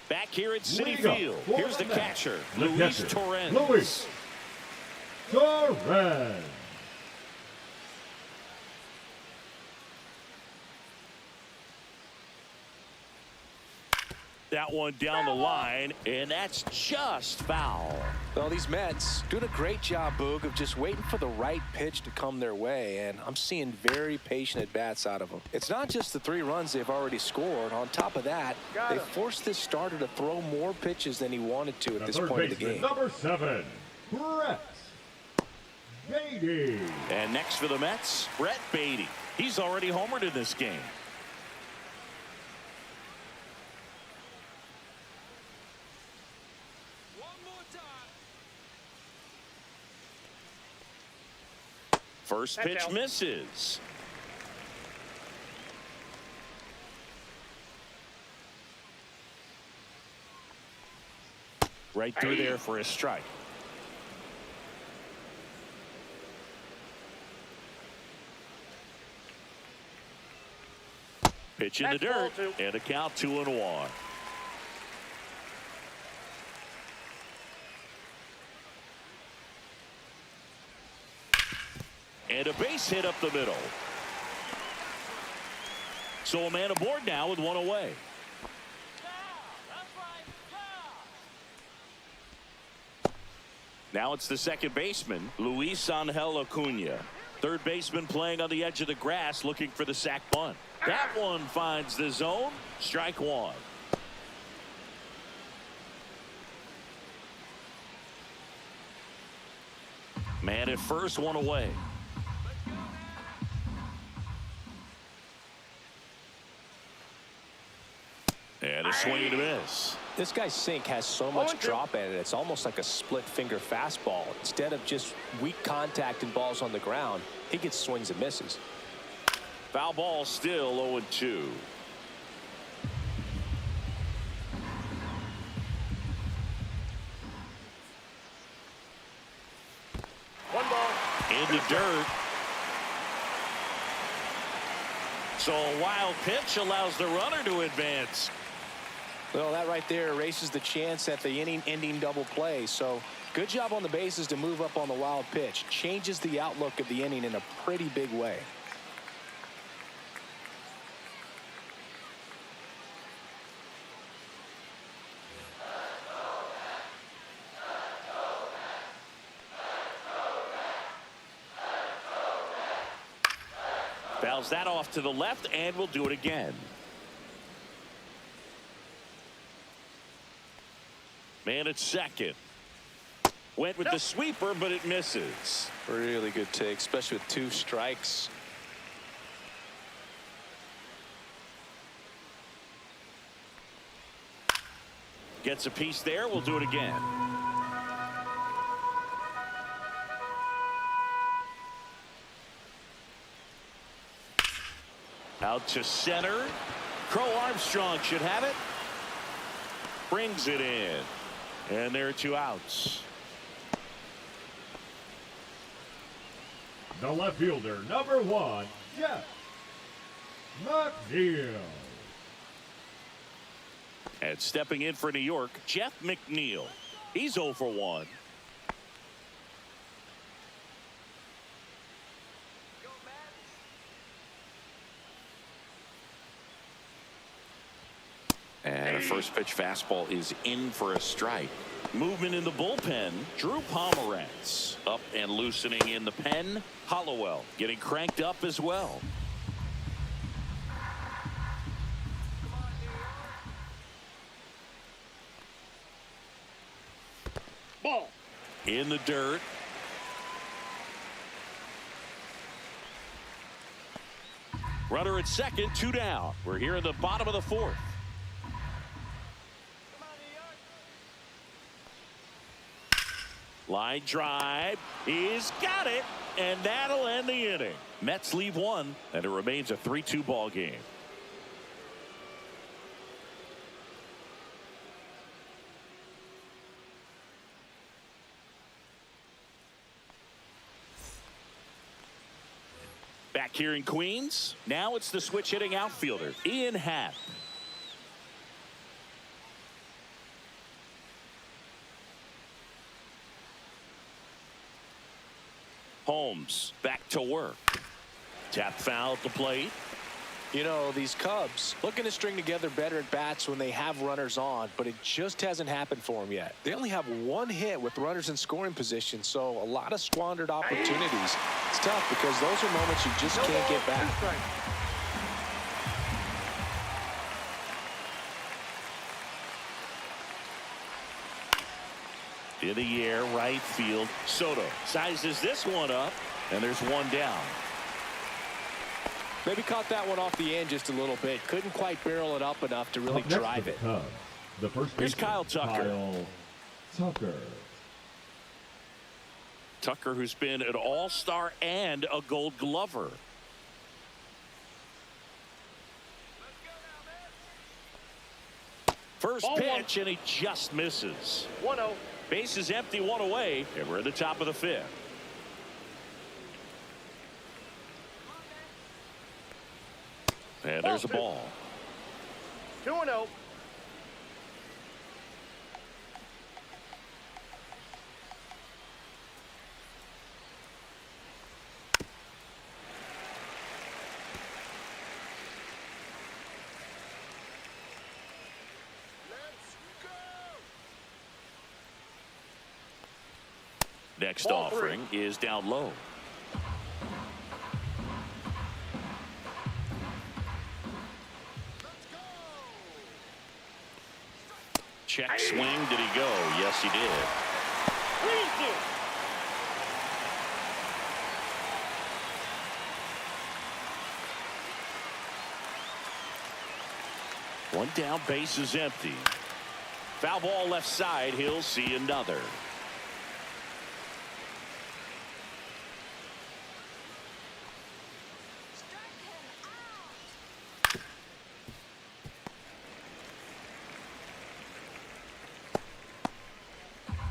Back here at Citi Field, here's the catcher, Luis Torrens. Luis Torrens. That one down the line, and that's just foul. Well, these Mets doing a great job, Boog, of just waiting for the right pitch to come their way, and I'm seeing very patient at-bats out of them. It's not just the 3 runs they've already scored. On top of that, they forced this starter to throw more pitches than he wanted to at this point of the game. Number 7, Brett Beatty. And next for the Mets, Brett Beatty. He's already homered in this game. First pitch misses. Right through there for a strike. Pitch in the dirt, and a count 2-1. And a base hit up the middle. So a man aboard now with 1 away. Now it's the second baseman, Luis Angel Acuna. Third baseman playing on the edge of the grass looking for the sac bunt. That one finds the zone. Strike one. Man at first, one away. And a swing and a miss. This guy's sink has so much drop in it. It's almost like a split finger fastball. Instead of just weak contact and balls on the ground, he gets swings and misses. Foul ball, still 0-2. One ball. In the dirt. So a wild pitch allows the runner to advance. Well, that right there erases the chance at the inning-ending double play. So good job on the bases to move up on the wild pitch. Changes the outlook of the inning in a pretty big way. Fouls that off to the left, and we'll do it again. Man at second. Went with the sweeper, but it misses. Really good take, especially with 2 strikes. Gets a piece there. We'll do it again. Out to center. Crow Armstrong should have it. Brings it in. And there are 2 outs. The left fielder, number 1, Jeff McNeil. And stepping in for New York, Jeff McNeil. He's 0 for 1. And a first pitch fastball is in for a strike. Movement in the bullpen. Drew Pomerantz up and loosening in the pen. Hollowell getting cranked up as well. Ball. In the dirt. Runner at second, 2 down. We're here in the bottom of the 4th. Line drive. He's got it, and that'll end the inning. Mets leave 1, and it remains a 3-2 ball game. Back here in Queens, now it's the switch hitting outfielder, Ian Happ. Holmes back to work. Tap foul at the plate. You know, these Cubs looking to string together better at bats when they have runners on, but it just hasn't happened for them yet. They only have 1 hit with runners in scoring position, so a lot of squandered opportunities. It's tough because those are moments you just can't get back. In the air, right field. Soto sizes this one up, and there's 1 down. Maybe caught that one off the end just a little bit. Couldn't quite barrel it up enough to really drive it. Cubs, the first Here's baseman, Kyle Tucker. Tucker, who's been an all-star and a Gold Glover. First pitch, and he just misses. 1-0. Base is empty, 1 away, and we're at the top of the 5th. And there's a ball. 2-0. Next Ball offering is down low. Check swing. Did he go? Yes, he did. One down, base is empty. Foul ball left side. He'll see another.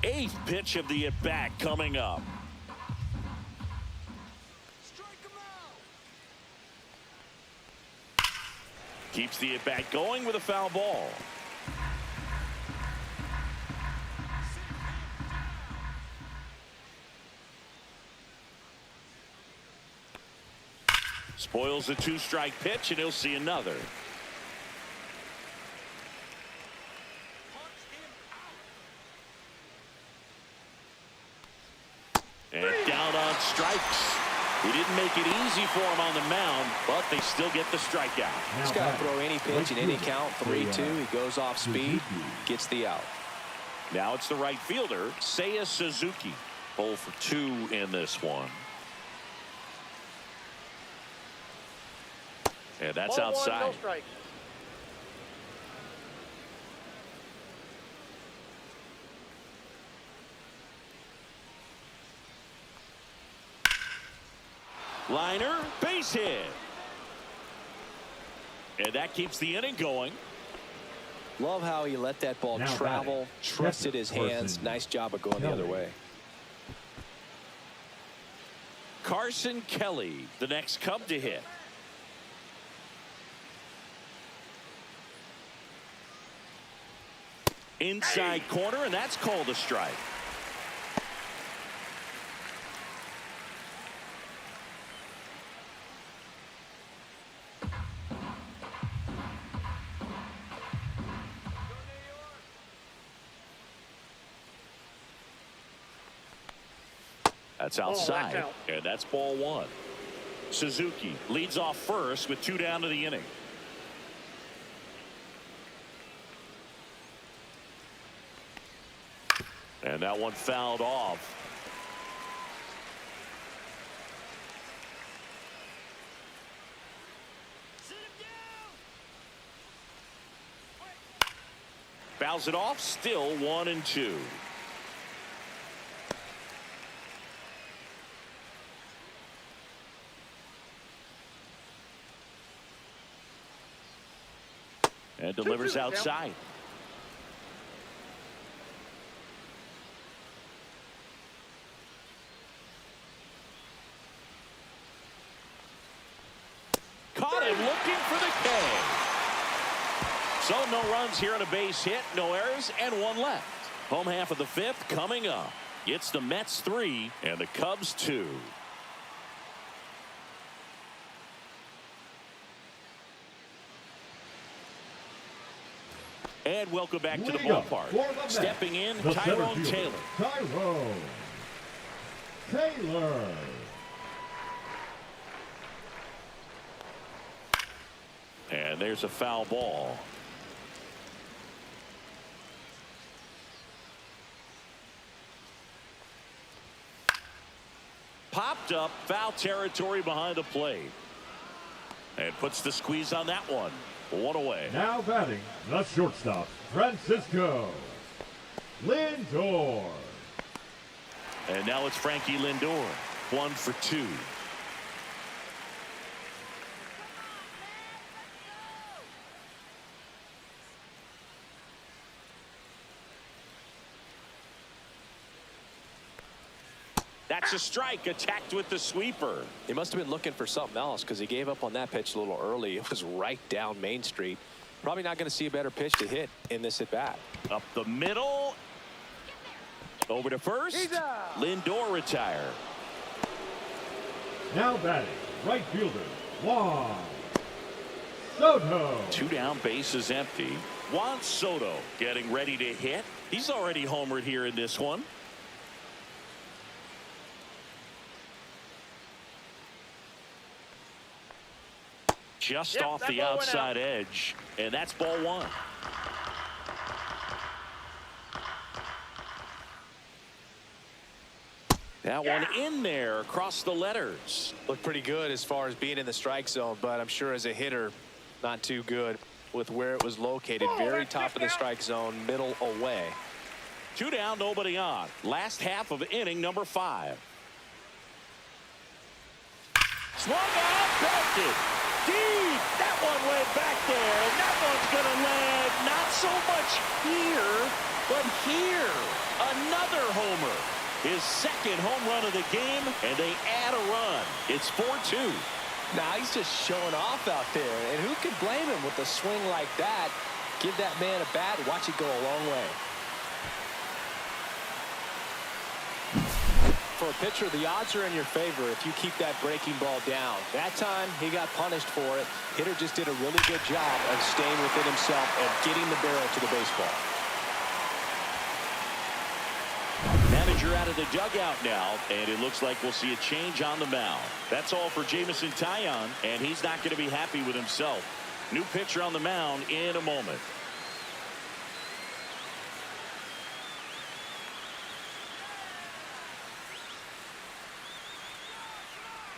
Eighth pitch of the at-bat coming up. Keeps the at-bat going with a foul ball. Spoils a two-strike pitch, and he'll see another. And down on strikes. He didn't make it easy for him on the mound, but they still get the strikeout. He's got to throw any pitch in any count. 3-2. He goes off speed, gets the out. Now it's the right fielder, Seiya Suzuki. 0 for 2 in this one. And that's Ball outside. 1, no strikes. Liner, base hit. And that keeps the inning going. Love how he let that ball Now travel, batting. trusted his hands. Nice job of going the other way. Carson Kelly, the next Cub to hit. Inside corner, and that's called a strike. That's outside, out. and that's ball 1. Suzuki leads off first with 2 down to the inning. And that one fouled off. Fouls it off, still 1-2. And delivers outside. Caught him looking for the K. So no runs here on a base hit, no errors, and 1 left. Home half of the 5th coming up. It's the Mets 3 and the Cubs 2. And welcome back to the ballpark. Stepping in, Tyrone Taylor. Tyrone Taylor. And there's a foul ball. Popped up, foul territory behind the plate. And puts the squeeze on that one. 1 away. Now batting, the shortstop, Francisco Lindor. And now it's Frankie Lindor. 1 for 2. That's a strike, attacked with the sweeper. He must have been looking for something else because he gave up on that pitch a little early. It was right down Main Street. Probably not going to see a better pitch to hit in this at bat. Up the middle. Over to first. Lindor retire. Now batting, right fielder, Juan Soto. 2 down, base is empty. Juan Soto getting ready to hit. He's already homered here in this one. Just Yep, off that the ball went outside edge, and that's ball one. That one in there across the letters. Looked pretty good as far as being in the strike zone, but I'm sure as a hitter, not too good with where it was located. Very top of the strike zone, middle away. 2 down, nobody on. Last half of inning number 5. Swung out, belted. Deep. That one went back there, and that one's going to land not so much here, but here. Another homer. His second home run of the game, and they add a run. It's 4-2. Now he's just showing off out there, and who could blame him with a swing like that? Give that man a bat, watch it go a long way. For a pitcher, the odds are in your favor if you keep that breaking ball down. That time, he got punished for it. Hitter just did a really good job of staying within himself and getting the barrel to the baseball. Manager out of the dugout now, and it looks like we'll see a change on the mound. That's all for Jamison Taillon, and he's not going to be happy with himself. New pitcher on the mound in a moment.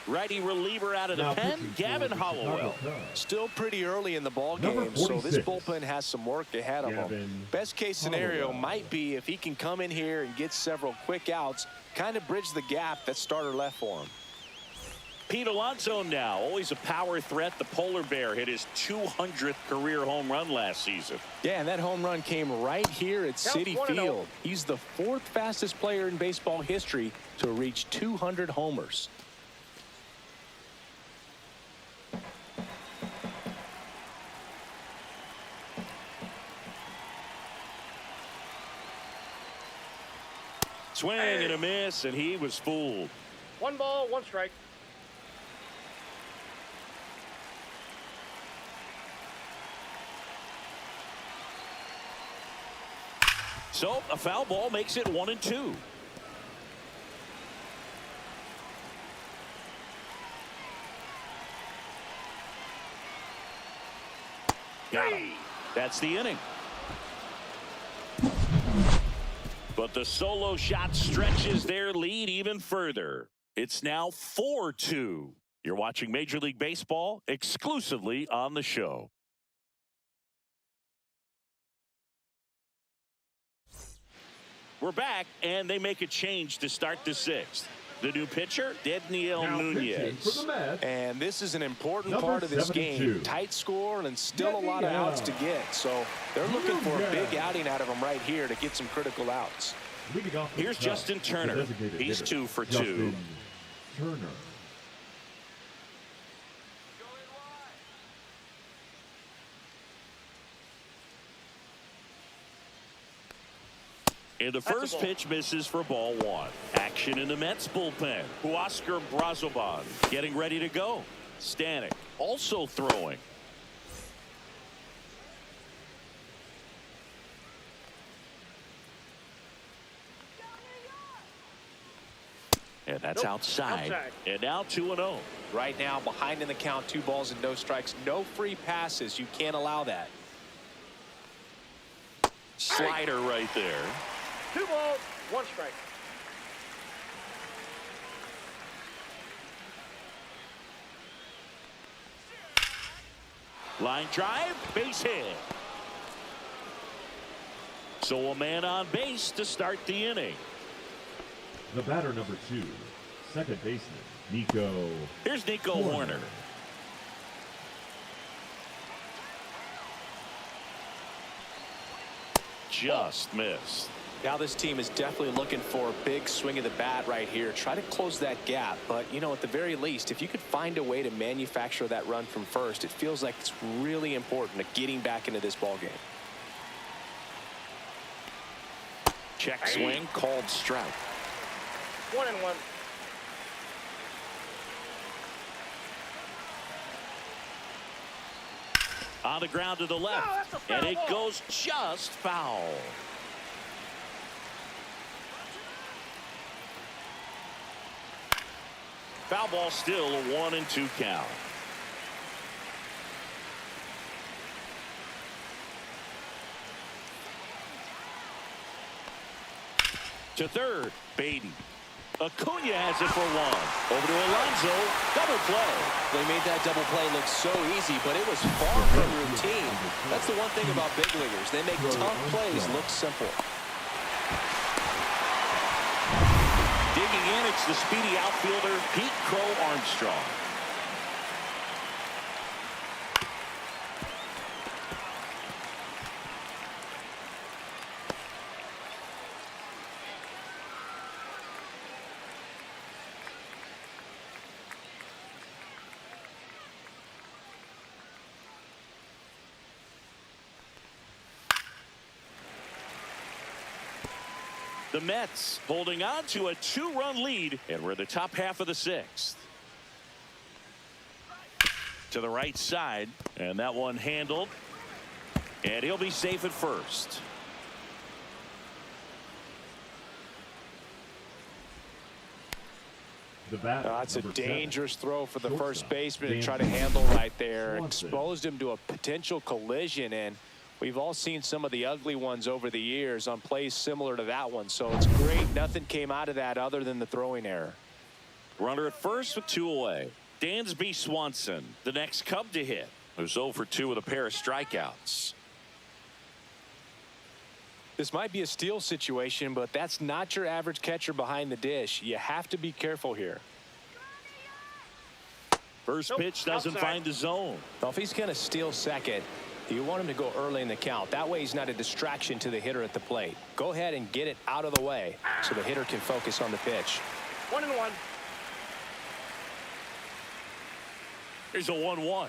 Righty reliever out of the pen, Gavin Hollowell. Still pretty early in the ball game, so this bullpen has some work ahead of him. Best case scenario might be if he can come in here and get several quick outs, kind of bridge the gap that starter left for him. Pete Alonso now, always a power threat. The Polar Bear hit his 200th career home run last season. Yeah, and that home run came right here at Citi Field. He's the 4th fastest player in baseball history to reach 200 homers. Swing and a miss, and he was fooled. 1 ball, 1 strike. So a foul ball makes it 1-2. Got him. That's the inning. But the solo shot stretches their lead even further. It's now 4-2. You're watching Major League Baseball exclusively on the show. We're back, and they make a change to start the 6th. The new pitcher, Daniel Nunez. And this is an important part of this game. Tight score and still a lot of outs to get. So they're looking for a big outing out of him right here to get some critical outs. Here's Justin Turner. He's 2 for 2. Turner. And the first pitch misses for ball 1. Action in the Mets bullpen. Huascar Brazoban getting ready to go. Stanek also throwing. And that's outside. And now 2-0. Right now, behind in the count, 2 balls and no strikes. No free passes. You can't allow that. Slider right there. 2 balls, 1 strike. Line drive, base hit. So a man on base to start the inning. The batter number 2, second baseman, Nico. Here's Nico Horner. Just missed. Now this team is definitely looking for a big swing of the bat right here. Try to close that gap. But, you know, at the very least, if you could find a way to manufacture that run from first, it feels like it's really important to getting back into this ball game. Check swing, called strike. 1-1. On the ground to the left, and it goes just foul. Foul ball, still a 1-2 count. To third, Beatty. Acuna has it for one. Over to Alonso. Double play. They made that double play look so easy, but it was far from routine. That's the one thing about big leaguers. They make tough plays look simple. Digging in, it's the speedy outfielder, Pete Crow Armstrong. The Mets holding on to a 2-run lead, and we're in the top half of the 6th. To the right side, and that one handled, and he'll be safe at first. That's a dangerous throw for the first baseman to try to handle right there. Exposed him to a potential collision, and we've all seen some of the ugly ones over the years on plays similar to that one. So it's great nothing came out of that other than the throwing error. Runner at first with 2 away. Dansby Swanson, the next Cub to hit, who's 0 for 2 with a pair of strikeouts. This might be a steal situation, but that's not your average catcher behind the dish. You have to be careful here. First pitch doesn't find the zone. Well, if he's going to steal second, you want him to go early in the count. That way he's not a distraction to the hitter at the plate. Go ahead and get it out of the way so the hitter can focus on the pitch. 1-1. Here's a 1-1.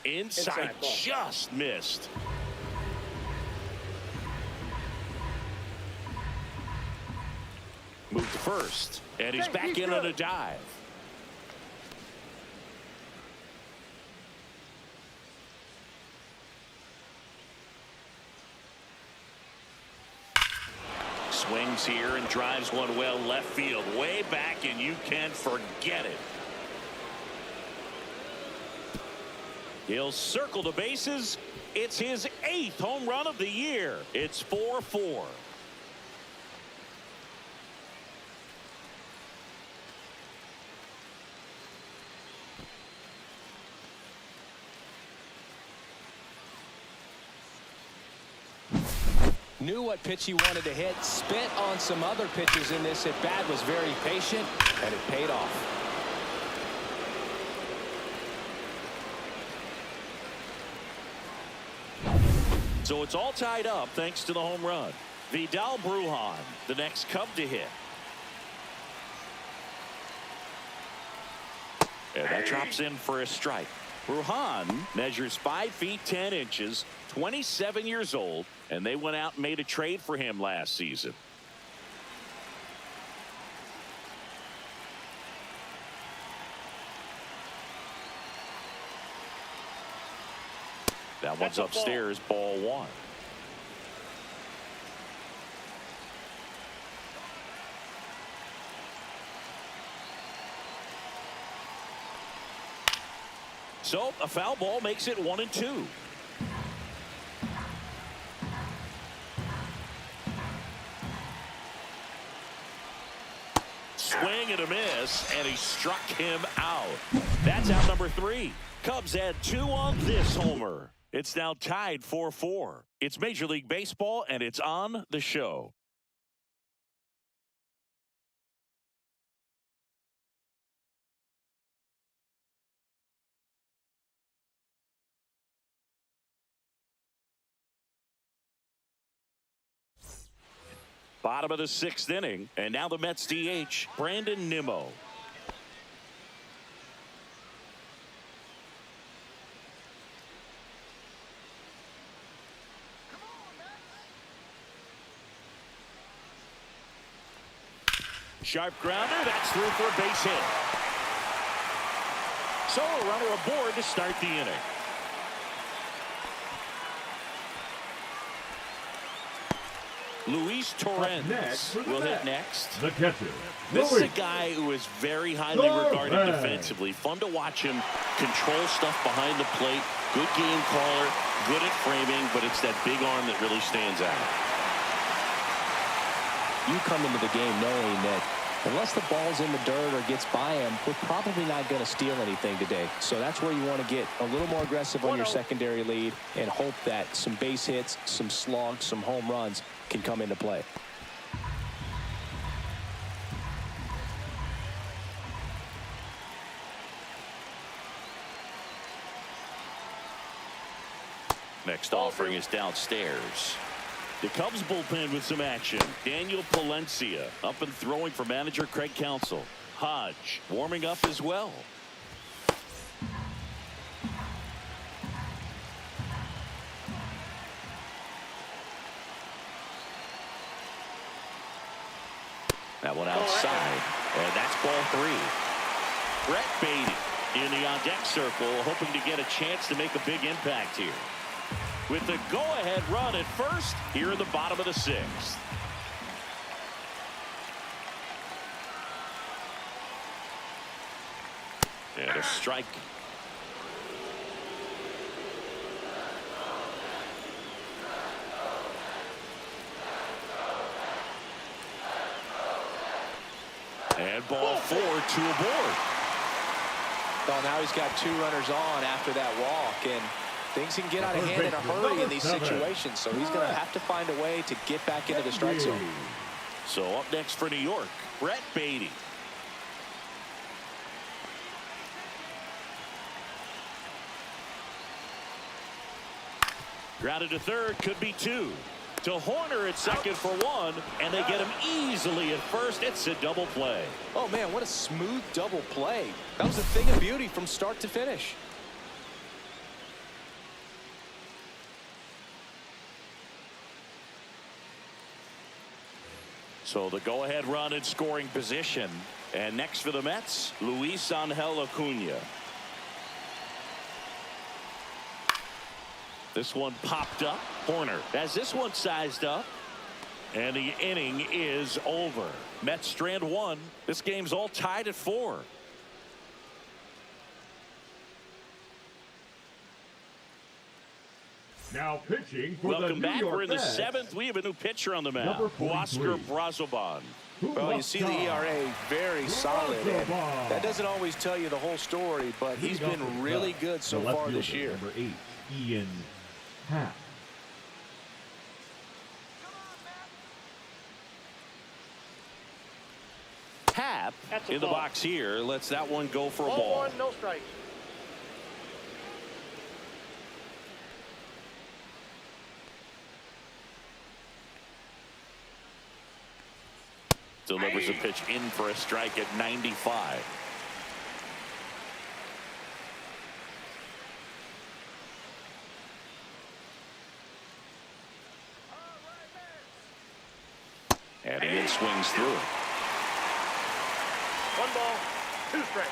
Inside ball. just missed. Move to first, and he's back in on a dive. Swings here and drives one well left field, way back, and you can forget it. He'll circle the bases. It's his 8th home run of the year. It's 4-4. Knew what pitch he wanted to hit, spent on some other pitches in this at bat, was very patient, and it paid off. So it's all tied up thanks to the home run. Vidal Brujan, the next Cub to hit. And that drops in for a strike. Brujan measures 5 feet 10 inches, 27 years old, and they went out and made a trade for him last season. That one's upstairs, ball 1. So a foul ball makes it 1-2. Swing and a miss, and he struck him out. That's out number 3. Cubs had 2 on this homer. It's now tied 4-4. It's Major League Baseball, and it's on the show. Bottom of the 6th inning, and now the Mets DH, Brandon Nimmo. Sharp grounder, that's through for a base hit. So a runner aboard to start the inning. Luis Torrens will hit next. The catcher. This is a guy who is very highly regarded defensively. Fun to watch him control stuff behind the plate. Good game caller, good at framing, but it's that big arm that really stands out. you come into the game knowing that unless the ball's in the dirt or gets by him, we're probably not going to steal anything today. So that's where you want to get a little more aggressive on your secondary lead and hope that some base hits, some slugs, some home runs can come into play. Next offering is downstairs. The Cubs bullpen with some action. Daniel Palencia up and throwing for manager Craig Counsell. Hodge warming up as well. That one outside, and that's ball 3. Brett Beatty in the on-deck circle, hoping to get a chance to make a big impact here. With the go-ahead run at first here in the bottom of the 6th. And a strike. And ball 4, 2 aboard. Well, now he's got 2 runners on after that walk, and things can get out of hand in a hurry in these situations, so he's going to have to find a way to get back into the strike zone. So up next for New York, Brett Beatty. Grounded to third, could be 2. To Horner at second for 1, and they get him easily at first. It's a double play. Oh, man, what a smooth double play. That was a thing of beauty from start to finish. So the go-ahead run in scoring position. And next for the Mets, Luis Angel Acuna. This one popped up. Horner has this one sized up. And the inning is over. Mets strand 1. This game's all tied at 4. Now pitching for Welcome the back. New York We're in the Mets. 7th. We have a new pitcher on the mound. Number 43. Oscar Brazoban. Well, you see the ERA very solid, and that doesn't always tell you the whole story, but he's been really good so far this year. Number 8, Ian Happ. Happ That's a in the ball. box here. Lets that one go for a Ball ball. 1, no strikes. Delivers a pitch in for a strike at 95. And Ian swings through it. 1 ball, 2 strikes.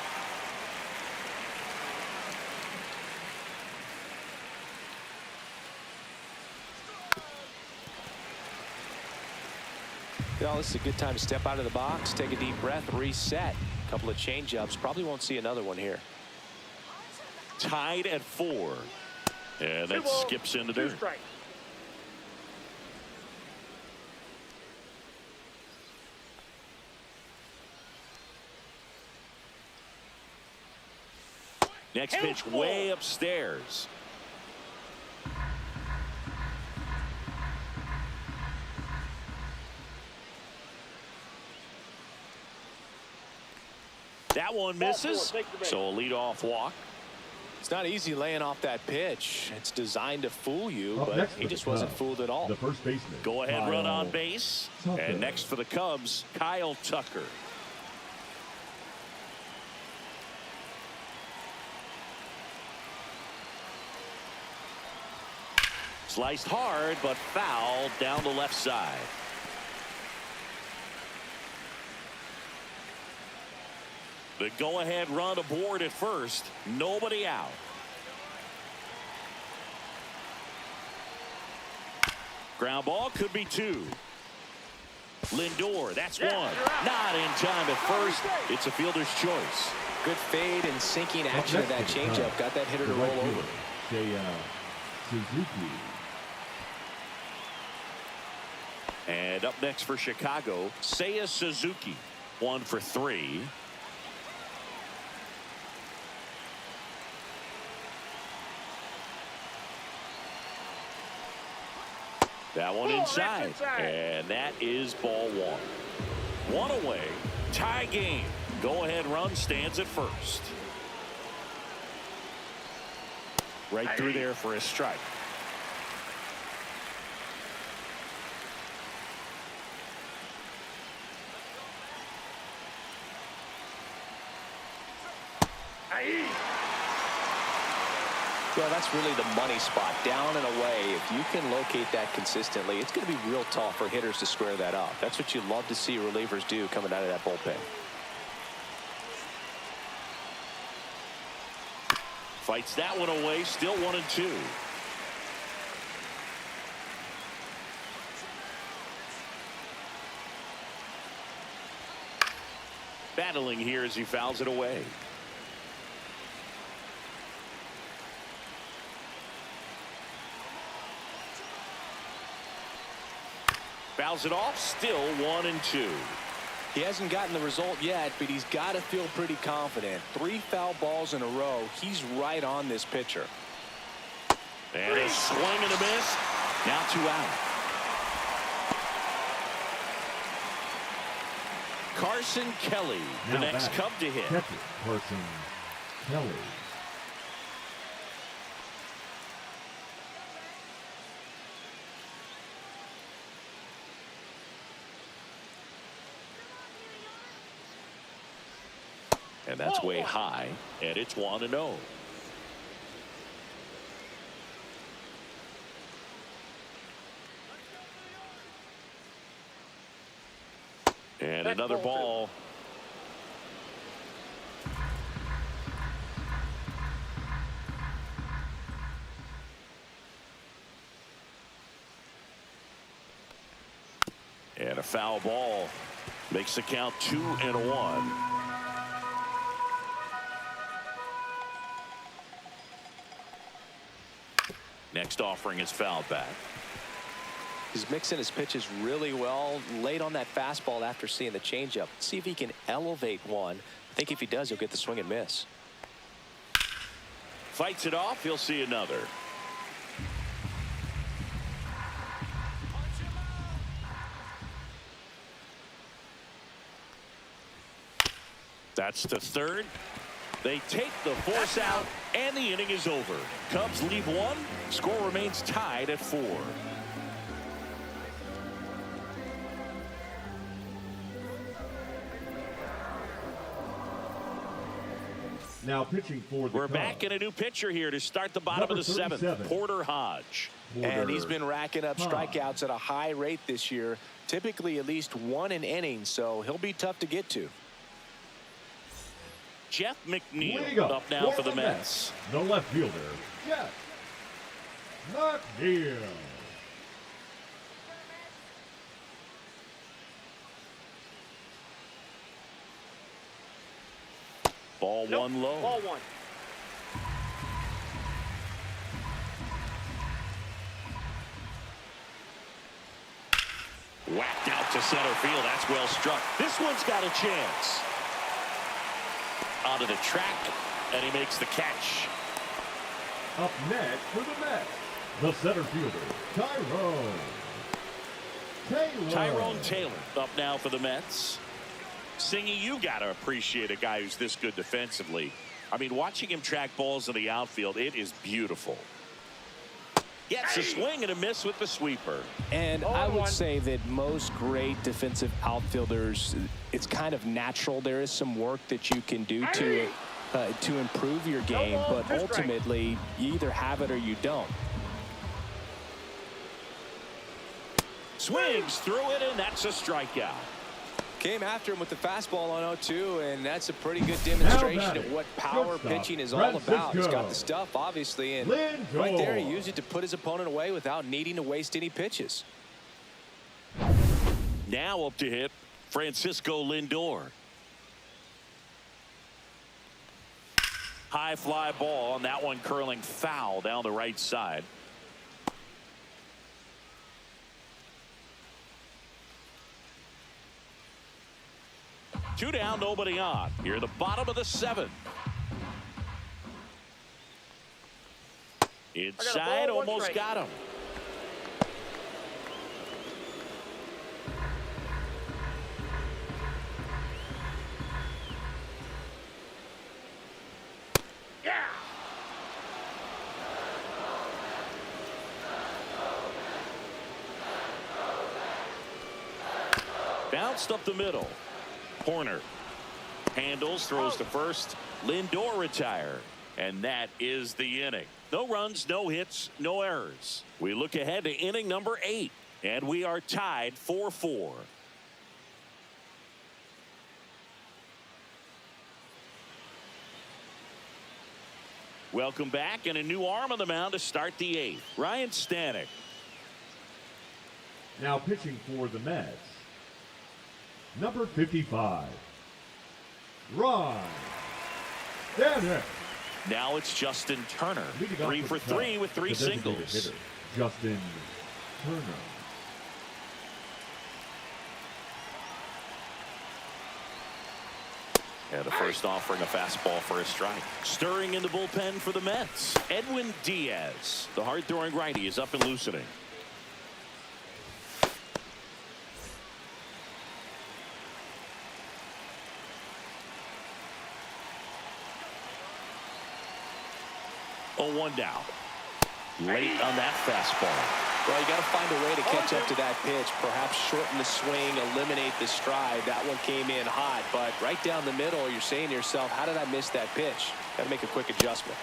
Well, this is a good time to step out of the box, take a deep breath, reset. A couple of change-ups. Probably won't see another one here. Tied at 4. And 2 that balls, skips into 2 there. strikes. Next pitch way upstairs. That one misses. So a leadoff walk. It's not easy laying off that pitch. It's designed to fool you, Up but next he for just the wasn't Cubs, fooled at all. The first baseman. Go ahead Kyle run on base. Tucker. And next for the Cubs, Kyle Tucker. Sliced hard, but foul down the left side. The go-ahead run aboard at first. Nobody out. Ground ball could be 2. Lindor, that's 1. Not in time at first. It's a fielder's choice. Good fade and sinking action of that changeup. Got that hitter to roll over. Suzuki. And up next for Chicago, Seiya Suzuki. 1 for 3. That one inside. And that is ball 1. 1 away. Tie game. Go-ahead run stands at first. Right through there for a strike. Well, that's really the money spot, down and away. If you can locate that consistently, it's going to be real tough for hitters to square that up. That's what you love to see relievers do coming out of that bullpen. Fights that one away, still 1-2. Battling here as he fouls it away. Fouls it off, still 1-2. He hasn't gotten the result yet, but he's got to feel pretty confident. 3 foul balls in a row. He's right on this pitcher. And a swing and a miss. Now 2 out. Carson Kelly, the next Cub to hit. Catcher, Carson Kelly. And that's way high, and it's 1-0. And another ball. And a foul ball makes the count 2-1. Next offering is fouled back. He's mixing his pitches really well. Late on that fastball after seeing the changeup. See if he can elevate one. I think if he does, he'll get the swing and miss. Fights it off. He'll see another. That's the third. They take the force out, and the inning is over. Cubs leave 1. Score remains tied at 4. Now pitching for the We're Cubs. back in a new pitcher here to start the bottom of the 7th. Porter Hodge. And he's been racking up strikeouts at a high rate this year. Typically at least 1 an inning, so he'll be tough to get to. Jeff McNeil up now for the Mets. The left fielder, Jeff McNeil. Ball 1 low. Ball 1. Whacked out to center field. That's well struck. This one's got a chance. Onto the track, and he makes the catch. Up next for the Mets, the center fielder, Tyrone Taylor up now for the Mets. Singy, you got to appreciate a guy who's this good defensively. I mean, watching him track balls in the outfield, it is beautiful. Gets a swing and a miss with the sweeper. And I would say that most great defensive outfielders, it's kind of natural. There is some work that you can do to improve your game, but ultimately you either have it or you don't. Swings through it, and that's a strikeout. Came after him with the fastball on 0-2, and that's a pretty good demonstration of what power pitching is all about. He's got the stuff, obviously, and right there he used it to put his opponent away without needing to waste any pitches. Now up to hit, Francisco Lindor. High fly ball, and that one curling foul down the right side. Two down, nobody on. Here, the bottom of the seventh. Inside, ball, almost strike. got him. Bounced up the middle. Horner handles, throws to first. Lindor retired. And that is the inning. No runs, no hits, no errors. We look ahead to inning number 8. And we are tied 4-4. Welcome back, and a new arm on the mound to start the 8th. Ryan Stanek. Now pitching for the Mets, number 55, Ryan Stanek. Now it's Justin Turner. Leading off 3 the for top, 3 with 3 the designated singles. hitter, Justin Turner. And the first offering a fastball for a strike. Stirring in the bullpen for the Mets, Edwin Diaz. The hard-throwing righty is up and loosening. Oh, 1 down. Late on that fastball. Well, you got to find a way to catch up to that pitch, perhaps shorten the swing, eliminate the stride. That one came in hot, but right down the middle, you're saying to yourself, how did I miss that pitch? Got to make a quick adjustment.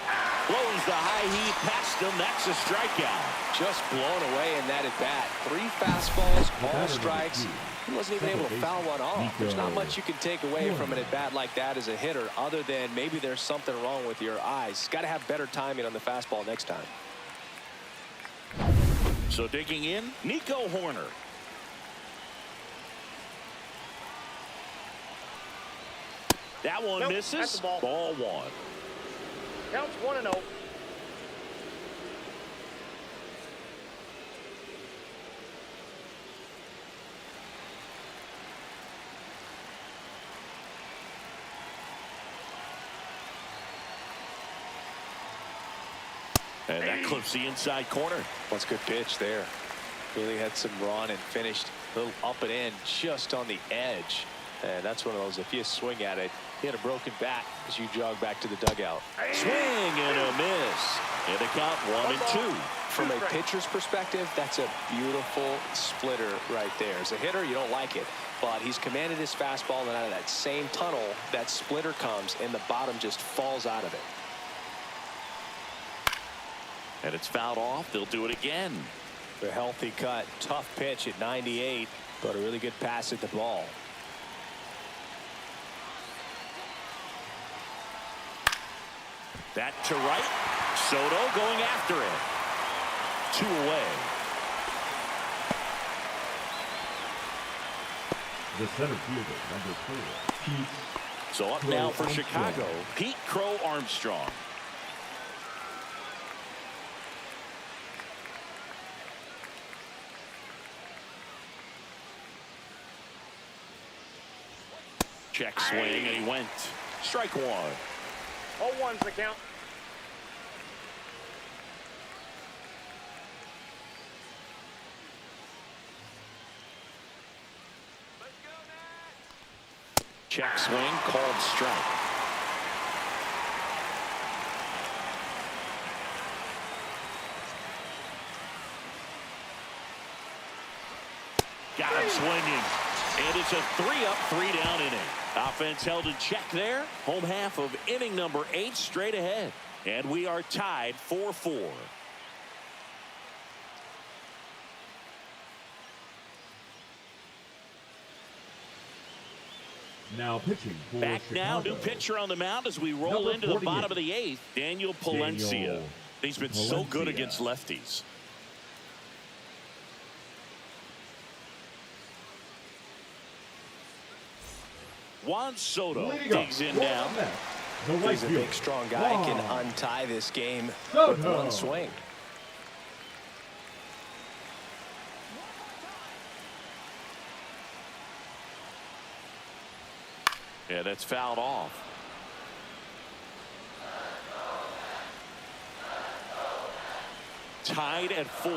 Blows the high heat past him. That's a strikeout. Just blown away in that at bat. 3 fastballs, all strikes. He wasn't even able to foul one off. There's not much you can take away from an at bat like that as a hitter, other than maybe there's something wrong with your eyes. Got to have better timing on the fastball next time. So digging in, Nico Horner. That one Nope, misses. that's the ball. Ball 1. Counts 1-0. And that clips the inside corner. That's a good pitch there. Really had some run and finished a little up and in just on the edge. And that's one of those, if you swing at it, you hit a broken bat as you jog back to the dugout. Swing and a miss. And a count 1-2. From a pitcher's perspective, that's a beautiful splitter right there. As a hitter, you don't like it, but he's commanded his fastball, and out of that same tunnel, that splitter comes, and the bottom just falls out of it. And it's fouled off. They'll do it again. A healthy cut. Tough pitch at 98, but a really good pass at the ball. That to right. Soto going after it. 2 away. The center fielder, number 4, Pete. So up now for Chicago, Pete Crow Armstrong. Check swing, and he went. Strike 1. 0-1's the count. Check swing, called strike. Got him swinging. And it's a 3-up, 3-down inning. Offense held in check there. Home half of inning number 8 straight ahead. And we are tied 4-4. Now pitching for Back now, Chicago, new pitcher on the mound as we roll number into the 48, bottom of the 8th. Daniel Palencia. He's been so good Palencia. against lefties. Juan Soto Leading digs up in for now. the Mets, the right He's a fielder, big, strong guy. Can Juan untie this game with Soto. one swing. Yeah, that's fouled off. Tied at 4.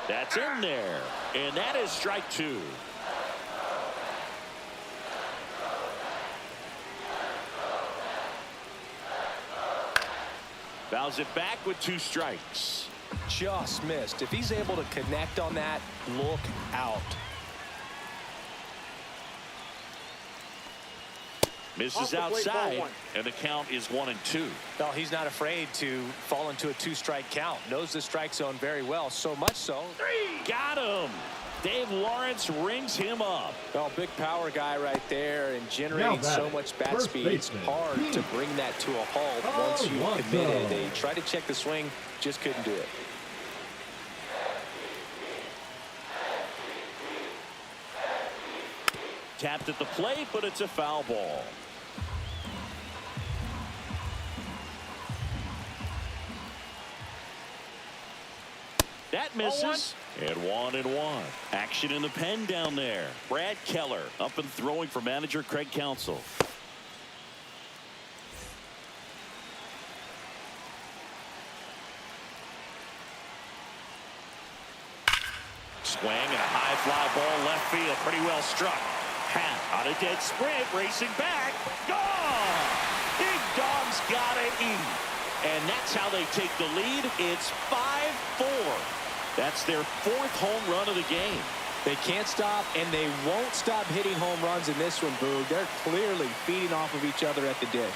That's in there, and that is strike 2. Fouls it back with 2 strikes. Just missed. If he's able to connect on that, look out. Misses outside, and the count is 1-2. No, he's not afraid to fall into a 2-strike count. Knows the strike zone very well, so much so. Got him. Dave Lawrence rings him up. Well, big power guy right there, and generating so much bat speed. It's hard to bring that to a halt once you've committed. They tried to check the swing, just couldn't do it. Tapped at the plate, but it's a foul ball. That misses. And 1-1. Action in the pen down there. Brad Keller up and throwing for manager Craig Counsell. Swing and a high fly ball left field. Pretty well struck. Hat on a dead sprint, racing back. Gone! Big Dog's got to eat. And that's how they take the lead. It's 5-4. That's their 4th home run of the game. They can't stop, and they won't stop hitting home runs in this one, Boog. They're clearly feeding off of each other at the dish.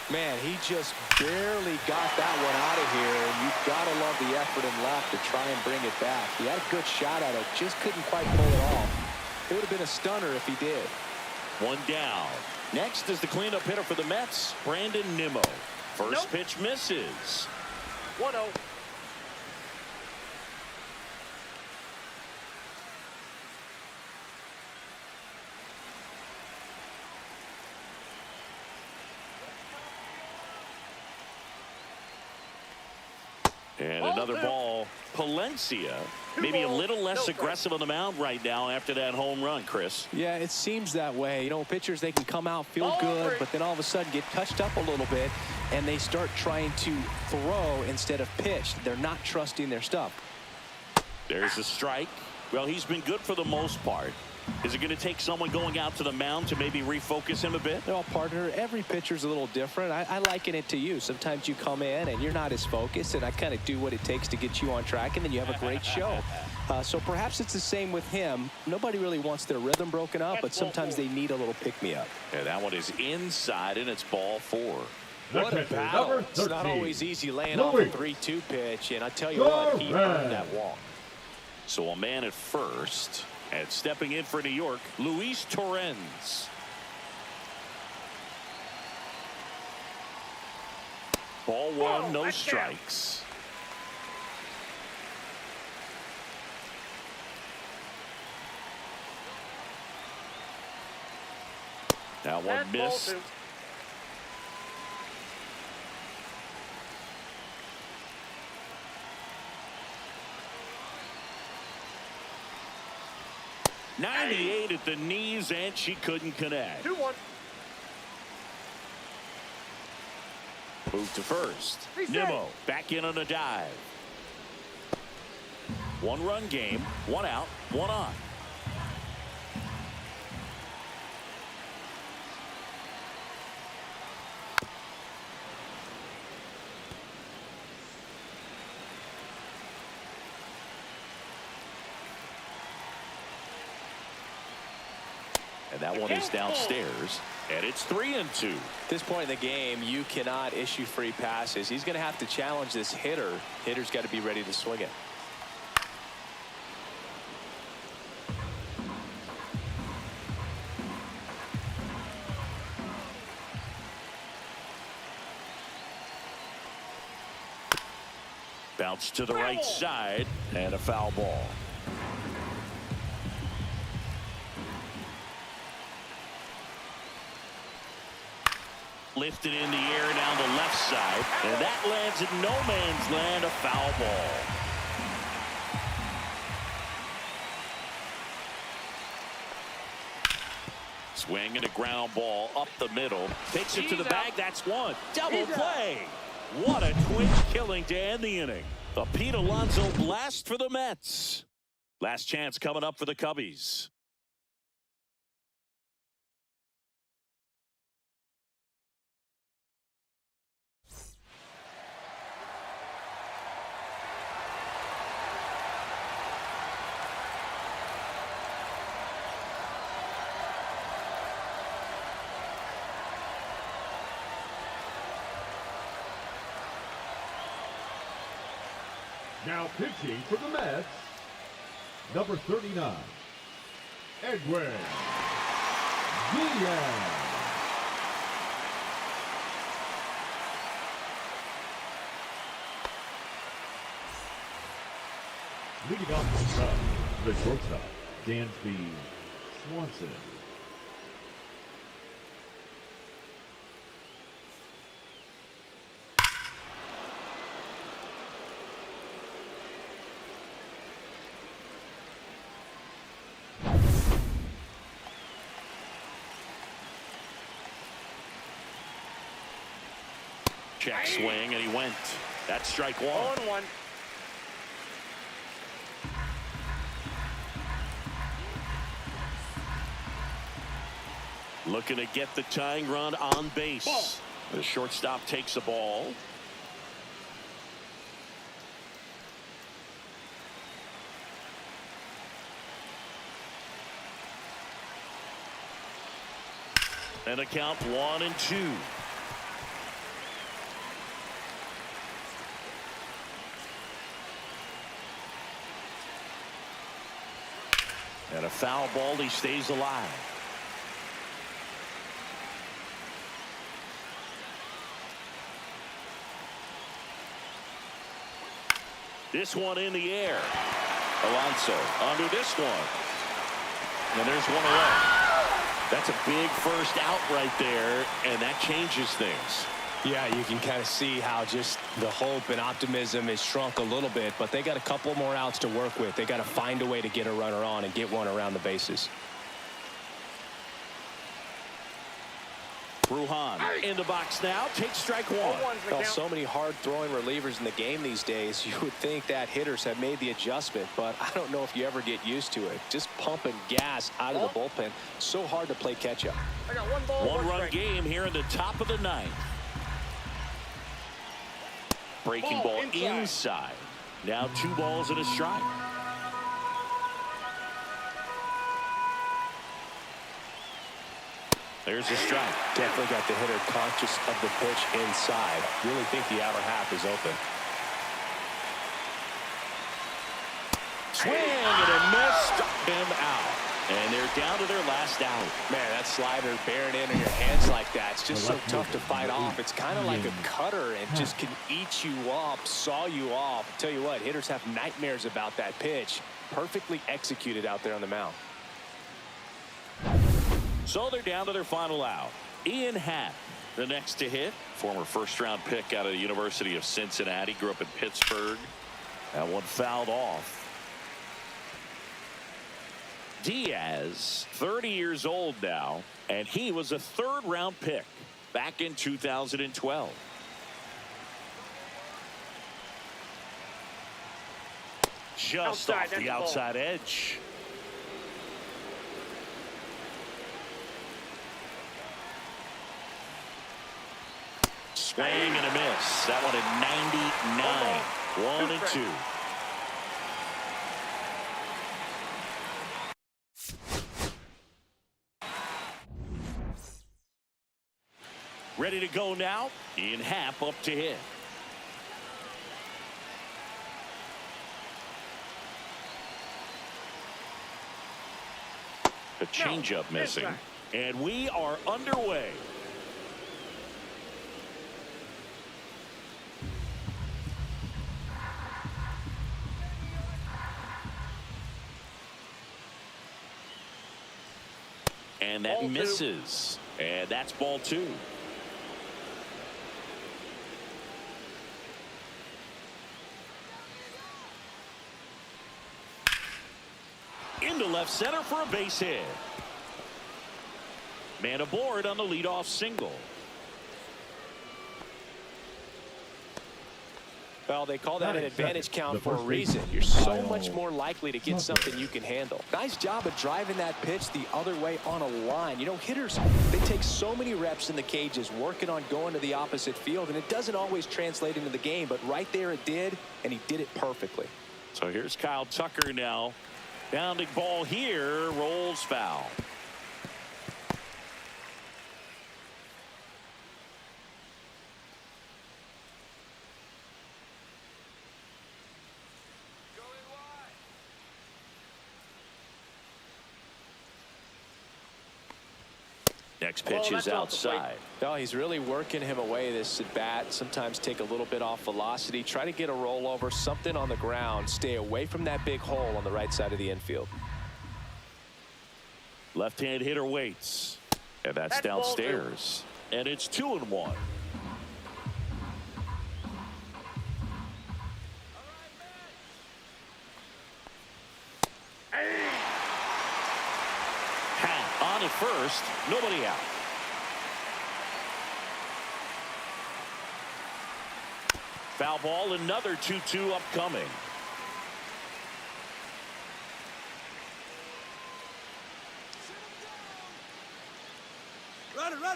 Man, he just barely got that one out of here, and you've got to love the effort and left to try and bring it back. He had a good shot at it, just couldn't quite pull it off. It would have been a stunner if he did. 1 down. Next is the cleanup hitter for the Mets, Brandon Nimmo. First pitch misses. 1-0. And another ball. Palencia maybe a little less aggressive on the mound right now after that home run, Chris. Yeah, it seems that way. You know, pitchers, they can come out, feel good, but then all of a sudden get touched up a little bit, and they start trying to throw instead of pitch. They're not trusting their stuff. There's a strike. Well, he's been good for the most part. Is it going to take someone going out to the mound to maybe refocus him a bit? Well, partner, every pitcher's a little different. I liken it to you. Sometimes you come in and you're not as focused, and I kind of do what it takes to get you on track, and then you have a great show. So perhaps it's the same with him. Nobody really wants their rhythm broken up, but sometimes they need a little pick-me-up. Yeah, that one is inside, and it's ball 4. What a battle. It's not always easy laying off a 3-2 pitch, and I tell you what, he earned that walk. So a man at first. And stepping in for New York, Luis Torrens. Ball 1, no strikes. That one missed. .98 at the knees, and she couldn't connect. 2-1. Move to first. Nimmo back in on a dive. 1-run game, 1 out, 1 on. And that one is downstairs, and it's 3-2. At this point in the game, you cannot issue free passes. He's going to have to challenge this hitter. Hitter's got to be ready to swing it. Bounce to the right side, and a foul ball. Lifted in the air down the left side. And that lands in no man's land, a foul ball. Swing and a ground ball up the middle. Takes it to the bag. That's one. Double play. What a twin killing to end the inning. A Pete Alonso blast for the Mets. Last chance coming up for the Cubbies. Now pitching for the Mets, number 39, Edwin Diaz. Leading off the shortstop, Dansby Swanson. Check swing, and he went. That's strike one. 0-1. Looking to get the tying run on base. Ball. The shortstop takes the ball. And a count 1-2. And a foul ball. He stays alive. This one in the air. Alonso under this one. And there's one away. That's a big first out right there, and that changes things. Yeah, you can kind of see how just the hope and optimism is shrunk a little bit, but they got a couple more outs to work with. They got to find a way to get a runner on and get one around the bases. Brujan in the box now. Takes strike one. Well, so many hard-throwing relievers in the game these days, you would think that hitters have made the adjustment, but I don't know if you ever get used to it. Just pumping gas out of the bullpen. So hard to play catch-up. I got one ball, One-run game here in the top of the ninth. Breaking ball inside. Now 2 balls and a strike. There's a strike. Definitely got the hitter conscious of the pitch inside. Really think the outer half is open. Swing and a miss. Struck him out. And they're down to their last out. Man, that slider bearing in your hands like that, it's just so tough to fight off. It's kind of like a cutter and just can eat you up, saw you off. Tell you what, hitters have nightmares about that pitch. Perfectly executed out there on the mound. So they're down to their final out. Ian Happ, the next to hit. Former first-round pick out of the University of Cincinnati. Grew up in Pittsburgh. That one fouled off. Diaz, 30 years old now, and he was a 3rd-round pick back in 2012. Just off the outside edge. Swing and a miss. That one at 99. 1-2. Ready to go now. Ian Happ up to hit. The changeup missing. And we are underway. And that misses. And that's ball 2. into left center for a base hit. Man aboard on the leadoff single. Well, they call that an Nice. advantage count The for a first reason. baseman, You're so Kyle much more likely to get Tucker. something you can handle. Nice job of driving that pitch the other way on a line. You know, hitters, they take so many reps in the cages working on going to the opposite field, and it doesn't always translate into the game, but right there it did, and he did it perfectly. So here's Kyle Tucker now. Bounding ball here, rolls foul. Next pitch is outside. No, he's really working him away this at bat. Sometimes take a little bit off velocity. Try to get a rollover, something on the ground. Stay away from that big hole on the right side of the infield. Left-hand hitter waits. And that's downstairs. And it's 2-1. On at first, nobody out. Foul ball, another 2-2 upcoming.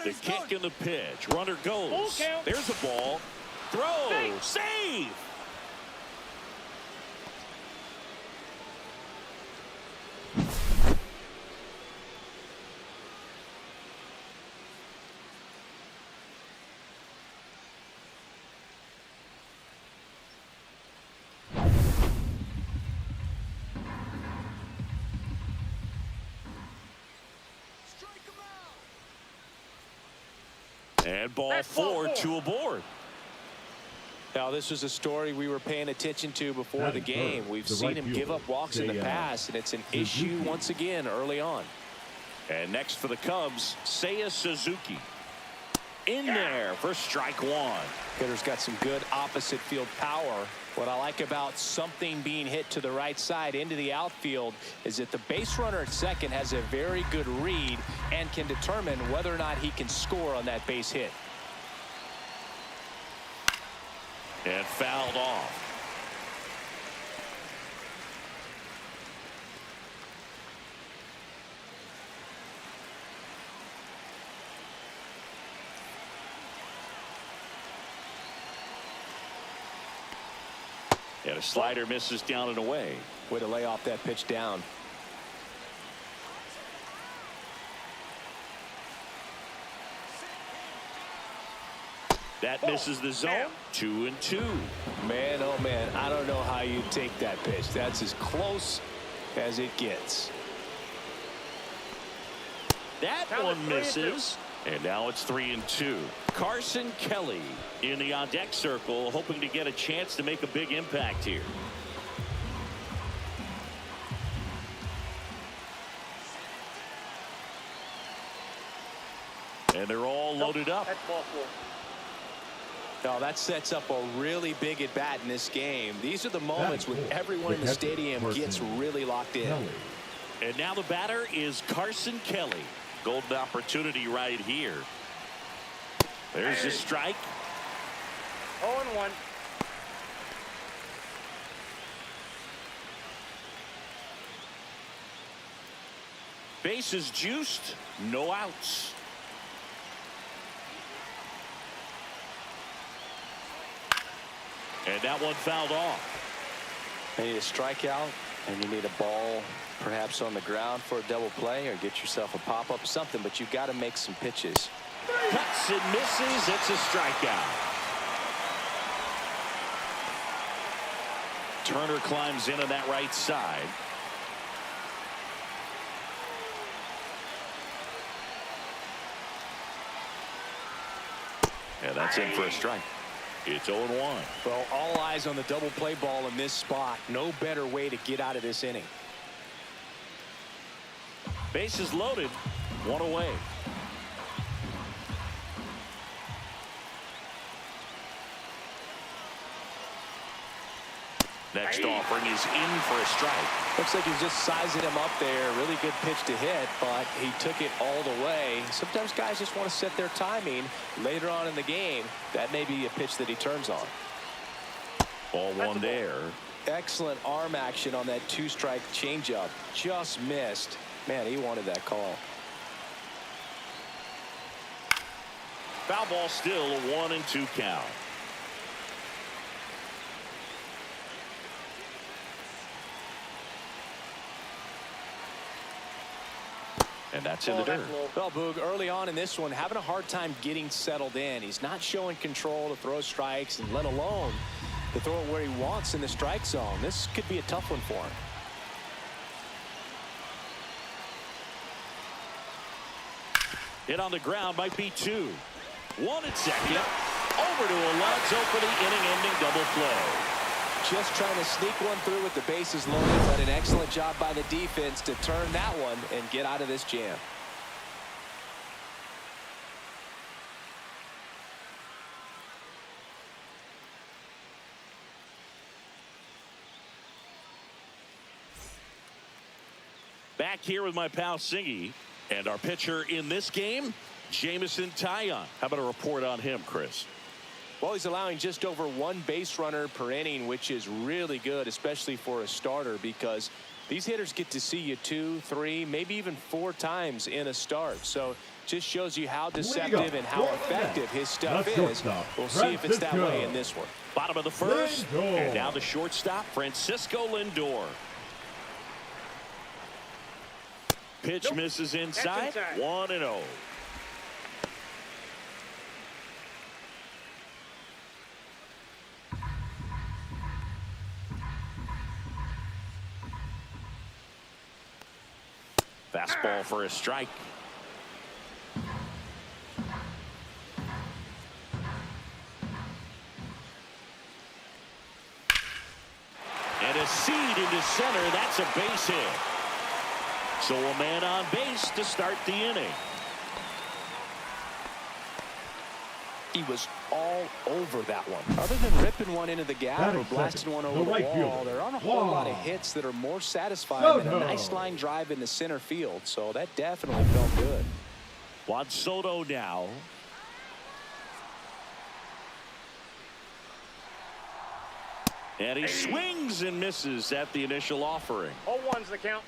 The kick and the pitch. Runner goes. There's a ball. Throw. Save. And ball four, 2 aboard. Now, this was a story we were paying attention to before the game. We've seen him give up walks in the past, and it's an issue once again early on. And next for the Cubs, Seiya Suzuki. In there for strike one. Hitter's got some good opposite field power. What I like about something being hit to the right side into the outfield is that the base runner at second has a very good read and can determine whether or not he can score on that base hit. And fouled off. And a slider misses down and away. Way to lay off that pitch down. That misses the zone. 2-2. Man, oh man, I don't know how you take that pitch. That's as close as it gets. That one misses. And now it's 3-2. Carson Kelly in the on-deck circle, hoping to get a chance to make a big impact here. And they're all loaded up. That's ball four. Now that sets up a really big at bat in this game. These are the moments when everyone in the stadium gets really locked in. And now the batter is Carson Kelly. Golden opportunity right here. There's the strike. 0-1. Bases juiced, no outs. And that one fouled off. You need a strikeout, and you need a ball perhaps on the ground for a double play, or get yourself a pop-up, something, but you've got to make some pitches. Cuts and misses. It's a strikeout. Turner climbs in on that right side. And that's in for a strike. It's 0-1. Well, all eyes on the double play ball in this spot. No better way to get out of this inning. Bases loaded, one away. Next offering is in for a strike. Looks like he's just sizing him up there. Really good pitch to hit, but he took it all the way. Sometimes guys just want to set their timing later on in the game. That may be a pitch that he turns on. Ball one there. Excellent arm action on that 2-strike changeup. Just missed. Man, he wanted that call. Foul ball, still a 1-2 count. And that's in the dirt. Well, Boog, early on in this one, having a hard time getting settled in. He's not showing control to throw strikes, and let alone to throw it where he wants in the strike zone. This could be a tough one for him. Hit on the ground might be 2. 1 at second. Over to Alonso for the inning-ending double play. Just trying to sneak one through with the bases loaded, but an excellent job by the defense to turn that one and get out of this jam. Back here with my pal Singy, and our pitcher in this game, Jamison Taillon. How about a report on him, Chris? Well, he's allowing just over 1 base runner per inning, which is really good, especially for a starter, because these hitters get to see you 2, 3, maybe even 4 times in a start. So just shows you how deceptive and how effective his stuff is. We'll see if it's that way in this one. Bottom of the first, and now the shortstop, Francisco Lindor. Pitch misses inside. 1-0. Fastball for a strike. And a seed into center. That's a base hit. So a man on base to start the inning. He was all over that one. Other than ripping one into the gap or blasting one over the wall, there aren't a whole lot of hits that are more satisfying than a nice line drive in the center field. So that definitely felt good. Juan Soto now. And he swings and misses at the initial offering. 0-1's the count.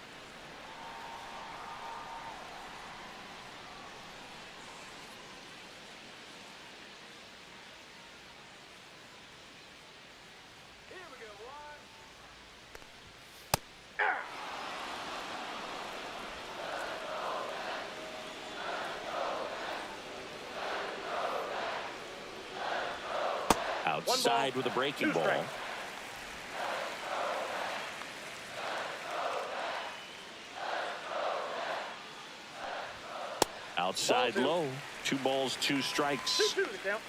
Outside with a breaking ball. Outside low. 2 balls, 2 strikes. 2-2 the count.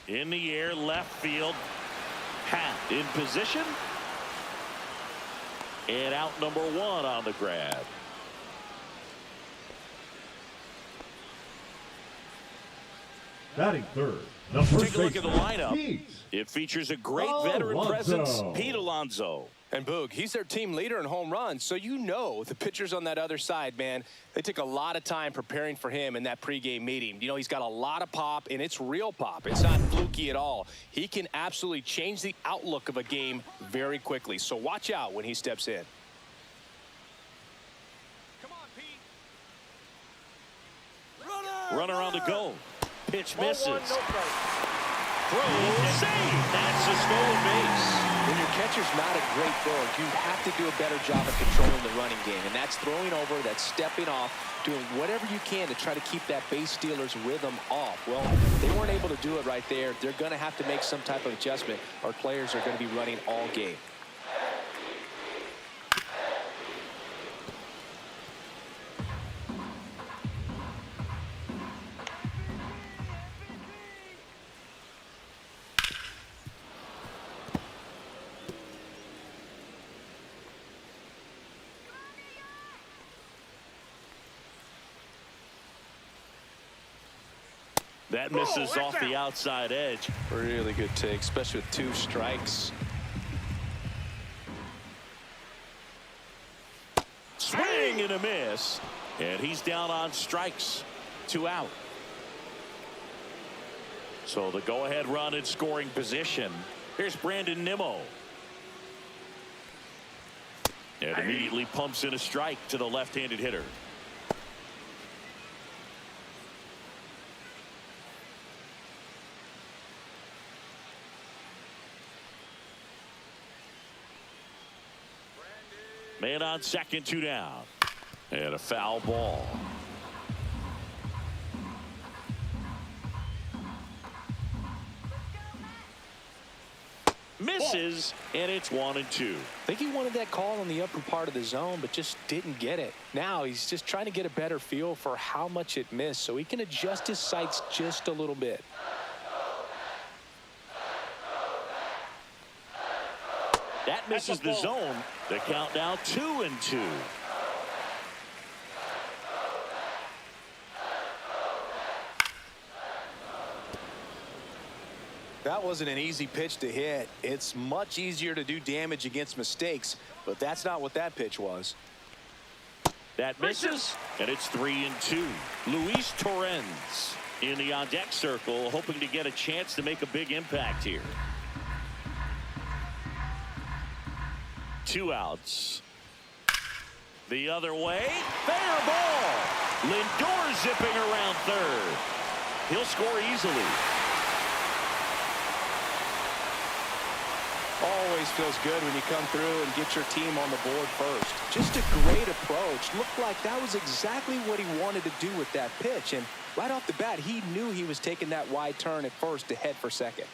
In the air, left field. Hat in position. And out number 1 on the grab. Batting third. Take a look at the lineup. It features a great veteran presence, Pete Alonso. And Boog, he's their team leader in home runs, so you know the pitchers on that other side, man, they took a lot of time preparing for him in that pregame meeting. You know, he's got a lot of pop, and it's real pop. It's not fluky at all. He can absolutely change the outlook of a game very quickly, so watch out when he steps in. Come on, Pete. Runner on the go. Pitch misses. 1-1, no strike. Throw, save. That's a stolen base. When your catcher's not a great thrower, you have to do a better job of controlling the running game. And that's throwing over, that's stepping off, doing whatever you can to try to keep that base stealer's rhythm off. Well, they weren't able to do it right there. They're going to have to make some type of adjustment. Our players are going to be running all game. That misses off the outside edge. Really good take, especially with 2 strikes. Swing and a miss. And he's down on strikes. 2 out. So the go-ahead run in scoring position. Here's Brandon Nimmo. And immediately pumps in a strike to the left-handed hitter. Man on second, 2 down. And a foul ball. Misses, and it's 1-2. I think he wanted that call in the upper part of the zone, but just didn't get it. Now he's just trying to get a better feel for how much it missed so he can adjust his sights just a little bit. That misses the zone. The count now 2-2. That wasn't an easy pitch to hit. It's much easier to do damage against mistakes, but that's not what that pitch was. That misses, and it's 3-2. Luis Torrens in the on-deck circle, hoping to get a chance to make a big impact here. 2 outs. The other way, fair ball. Lindor zipping around third. He'll score easily. Always feels good when you come through and get your team on the board first. Just a great approach. Looked like that was exactly what he wanted to do with that pitch. And right off the bat, he knew he was taking that wide turn at first to head for second.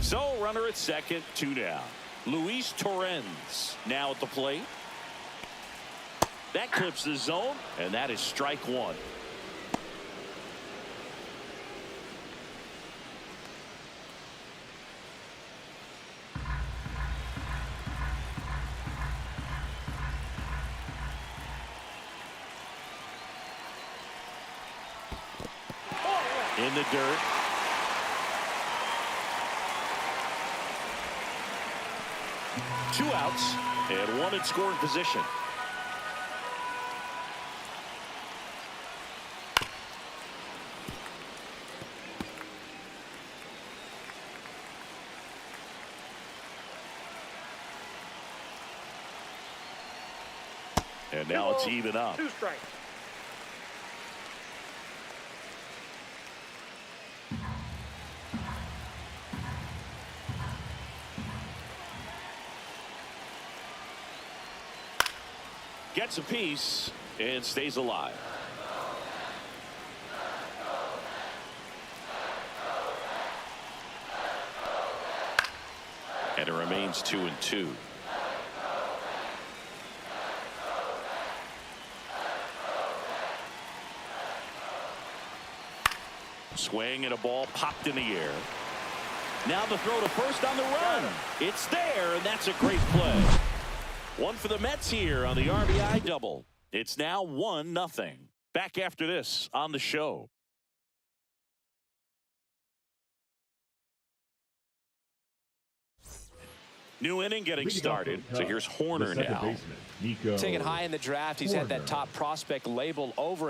So runner at second, 2 down. Luis Torrens now at the plate. That clips the zone, and that is strike 1. In the dirt. Two outs and 1 in scoring position. And now it's even up. 2 strikes. Gets a piece and stays alive. And it remains 2-2. Swing and a ball popped in the air. Now the throw to first on the run. It's there, and that's a great play. 1 for the Mets here on the RBI double. It's now 1-0. Back after this on the show. New inning getting started. So here's Horner now. Nico. Taken high in the draft, he's had that top prospect label over